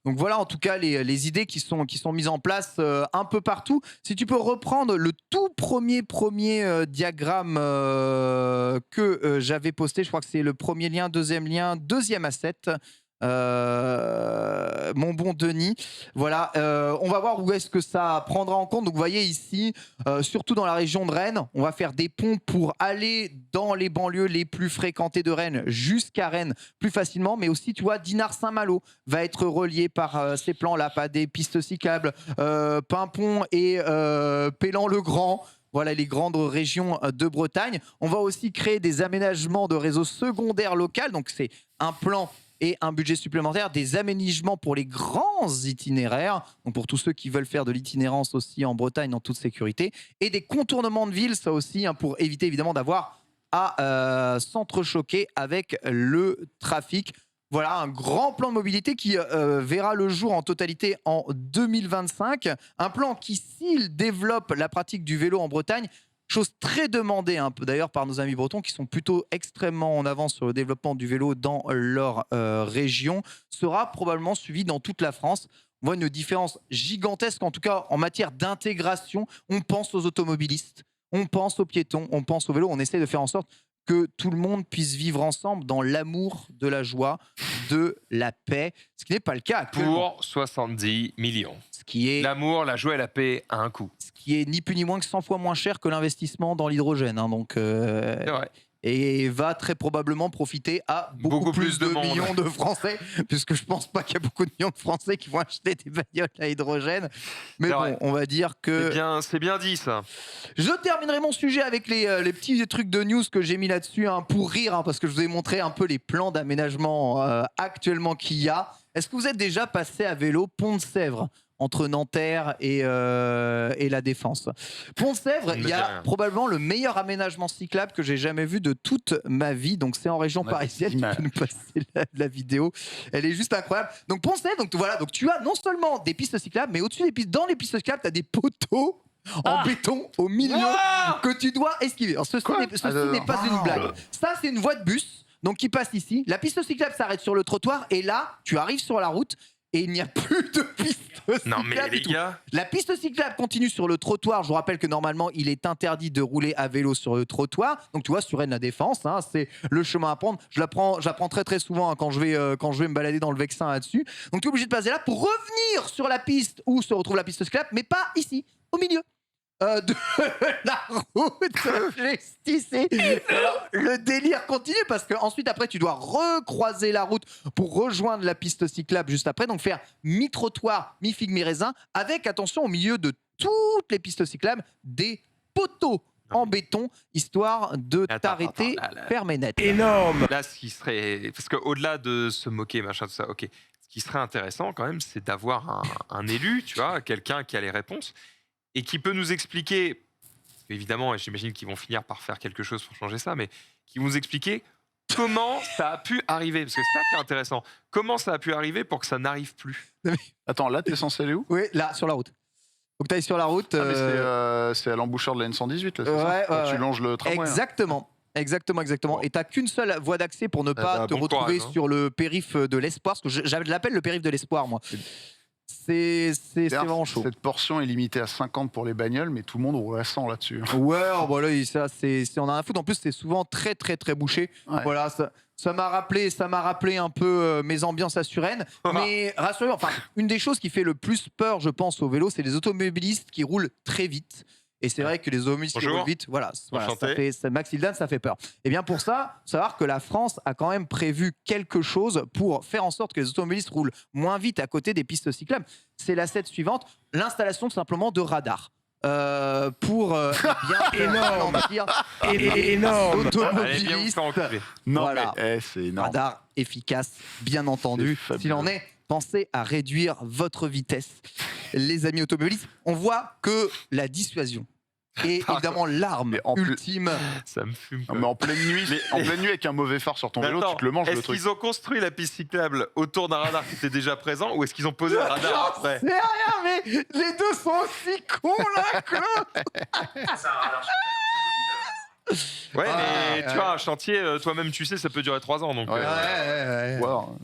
Donc voilà en tout cas les idées qui sont mises en place un peu partout. Si tu peux reprendre le tout premier diagramme que j'avais posté, je crois que c'est le premier lien, deuxième asset. Mon bon Denis, voilà, on va voir où est-ce que ça prendra en compte. Donc vous voyez ici, surtout dans la région de Rennes, on va faire des ponts pour aller dans les banlieues les plus fréquentées de Rennes jusqu'à Rennes plus facilement, mais aussi tu vois Dinard-Saint-Malo va être relié par ces plans-là, pas des pistes cyclables, Pimpon et Pélan-le-Grand. Voilà les grandes régions de Bretagne. On va aussi créer des aménagements de réseaux secondaires locaux, donc c'est un plan et un budget supplémentaire, des aménagements pour les grands itinéraires, donc pour tous ceux qui veulent faire de l'itinérance aussi en Bretagne en toute sécurité, et des contournements de ville, ça aussi, pour éviter évidemment d'avoir à s'entrechoquer avec le trafic. Voilà un grand plan de mobilité qui verra le jour en totalité en 2025. Un plan qui, s'il développe la pratique du vélo en Bretagne, chose très demandée un peu d'ailleurs par nos amis bretons qui sont plutôt extrêmement en avance sur le développement du vélo dans leur région, sera probablement suivi dans toute la France. On voit une différence gigantesque, en tout cas en matière d'intégration. On pense aux automobilistes, on pense aux piétons, on pense au vélo. On essaie de faire en sorte que tout le monde puisse vivre ensemble dans l'amour, de la joie, de la paix, ce qui n'est pas le cas actuellement. Pour 70 millions. Ce qui est... L'amour, la joie et la paix à un coup. Ce qui est ni plus ni moins que 100 fois moins cher que l'investissement dans l'hydrogène. Donc, c'est vrai. Et va très probablement profiter à beaucoup plus de millions de Français, puisque je pense pas qu'il y a beaucoup de millions de Français qui vont acheter des bagnoles à hydrogène. Mais bon, vrai. On va dire que... C'est bien dit, ça. Je terminerai mon sujet avec les petits trucs de news que j'ai mis là-dessus, pour rire, parce que je vous ai montré un peu les plans d'aménagement actuellement qu'il y a. Est-ce que vous êtes déjà passé à vélo Pont de Sèvres entre Nanterre et la Défense? Pont de Sèvres, il y a probablement le meilleur aménagement cyclable que j'ai jamais vu de toute ma vie. Donc c'est en région parisienne. Tu peux nous passer la vidéo. Elle est juste incroyable. Donc Pont de Sèvres, donc voilà, donc tu as non seulement des pistes cyclables, mais au-dessus des pistes, dans les pistes cyclables, tu as des poteaux en béton au milieu que tu dois esquiver. Alors ceci n'est pas une blague. Ça, c'est une voie de bus donc qui passe ici. La piste cyclable s'arrête sur le trottoir et là, tu arrives sur la route. Et il n'y a plus de piste cyclable. Non mais les gars. La piste cyclable continue sur le trottoir. Je vous rappelle que normalement, il est interdit de rouler à vélo sur le trottoir. Donc tu vois, sur Rennes la Défense, c'est le chemin à prendre. J'apprends très très souvent quand je vais me balader dans le Vexin là-dessus. Donc tu es obligé de passer là pour revenir sur la piste où se retrouve la piste cyclable, mais pas ici, au milieu. De la route justicier. Alors, le délire continue parce qu'ensuite après tu dois recroiser la route pour rejoindre la piste cyclable juste après, donc faire mi-trottoir, mi-figue, mi-raisin avec, attention, au milieu de toutes les pistes cyclables, des poteaux en béton, histoire de t'arrêter ferme et net. Énorme. Là, ce qui serait... Parce qu'au-delà de se moquer, machin, tout ça, ok. Ce qui serait intéressant quand même, c'est d'avoir un élu, tu vois, quelqu'un qui a les réponses et qui peut nous expliquer, évidemment, et j'imagine qu'ils vont finir par faire quelque chose pour changer ça, mais qui vont nous expliquer comment ça a pu arriver. Parce que c'est ça qui est intéressant. Comment ça a pu arriver pour que ça n'arrive plus. Attends, là, t'es censé aller où? Oui, là, sur la route. Faut que tu ailles sur la route. Ah, mais c'est à l'embouchure de la N118, là, c'est ça Quand tu longes le tramway. Exactement. Exactement. Bon. Et t'as qu'une seule voie d'accès pour ne pas te retrouver courage, hein. sur le périph' de l'Espoir, parce que je l'appelle le périph' de l'Espoir, moi. C'est vraiment chaud. Cette portion est limitée à 50 pour les bagnoles, mais tout le monde roule à 100 là-dessus. Ouais, bon là, ça, on a un foot. En plus, c'est souvent très bouché. Ouais. Voilà, ça m'a rappelé un peu mes ambiances à Suresnes. Mais rassurez-vous, enfin, une des choses qui fait le plus peur, je pense, au vélo, c'est les automobilistes qui roulent très vite. Et c'est vrai que les automobilistes qui roulent vite, voilà, Max Hildan, ça fait peur. Et bien pour ça, faut savoir que la France a quand même prévu quelque chose pour faire en sorte que les automobilistes roulent moins vite à côté des pistes cyclables. C'est l'asset suivante, l'installation simplement de radars. Pour bien ralentir énorme. automobilistes. Non, Voilà. mais c'est énorme. Radar efficace, bien entendu. S'il en est, pensez à réduire votre vitesse. Les amis automobilistes, on voit que la dissuasion est évidemment l'arme ultime. Ça me fume. Non, mais en pleine nuit, avec un mauvais phare sur ton vélo, tu te le manges le truc. Est-ce qu'ils ont construit la piste cyclable autour d'un radar qui était déjà présent ou est-ce qu'ils ont posé un radar après? C'est rien, mais les deux sont aussi cons là, Claude. C'est un radar. Ouais, mais tu vois, un chantier, toi-même, tu sais, ça peut durer 3 ans. Donc, Ouais. Wow.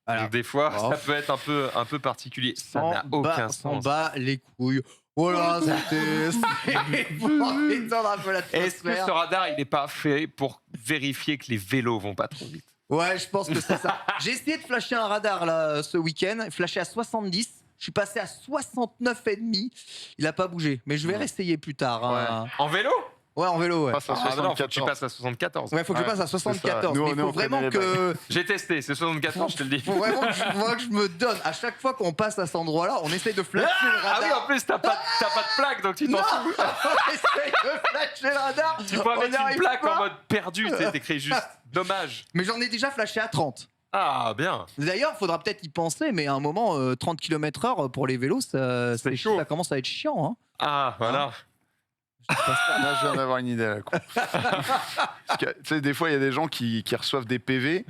Voilà. donc des fois, ça peut être un peu particulier. Ça n'a aucun On sens. bat les couilles. Voilà, c'était pour étendre un peu l'atmosphère. Est-ce que ce radar, il n'est pas fait pour vérifier que les vélos vont pas trop vite? Ouais, je pense que c'est ça. J'ai essayé de flasher un radar là ce week-end, flashé à 70. Je suis passé à 69,5. Il a pas bougé, mais je vais réessayer plus tard. Hein. En vélo? Ouais, en vélo, ouais. Passe à Ah, non, faut 74. que tu passes à 74. Ouais, faut que je passe à 74. Nous, Mais on il est faut au vraiment premier que. J'ai testé, c'est 74, je te le dis. Faut vraiment que je me donne. À chaque fois qu'on passe à cet endroit-là, on essaye de flasher le Ah radar. oui, en plus, t'as pas de plaque, donc tu t'en fous. On essaye de flasher le radar. Tu pourrais On mettre n'arrive une plaque pas. en mode perdu, tu sais, t'écris juste dommage. Mais j'en ai déjà flashé à 30. Ah, bien. D'ailleurs, il faudra peut-être y penser, mais à un moment, 30 km/h pour les vélos, ça chaud. ça commence à être chiant. Hein. Ah, voilà. Là, je viens d'avoir une idée. Là, parce que, tu sais, des fois, il y a des gens qui reçoivent des PV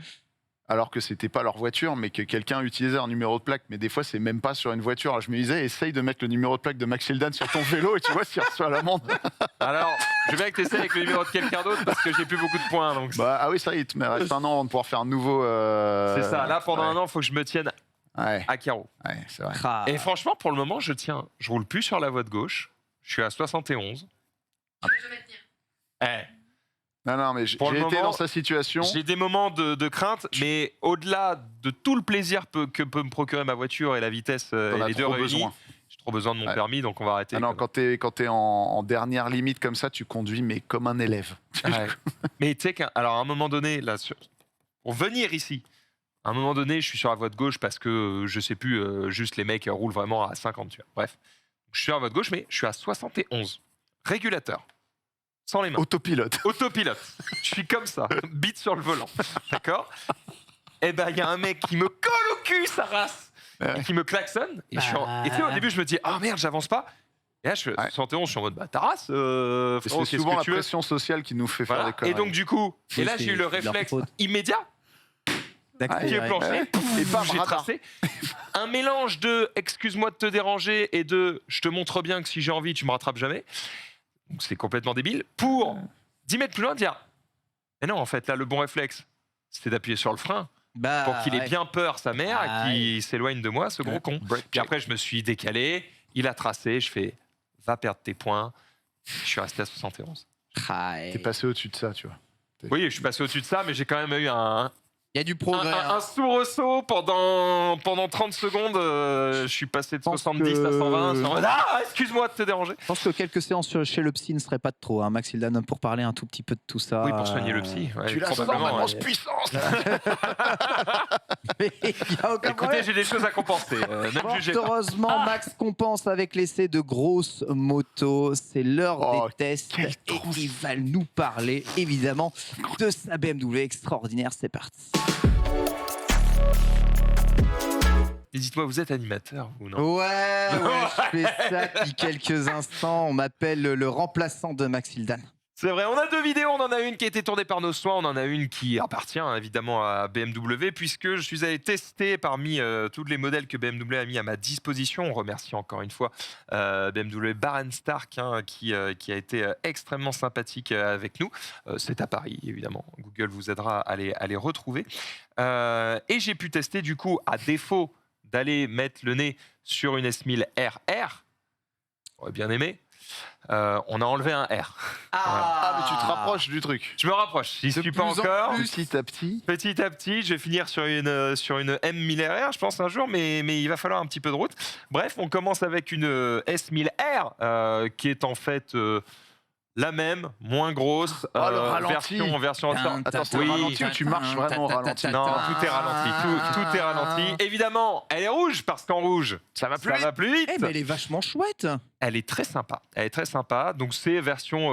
alors que c'était pas leur voiture, mais que quelqu'un utilisait un numéro de plaque. Mais des fois, c'est même pas sur une voiture. Alors, je me disais, essaye de mettre le numéro de plaque de Max Hildan sur ton vélo et tu vois s'il reçoit l'amende. Alors, je veux bien que tu essaies avec le numéro de quelqu'un d'autre parce que j'ai plus beaucoup de points. Donc Ah oui, ça, il te reste un an avant de pouvoir faire un nouveau. c'est ça. Là, pendant un an, il faut que je me tienne Ouais, à carreau. ouais, c'est vrai. Ah. Et franchement, pour le moment, je tiens. Je roule plus sur la voie de gauche. Je suis à 71. Je vais jamais tenir. Non, mais j'ai Pour le été moment, dans sa situation. J'ai des moments de crainte, mais au-delà de tout le plaisir que peut me procurer ma voiture et la vitesse T'en et as les deux trop réunis, besoin. j'ai trop besoin de mon Ouais. permis, donc on va arrêter. Ah non, quand t'es en dernière limite comme ça, tu conduis, mais comme un élève. Ouais. Mais tu sais alors à un moment donné, là, pour venir ici, à un moment donné, je suis sur la voie de gauche parce que je sais plus, juste les mecs roulent vraiment à 50, tu vois. Bref, je suis sur la voie de gauche, mais je suis à 71. Régulateur. Sans les mains. Autopilote. Autopilote. Je suis comme ça, bite sur le volant. D'accord? Et ben, il y a un mec qui me colle au cul, sa race, et qui me klaxonne. Et, et tu sais, au début, je me dis, ah merde, j'avance pas. Et là, je suis 71, je suis en mode, ta race, frérot, C'est qu'est-ce souvent que la tu veux? pression sociale qui nous fait faire Voilà. des conneries. Et donc, du coup, et là, C'est- j'ai eu le c'est leur réflexe faute. immédiat, pied Ouais. plancher, Et bam, j'ai radar. tracé. Un mélange de excuse-moi de te déranger et de je te montre bien que si j'ai envie, tu me rattrapes jamais. Donc, c'est complètement débile. Pour 10 mètres plus loin, dire mais non, en fait, là, le bon réflexe, c'était d'appuyer sur le frein Bah, pour qu'il ait ouais. bien peur, sa mère, Ah, et qu'il s'éloigne de moi, ce gros con. Break Puis après, je me suis décalé, il a tracé, je fais va perdre tes points. Je suis resté à 71. T'es passé au-dessus de ça, tu vois. Oui, je suis passé au-dessus de ça, mais j'ai quand même eu un Il y a du progrès. hein. soubresaut pendant 30 secondes. Je suis passé de pense 70 à que- 120. Ah, excuse-moi de te déranger. Je pense que quelques séances chez le psy ne seraient pas de trop, hein, Max Hildan, pour parler un tout petit peu de tout ça. Oui, pour soigner le psy. ouais, Tu la sens, probablement, ma ouais. puissance. Mais il y a aucun Écoutez, problème. j'ai des choses à compenser. Ne me Fort jugez pas. heureusement, Max compense avec l'essai de grosses motos. C'est l'heure Oh, des tests quelle et trousse. il va nous parler évidemment de sa BMW extraordinaire. C'est parti. Et dites-moi, vous êtes animateur ou non? Ouais, je fais ça depuis quelques instants. On m'appelle le remplaçant de Max Hildan. C'est vrai, on a 2 vidéos, on en a une qui a été tournée par nos soins, on en a une qui appartient évidemment à BMW, puisque je suis allé tester parmi tous les modèles que BMW a mis à ma disposition. On remercie encore une fois BMW Stark qui a été extrêmement sympathique avec nous. C'est à Paris, évidemment. Google vous aidera à les retrouver. Et j'ai pu tester du coup, à défaut d'aller mettre le nez sur une S1000 RR, j'aurais bien aimé. On a enlevé un R. Ah, mais tu te rapproches du truc. Je me rapproche. J'y suis pas encore. Petit à petit. Petit à petit, je vais finir sur une M1000RR, je pense, un jour, mais il va falloir un petit peu de route. Bref, on commence avec une S1000R, qui est en fait la même, moins grosse, version Attends, c'est ralenti ou tu marches vraiment au ralenti? Non, tout est ralenti. Tout est ralenti. Évidemment, elle est rouge, parce qu'en rouge, ça va plus vite. Mais elle est vachement chouette. Elle est très sympa. Donc c'est version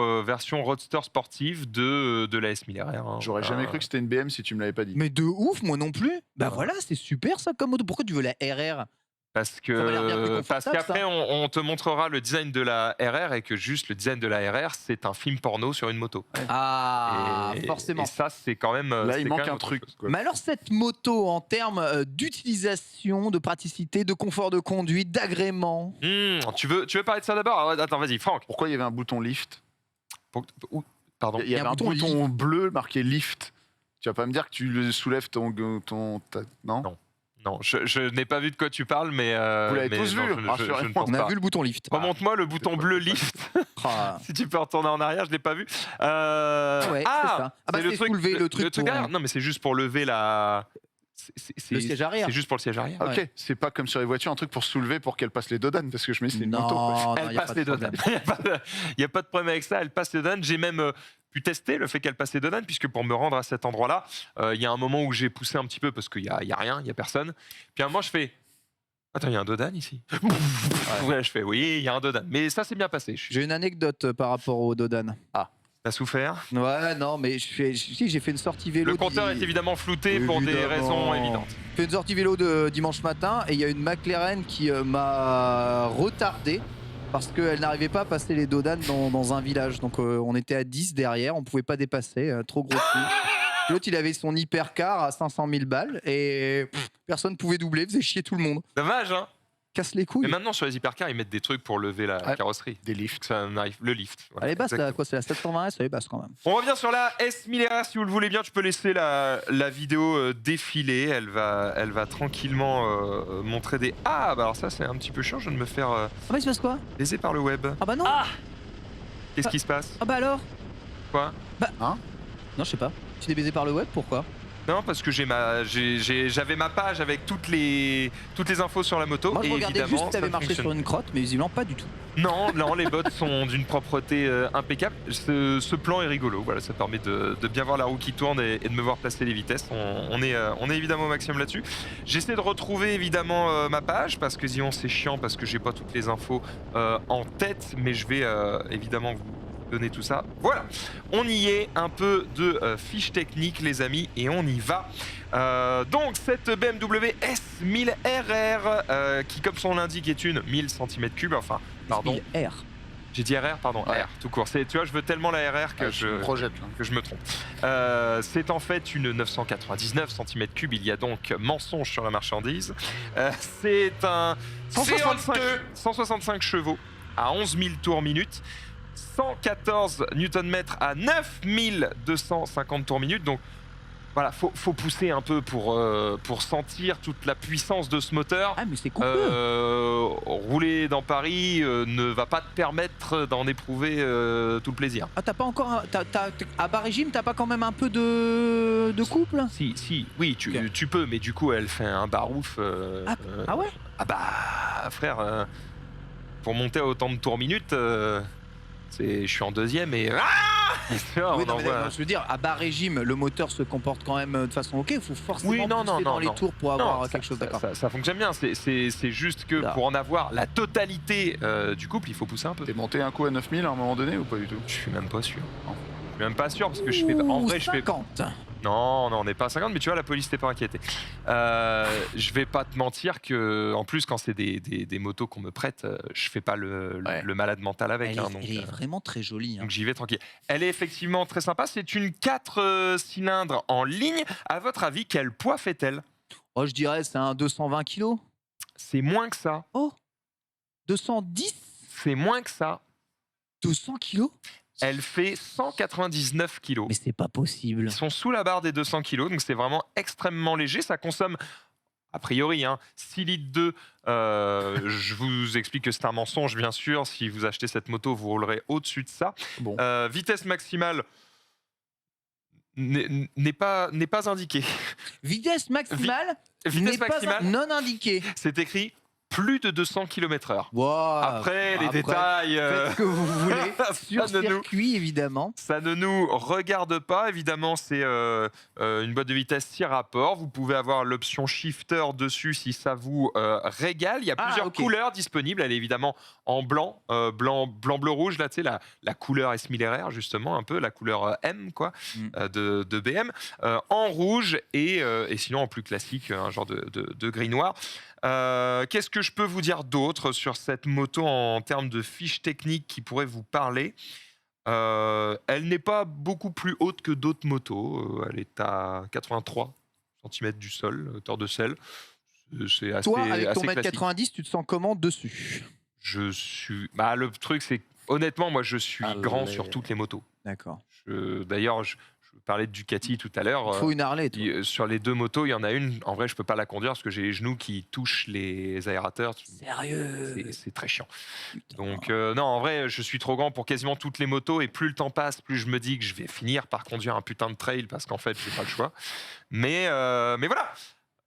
roadster sportive de la S1000RR. J'aurais jamais cru que c'était une BM si tu me l'avais pas dit. Mais de ouf, moi non plus. Bah voilà, c'est super ça comme moto. Pourquoi tu veux la RR? Parce Ça m'a l'air bien plus que confortable, qu'après on te montrera le design de la RR et que juste le design de la RR c'est un film porno sur une moto. Ah, Et forcément. ça c'est quand même. Là, c'est il quand manque même un autre truc. chose. Quoi. Mais alors cette moto en termes d'utilisation, de praticité, de confort de conduite, d'agrément. Tu veux parler de ça d'abord? Attends, vas-y, Franck. Pourquoi il y avait un bouton lift? Pardon. Il y avait un bouton bleu marqué lift. Tu vas pas me dire que tu le soulèves non? Non, je n'ai pas vu de quoi tu parles, mais Vous l'avez tous non, vu, je ne rassurez-moi. pense On a pas. vu le bouton lift. Remonte-moi le bouton bleu lift. Ah. Si tu peux retourner en arrière, je l'ai pas vu. Ouais, c'est ça. Ah bah c'est soulever le truc pour... derrière. Non, mais c'est juste pour lever la. Le siège arrière. C'est juste pour le siège arrière. Ok, Ouais. c'est pas comme sur les voitures, un truc pour soulever pour qu'elle passe les dodanes, parce que je me dis c'est une moto. quoi. Non, Elle y a passe pas de les dodanes. problème. Il n'y a pas de problème avec ça, elle passe les dodanes. J'ai même pu tester le fait qu'elle passe les dodanes, puisque pour me rendre à cet endroit-là, il y a un moment où j'ai poussé un petit peu parce qu'il n'y a rien, il n'y a personne. Puis à un moment, je fais. Attends, il y a un dodan ici. Ouais, je fais oui, il y a un dodan. Mais ça, c'est bien passé. J'ai une anecdote par rapport au Dodan. T'as souffert? Ouais, non, mais j'ai fait une sortie vélo. Le compteur est évidemment flouté pour des raisons évidentes. J'ai fait une sortie vélo de dimanche matin et il y a une McLaren qui m'a retardé parce qu'elle n'arrivait pas à passer les Dodanes dans un village. Donc on était à 10 derrière, on pouvait pas dépasser, trop gros coup. L'autre, il avait son hypercar à 500 000 balles et personne pouvait doubler, faisait chier tout le monde. Dommage, hein? Casse les couilles. Mais maintenant, sur les hypercars, ils mettent des trucs pour lever la carrosserie. Des lifts. Ça arrive, le lift. Voilà, Elle est basse, là, exactement. quoi, c'est la 720S, elle est basse quand même. On revient sur la S1000RR, si vous le voulez bien, tu peux laisser la vidéo défiler, elle va tranquillement montrer des... Ah, bah alors ça c'est un petit peu chiant, je viens de me faire Ah bah il se passe quoi? léser par le web. Ah bah non. Qu'est-ce qui se passe? Ah bah alors? Quoi? Non, je sais pas. Tu t'es baisé par le web, pourquoi? Non, parce que j'avais ma page avec toutes les infos sur la moto. Moi je et regardais évidemment, juste que t'avais ça marché fonctionne. sur une crotte, mais visiblement pas du tout. Non, les bottes sont d'une propreté impeccable. Ce plan est rigolo, voilà, ça permet de bien voir la roue qui tourne et de me voir placer les vitesses. On est évidemment au maximum là-dessus. J'essaie de retrouver évidemment ma page, parce que sinon c'est chiant, parce que j'ai pas toutes les infos en tête, mais je vais évidemment vous donner tout ça. Voilà, on y est, un peu de fiche technique les amis, et on y va. Donc cette BMW S1000RR qui, comme son nom l'indique, est une 1000 cm3, enfin pardon, R. j'ai dit RR, pardon, Ouais. R tout court. Tu vois, je veux tellement la RR que Je me projette là. que je me trompe. C'est en fait une 999 cm3, il y a donc mensonge sur la marchandise. C'est un 165 chevaux à 11 000 tours minute, 114 Nm à 9250 tours minute, donc voilà, faut pousser un peu pour sentir toute la puissance de ce moteur. Ah mais c'est coupeux. Rouler dans Paris ne va pas te permettre d'en éprouver tout le plaisir. Ah t'as pas encore... à bas régime, t'as pas quand même un peu de couple? Si, oui, Ok. tu peux, mais du coup, elle fait un barouf. Ah ouais? Ah bah, frère, pour monter à autant de tours minute, je suis en deuxième et... Tu vois, Oui, on non, mais envoie- d'accord, je veux dire, à bas régime, le moteur se comporte quand même de façon ok, il faut forcément Oui, non, pousser non, dans non, les non. tours pour avoir Non, quelque chose, d'accord. ça fonctionne bien, c'est juste que Là. pour en avoir la totalité du couple, il faut pousser un peu. T'es monté un coup à 9000 à un moment donné ou pas du tout? Je suis même pas sûr. suis même pas sûr parce que je fais. En vrai, je fais. 50. Non, on n'est pas à 50, mais tu vois, la police t'es pas inquiété. Je vais pas te mentir que, en plus, quand c'est des motos qu'on me prête, je fais pas le malade mental avec. Elle est vraiment très jolie. Donc j'y vais tranquille. Elle est effectivement très sympa. C'est une 4 cylindres en ligne. À votre avis, quel poids fait-elle? Oh, je dirais c'est un 220 kg. C'est moins que ça. Oh, 210. C'est moins que ça. 200 kg. Elle fait 199 kg. Mais c'est pas possible. Ils sont sous la barre des 200 kg, donc c'est vraiment extrêmement léger. Ça consomme, a priori, 6 litres d'eau. Je vous explique que c'est un mensonge, bien sûr. Si vous achetez cette moto, vous roulerez au-dessus de ça. Bon. Vitesse maximale n'est pas indiquée. Vitesse maximale Vitesse n'est pas maximale, non indiquée. c'est écrit plus de 200 km/h. Wow. Après, les détails... Faites ce que vous voulez. Sur ça ne nous- circuit, évidemment. Ça ne nous regarde pas, évidemment, c'est une boîte de vitesse 6 rapports. Vous pouvez avoir l'option shifter dessus si ça vous régale. Il y a plusieurs couleurs disponibles. Elle est évidemment en blanc, bleu, rouge. Là, tu sais, la couleur est similaire, justement, un peu, la couleur M quoi, de BM. En rouge et sinon en plus classique, un genre de gris-noir. Qu'est-ce que je peux vous dire d'autre sur cette moto en termes de fiches techniques qui pourraient vous parler? Elle n'est pas beaucoup plus haute que d'autres motos. Elle est à 83 cm du sol, hauteur de selle. C'est assez, Toi, avec ton assez mètre classique. 90, tu te sens comment dessus? Je suis. Bah, le truc, c'est honnêtement, moi, je suis grand sur toutes les motos. D'accord. D'ailleurs, je parlais de Ducati tout à l'heure. Il faut une Harley, toi. Sur les 2 motos, il y en a une. En vrai, je peux pas la conduire parce que j'ai les genoux qui touchent les aérateurs. Sérieux? C'est très chiant. Donc, non, en vrai, je suis trop grand pour quasiment toutes les motos. Et plus le temps passe, plus je me dis que je vais finir par conduire un putain de trail parce qu'en fait, j'ai pas le choix. Mais voilà.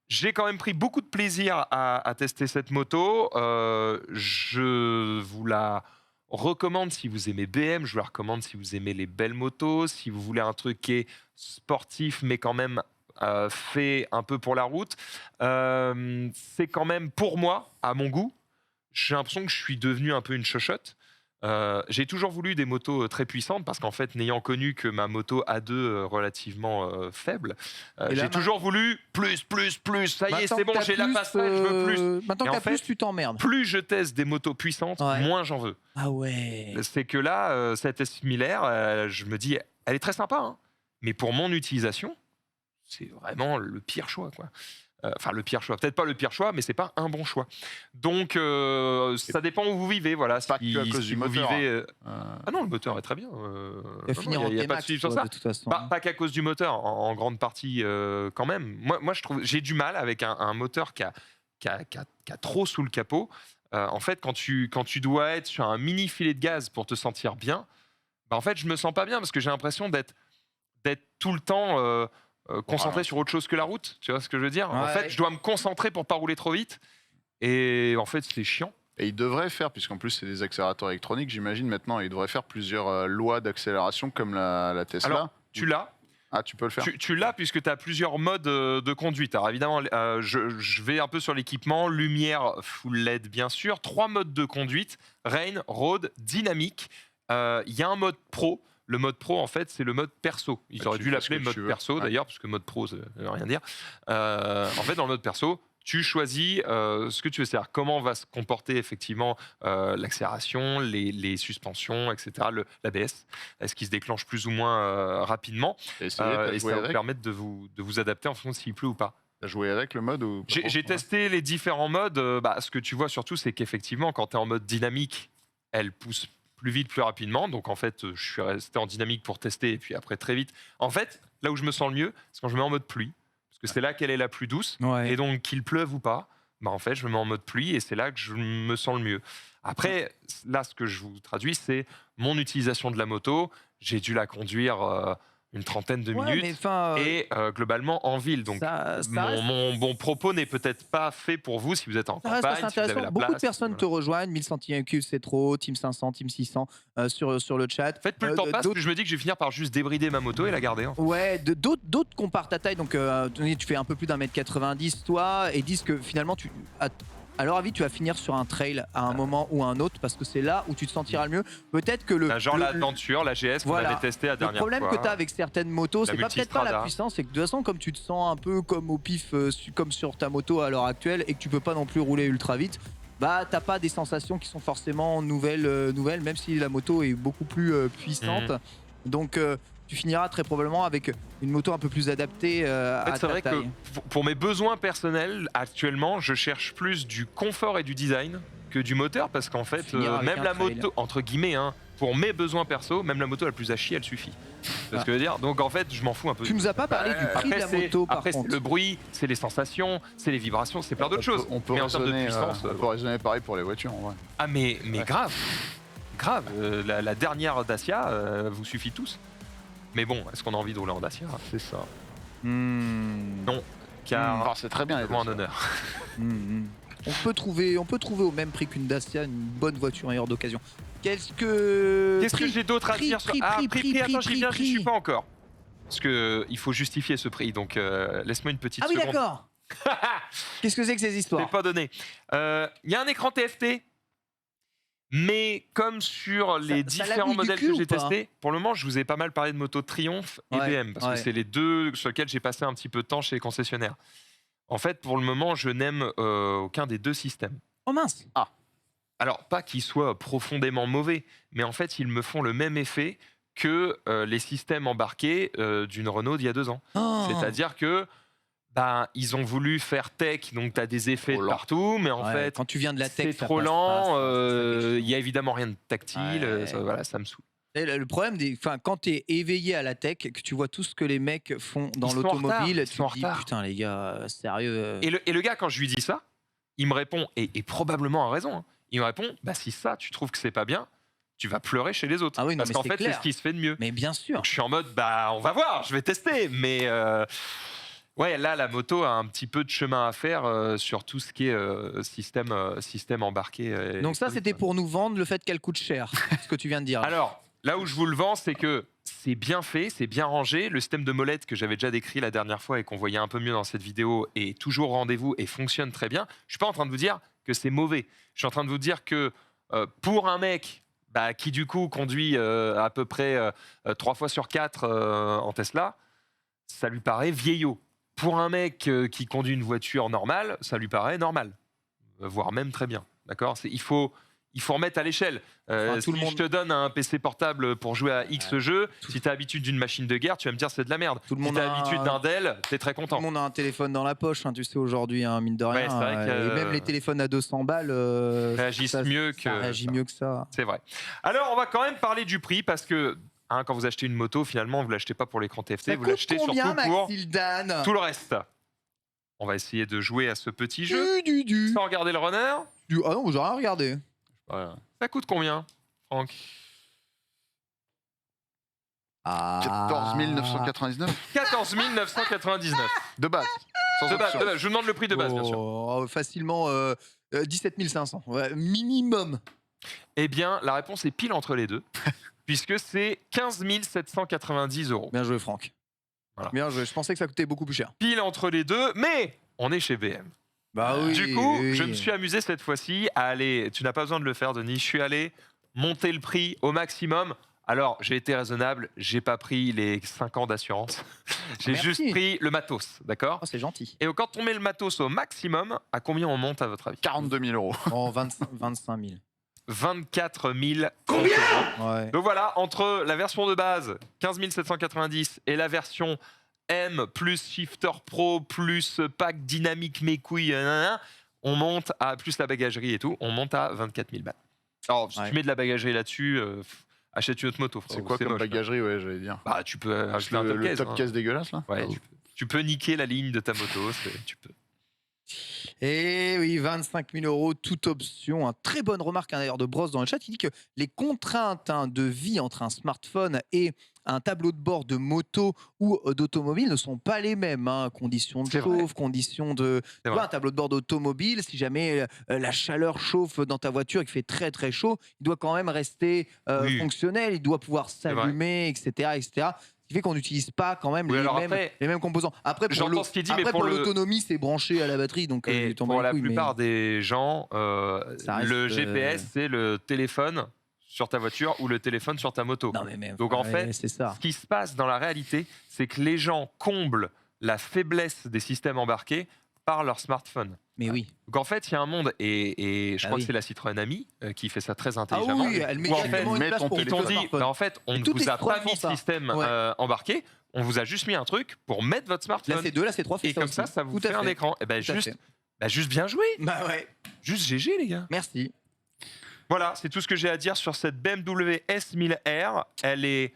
J'ai quand même pris beaucoup de plaisir à tester cette moto. Je vous la recommande si vous aimez BM, je vous la recommande si vous aimez les belles motos, si vous voulez un truc qui est sportif mais quand même fait un peu pour la route. C'est quand même pour moi, à mon goût, j'ai l'impression que je suis devenu un peu une chochotte. J'ai toujours voulu des motos très puissantes parce qu'en fait, n'ayant connu que ma moto A2 relativement faible, j'ai toujours voulu plus. Ça y est, c'est bon, j'ai la passerelle, je veux plus. Maintenant Et que en t'as plus, fait, tu t'emmerdes. Plus je teste des motos puissantes, moins j'en veux. Ah ouais. C'est que là, cette similaire, je me dis, elle est très sympa, hein, mais pour mon utilisation, c'est vraiment le pire choix, quoi. Enfin, le pire choix. Peut-être pas le pire choix, mais c'est pas un bon choix. Donc, ça dépend où vous vivez. Voilà. Pas que à cause du moteur. Ah non, le moteur est très bien. Tu vas finir en y a pas de T-Max, souci sur toi, ça. de toute façon. Pas qu'à cause du moteur, en grande partie quand même. Moi, je trouve, j'ai du mal avec un moteur qui a trop sous le capot. En fait, quand tu dois être sur un mini filet de gaz pour te sentir bien, bah, en fait, je me sens pas bien parce que j'ai l'impression d'être tout le temps concentré sur autre chose que la route. Tu vois ce que je veux dire? En fait, je dois me concentrer pour pas rouler trop vite. Et en fait, c'est chiant. Et il devrait faire, puisqu'en plus c'est des accélérateurs électroniques, j'imagine maintenant, il devrait faire plusieurs lois d'accélération comme la Tesla. Alors, tu l'as. Ah, tu peux le faire. Tu l'as puisque tu as plusieurs modes de conduite. Alors évidemment, je vais un peu sur l'équipement. Lumière full LED, bien sûr. 3 modes de conduite. Rain, Road, Dynamique. Il y a un mode Pro. Le mode Pro, en fait, c'est le mode perso. Ils auraient dû l'appeler mode perso, d'ailleurs, parce que mode Pro, ça ne veut rien dire. En fait, dans le mode perso, tu choisis ce que tu veux. C'est-à-dire comment va se comporter effectivement l'accélération, les suspensions, etc., l'ABS. Est-ce qu'il se déclenche plus ou moins rapidement? Et ça va vous permettre de vous adapter en fonction de s'il pleut ou pas. T'as joué avec le mode ou... J'ai testé les différents modes. Ce que tu vois surtout, c'est qu'effectivement, quand tu es en mode dynamique, elle pousse plus vite, plus rapidement. Donc en fait, je suis resté en dynamique pour tester et puis après très vite. En fait, là où je me sens le mieux, c'est quand je me mets en mode pluie. Parce que c'est là qu'elle est la plus douce. Et donc qu'il pleuve ou pas, bah en fait, je me mets en mode pluie et c'est là que je me sens le mieux. Après, là, ce que je vous traduis, c'est mon utilisation de la moto. J'ai dû la conduire une trentaine de minutes et globalement en ville. Donc mon propos n'est peut-être pas fait pour vous si vous êtes en campagne, si vous avez la Beaucoup place, de personnes te rejoignent, 1000 cm3 c'est trop, Team 500, Team 600 sur le chat. En fait, plus le temps passe, plus je me dis que je vais finir par juste débrider ma moto et la garder. Hein. Ouais, d'autres comparent ta taille, donc tu fais un peu plus d'1m90 toi, et disent que finalement à à leur avis, tu vas finir sur un trail à un moment ou à un autre parce que c'est là où tu te sentiras le mieux. Peut-être que Genre l'aventure, la GS qu'on voilà. avait testé la dernière fois. Le problème que tu as avec certaines motos, c'est pas peut-être pas la multistrada. puissance, c'est que de toute façon, comme tu te sens un peu comme au pif, comme sur ta moto à l'heure actuelle et que tu peux pas non plus rouler ultra vite, bah t'as pas des sensations qui sont forcément nouvelles, même si la moto est beaucoup plus puissante. Donc tu finiras très probablement avec une moto un peu plus adaptée à ta C'est vrai taille. que pour mes besoins personnels, actuellement, je cherche plus du confort et du design que du moteur parce qu'en fait, Finir avec même un la trail. moto, entre guillemets, hein, pour mes besoins perso, même la moto la plus à chier, elle suffit. C'est ce que je veux dire. Donc en fait, je m'en fous un peu. Tu nous as pas parlé du prix de la moto par Après, c'est contre. le bruit, c'est les sensations, c'est les vibrations, c'est plein d'autres choses. On peut Mais en termes de raisonner, puissance, on peut raisonner pareil pour les voitures en vrai. ah mais grave, grave. La dernière Dacia vous suffit tous. Mais bon, est-ce qu'on a envie de rouler en Dacia? C'est ça. Non, car C'est très bien les c'est en Dacia. honneur. On peut trouver au même prix qu'une Dacia une bonne voiture ailleurs d'occasion. Qu'est-ce que j'ai d'autre à dire sur... Attends, j'y viens, j'y suis prix. pas encore. Parce que il faut justifier ce prix, donc laisse-moi une petite Ah oui, seconde. d'accord. Qu'est-ce que c'est que ces Je histoires? l'ai pas donné. Il y a un écran TFT, mais comme sur les ça différents l'a mis du modèles cul que ou j'ai pas testés, pour le moment, je vous ai pas mal parlé de moto Triumph et Ouais, BM, parce ouais. que c'est les deux sur lesquels j'ai passé un petit peu de temps chez les concessionnaires. En fait, pour le moment, je n'aime aucun des deux systèmes. Oh mince. Alors, pas qu'ils soient profondément mauvais, mais en fait, ils me font le même effet que les systèmes embarqués d'une Renault d'il y a 2 ans. Oh. C'est-à-dire que ils ont voulu faire tech, donc tu as des effets Trop de lent. partout, mais en Ouais, fait, quand tu viens de la tech, c'est ça trop passe lent, pas, il y a évidemment rien de tactile, Ouais. ça me saoule. Et le problème, quand tu es éveillé à la tech, que tu vois tout ce que les mecs font dans Ils sont en l'automobile, retard, tu ils sont en te dis retard. putain les gars, sérieux. Et le gars, quand je lui dis ça, il me répond, et probablement a raison, hein, il me répond, si ça, tu trouves que c'est pas bien, tu vas pleurer chez les autres. Ah oui, non, Parce mais qu'en c'est fait, c'est clair. ce qui se fait de mieux. Mais bien sûr. Donc je suis en mode, on va voir, je vais tester. Mais ouais, là, la moto a un petit peu de chemin à faire sur tout ce qui est système embarqué. Donc ça, électronique, c'était quoi. pour nous vendre le fait qu'elle coûte cher, ce que tu viens de dire. Alors, là où je vous le vends, c'est que c'est bien fait, c'est bien rangé. Le système de molette que j'avais déjà décrit la dernière fois et qu'on voyait un peu mieux dans cette vidéo est toujours au rendez-vous et fonctionne très bien. Je suis pas en train de vous dire que c'est mauvais. Je suis en train de vous dire que pour un mec qui du coup conduit à peu près 3 fois sur 4 en Tesla, ça lui paraît vieillot. Pour un mec qui conduit une voiture normale, ça lui paraît normal, voire même très bien. D'accord ? Il faut remettre à l'échelle. Enfin, Si je te donne un PC portable pour jouer à X jeu, si tu as l'habitude d'une machine de guerre, tu vas me dire c'est de la merde. Tout le Si monde tu as a l'habitude d'un Dell, tu es très Tout content. le monde a un téléphone dans la poche, tu sais, aujourd'hui, mine de rien. Ouais, c'est vrai que, et même les téléphones à 200 balles réagissent ça- mieux ça que réagit ça. mieux que ça. C'est vrai. Alors, on va quand même parler du prix parce que quand vous achetez une moto, finalement, vous ne l'achetez pas pour l'écran TFT, Ça vous coûte l'achetez combien, surtout pour Maxildan? tout le reste. On va essayer de jouer à ce petit jeu Du. sans regarder le runner. Ah non, j'ai rien regardé. Voilà. Ça coûte combien, Franck? 14 999 14 999. de base. Sans De base, option. de base. Je vous demande le prix de base, bien sûr. Facilement 17 500. Ouais, minimum. Eh bien, la réponse est pile entre les deux, puisque c'est 15 790 €. Bien joué, Franck. Voilà. Bien joué. Je pensais que ça coûtait beaucoup plus cher. Pile entre les deux, mais on est chez BM. Bah oui. Du coup, oui. je me suis amusé cette fois-ci à aller. Tu n'as pas besoin de le faire, Denis. Je suis allé monter le prix au maximum. Alors, j'ai été raisonnable. J'ai pas pris les 5 ans d'assurance. J'ai Merci. juste pris le matos, d'accord? Oh, c'est gentil. Et quand on met le matos au maximum, à combien on monte à votre avis? 42 000 €. Oh, 25 000. 24 000. Ouais. Donc voilà, entre la version de base, 15 790, et la version M plus Shifter Pro plus pack dynamique mes couilles, nanana, on monte à, plus la bagagerie et tout, on monte à 24 000 balles. Alors, si Ouais. tu mets de la bagagerie là-dessus, achète une autre moto. C'est frérot, quoi comme moche, là. bagagerie, ouais, j'allais dire. Tu peux ajouter un Le, top le case. top hein. case dégueulasse, là. Ouais, Ah, tu peux niquer la ligne de ta moto, tu peux. Et oui, 25 000 €, toute option. Très bonne remarque d'ailleurs de Brosse dans le chat. Il dit que les contraintes de vie entre un smartphone et un tableau de bord de moto ou d'automobile ne sont pas les mêmes. Conditions de C'est vrai. chauffe, conditions de... C'est Tu vrai. vois, un tableau de bord d'automobile, si jamais la chaleur chauffe dans ta voiture et qu'il fait très très chaud, il doit quand même rester Oui. fonctionnel, il doit pouvoir vrai. s'allumer, etc., etc. qui fait qu'on n'utilise pas quand même Oui, alors les mêmes composants. Après, j'entends ce qu'il dit, mais pour l'autonomie, c'est branché à la batterie. Donc, et t'en pour bats la les couilles, plupart des gens, Ça reste, le GPS, c'est le téléphone sur ta voiture ou le téléphone sur ta moto. Non, mais Donc en fait, c'est ça. ce qui se passe dans la réalité, c'est que les gens comblent la faiblesse des systèmes embarqués par leur smartphone. Mais oui. Donc en fait, il y a un monde, et je crois que c'est la Citroën Ami qui fait ça très intelligemment. Ah oui, elle met où en fait, directement une place pour ils t'ont dit, smartphone. en fait, on ne toutes vous les a Citroën pas mis font de ça. système Ouais. embarqué, on vous a juste mis un truc pour mettre votre smartphone. Là, c'est 2, là, c'est 3. Et comme ça, ça vous fait un écran. Et ben juste bien joué. Bah ouais. Juste GG, les gars. Merci. Voilà, c'est tout ce que j'ai à dire sur cette BMW S1000R. Elle est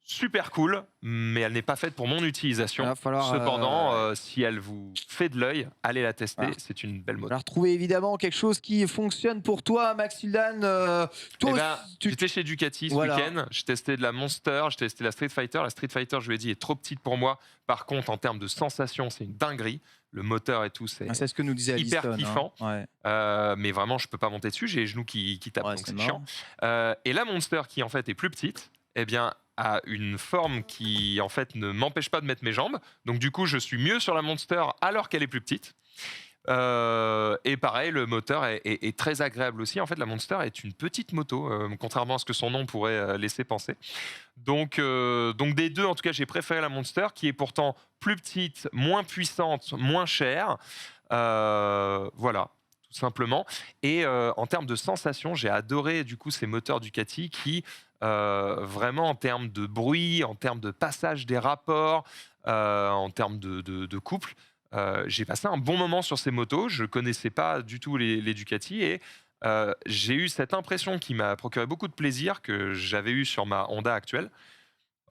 super cool, mais elle n'est pas faite pour mon utilisation. Il va falloir, Cependant, si elle vous fait de l'œil, allez la tester. Voilà. C'est une belle moto. Alors, trouver évidemment quelque chose qui fonctionne pour toi, Maxildan. Toi, Eh ben, j'étais chez Ducati ce week-end. J'ai testé de la Monster, j'ai testé la Street Fighter. La Street Fighter, je lui ai dit, est trop petite pour moi. Par contre, en termes de sensation, c'est une dinguerie. Le moteur et tout, c'est ce que nous disait hyper Aliston, kiffant. hein. Ouais. Mais vraiment, je peux pas monter dessus. J'ai les genoux qui tapent, Ouais, donc c'est c'est chiant. Et la Monster, qui en fait est plus petite, eh bien, a une forme qui en fait ne m'empêche pas de mettre mes jambes. Donc du coup, je suis mieux sur la Monster alors qu'elle est plus petite. Et pareil, le moteur est très agréable aussi. En fait, la Monster est une petite moto, contrairement à ce que son nom pourrait laisser penser. Donc des deux, en tout cas, j'ai préféré la Monster, qui est pourtant plus petite, moins puissante, moins chère. Voilà, tout simplement. Et en termes de sensation, j'ai adoré du coup ces moteurs Ducati qui, vraiment en termes de bruit, en termes de passage des rapports, en termes de couple, j'ai passé un bon moment sur ces motos. Je ne connaissais pas du tout les Ducati et j'ai eu cette impression qui m'a procuré beaucoup de plaisir que j'avais eu sur ma Honda actuelle.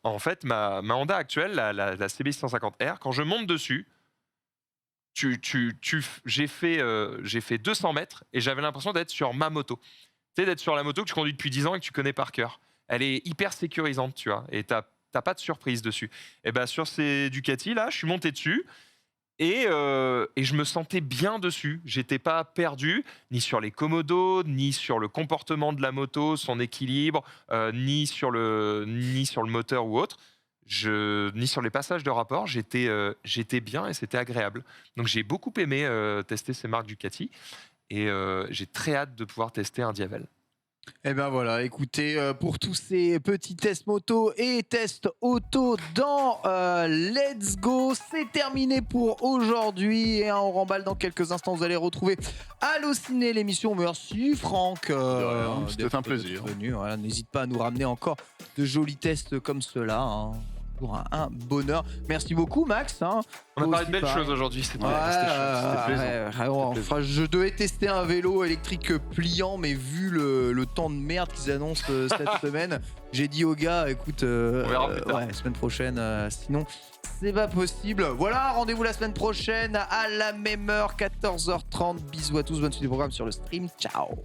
En fait, ma Honda actuelle, la CB 650R, quand je monte dessus, j'ai fait 200 mètres et j'avais l'impression d'être sur ma moto. Tu sais, d'être sur la moto que tu conduis depuis 10 ans et que tu connais par cœur. Elle est hyper sécurisante, tu vois, et t'as pas de surprise dessus. Et ben sur ces Ducati, là, je suis monté dessus et je me sentais bien dessus. J'étais pas perdu, ni sur les commodos, ni sur le comportement de la moto, son équilibre, ni sur le moteur ou autre. Ni sur les passages de rapport, j'étais bien et c'était agréable. Donc j'ai beaucoup aimé tester ces marques Ducati et j'ai très hâte de pouvoir tester un Diavel. Et ben voilà, écoutez, pour tous ces petits tests moto et tests auto dans Let's Go, c'est terminé pour aujourd'hui. Et on remballe dans quelques instants, vous allez retrouver Allociné, l'émission. Merci Franck. C'était un plaisir. Voilà, n'hésite pas à nous ramener encore de jolis tests comme ceux-là. Hein. Pour un bonheur. Merci beaucoup Max. Hein. On a parlé de belles choses aujourd'hui, c'était plaisant. Enfin, je devais tester un vélo électrique pliant, mais vu le temps de merde qu'ils annoncent cette semaine, j'ai dit au gars, écoute, on verra plus tard. semaine prochaine, sinon c'est pas possible. Voilà, rendez-vous la semaine prochaine à la même heure, 14h30. Bisous à tous, bonne suite du programme sur le stream. Ciao.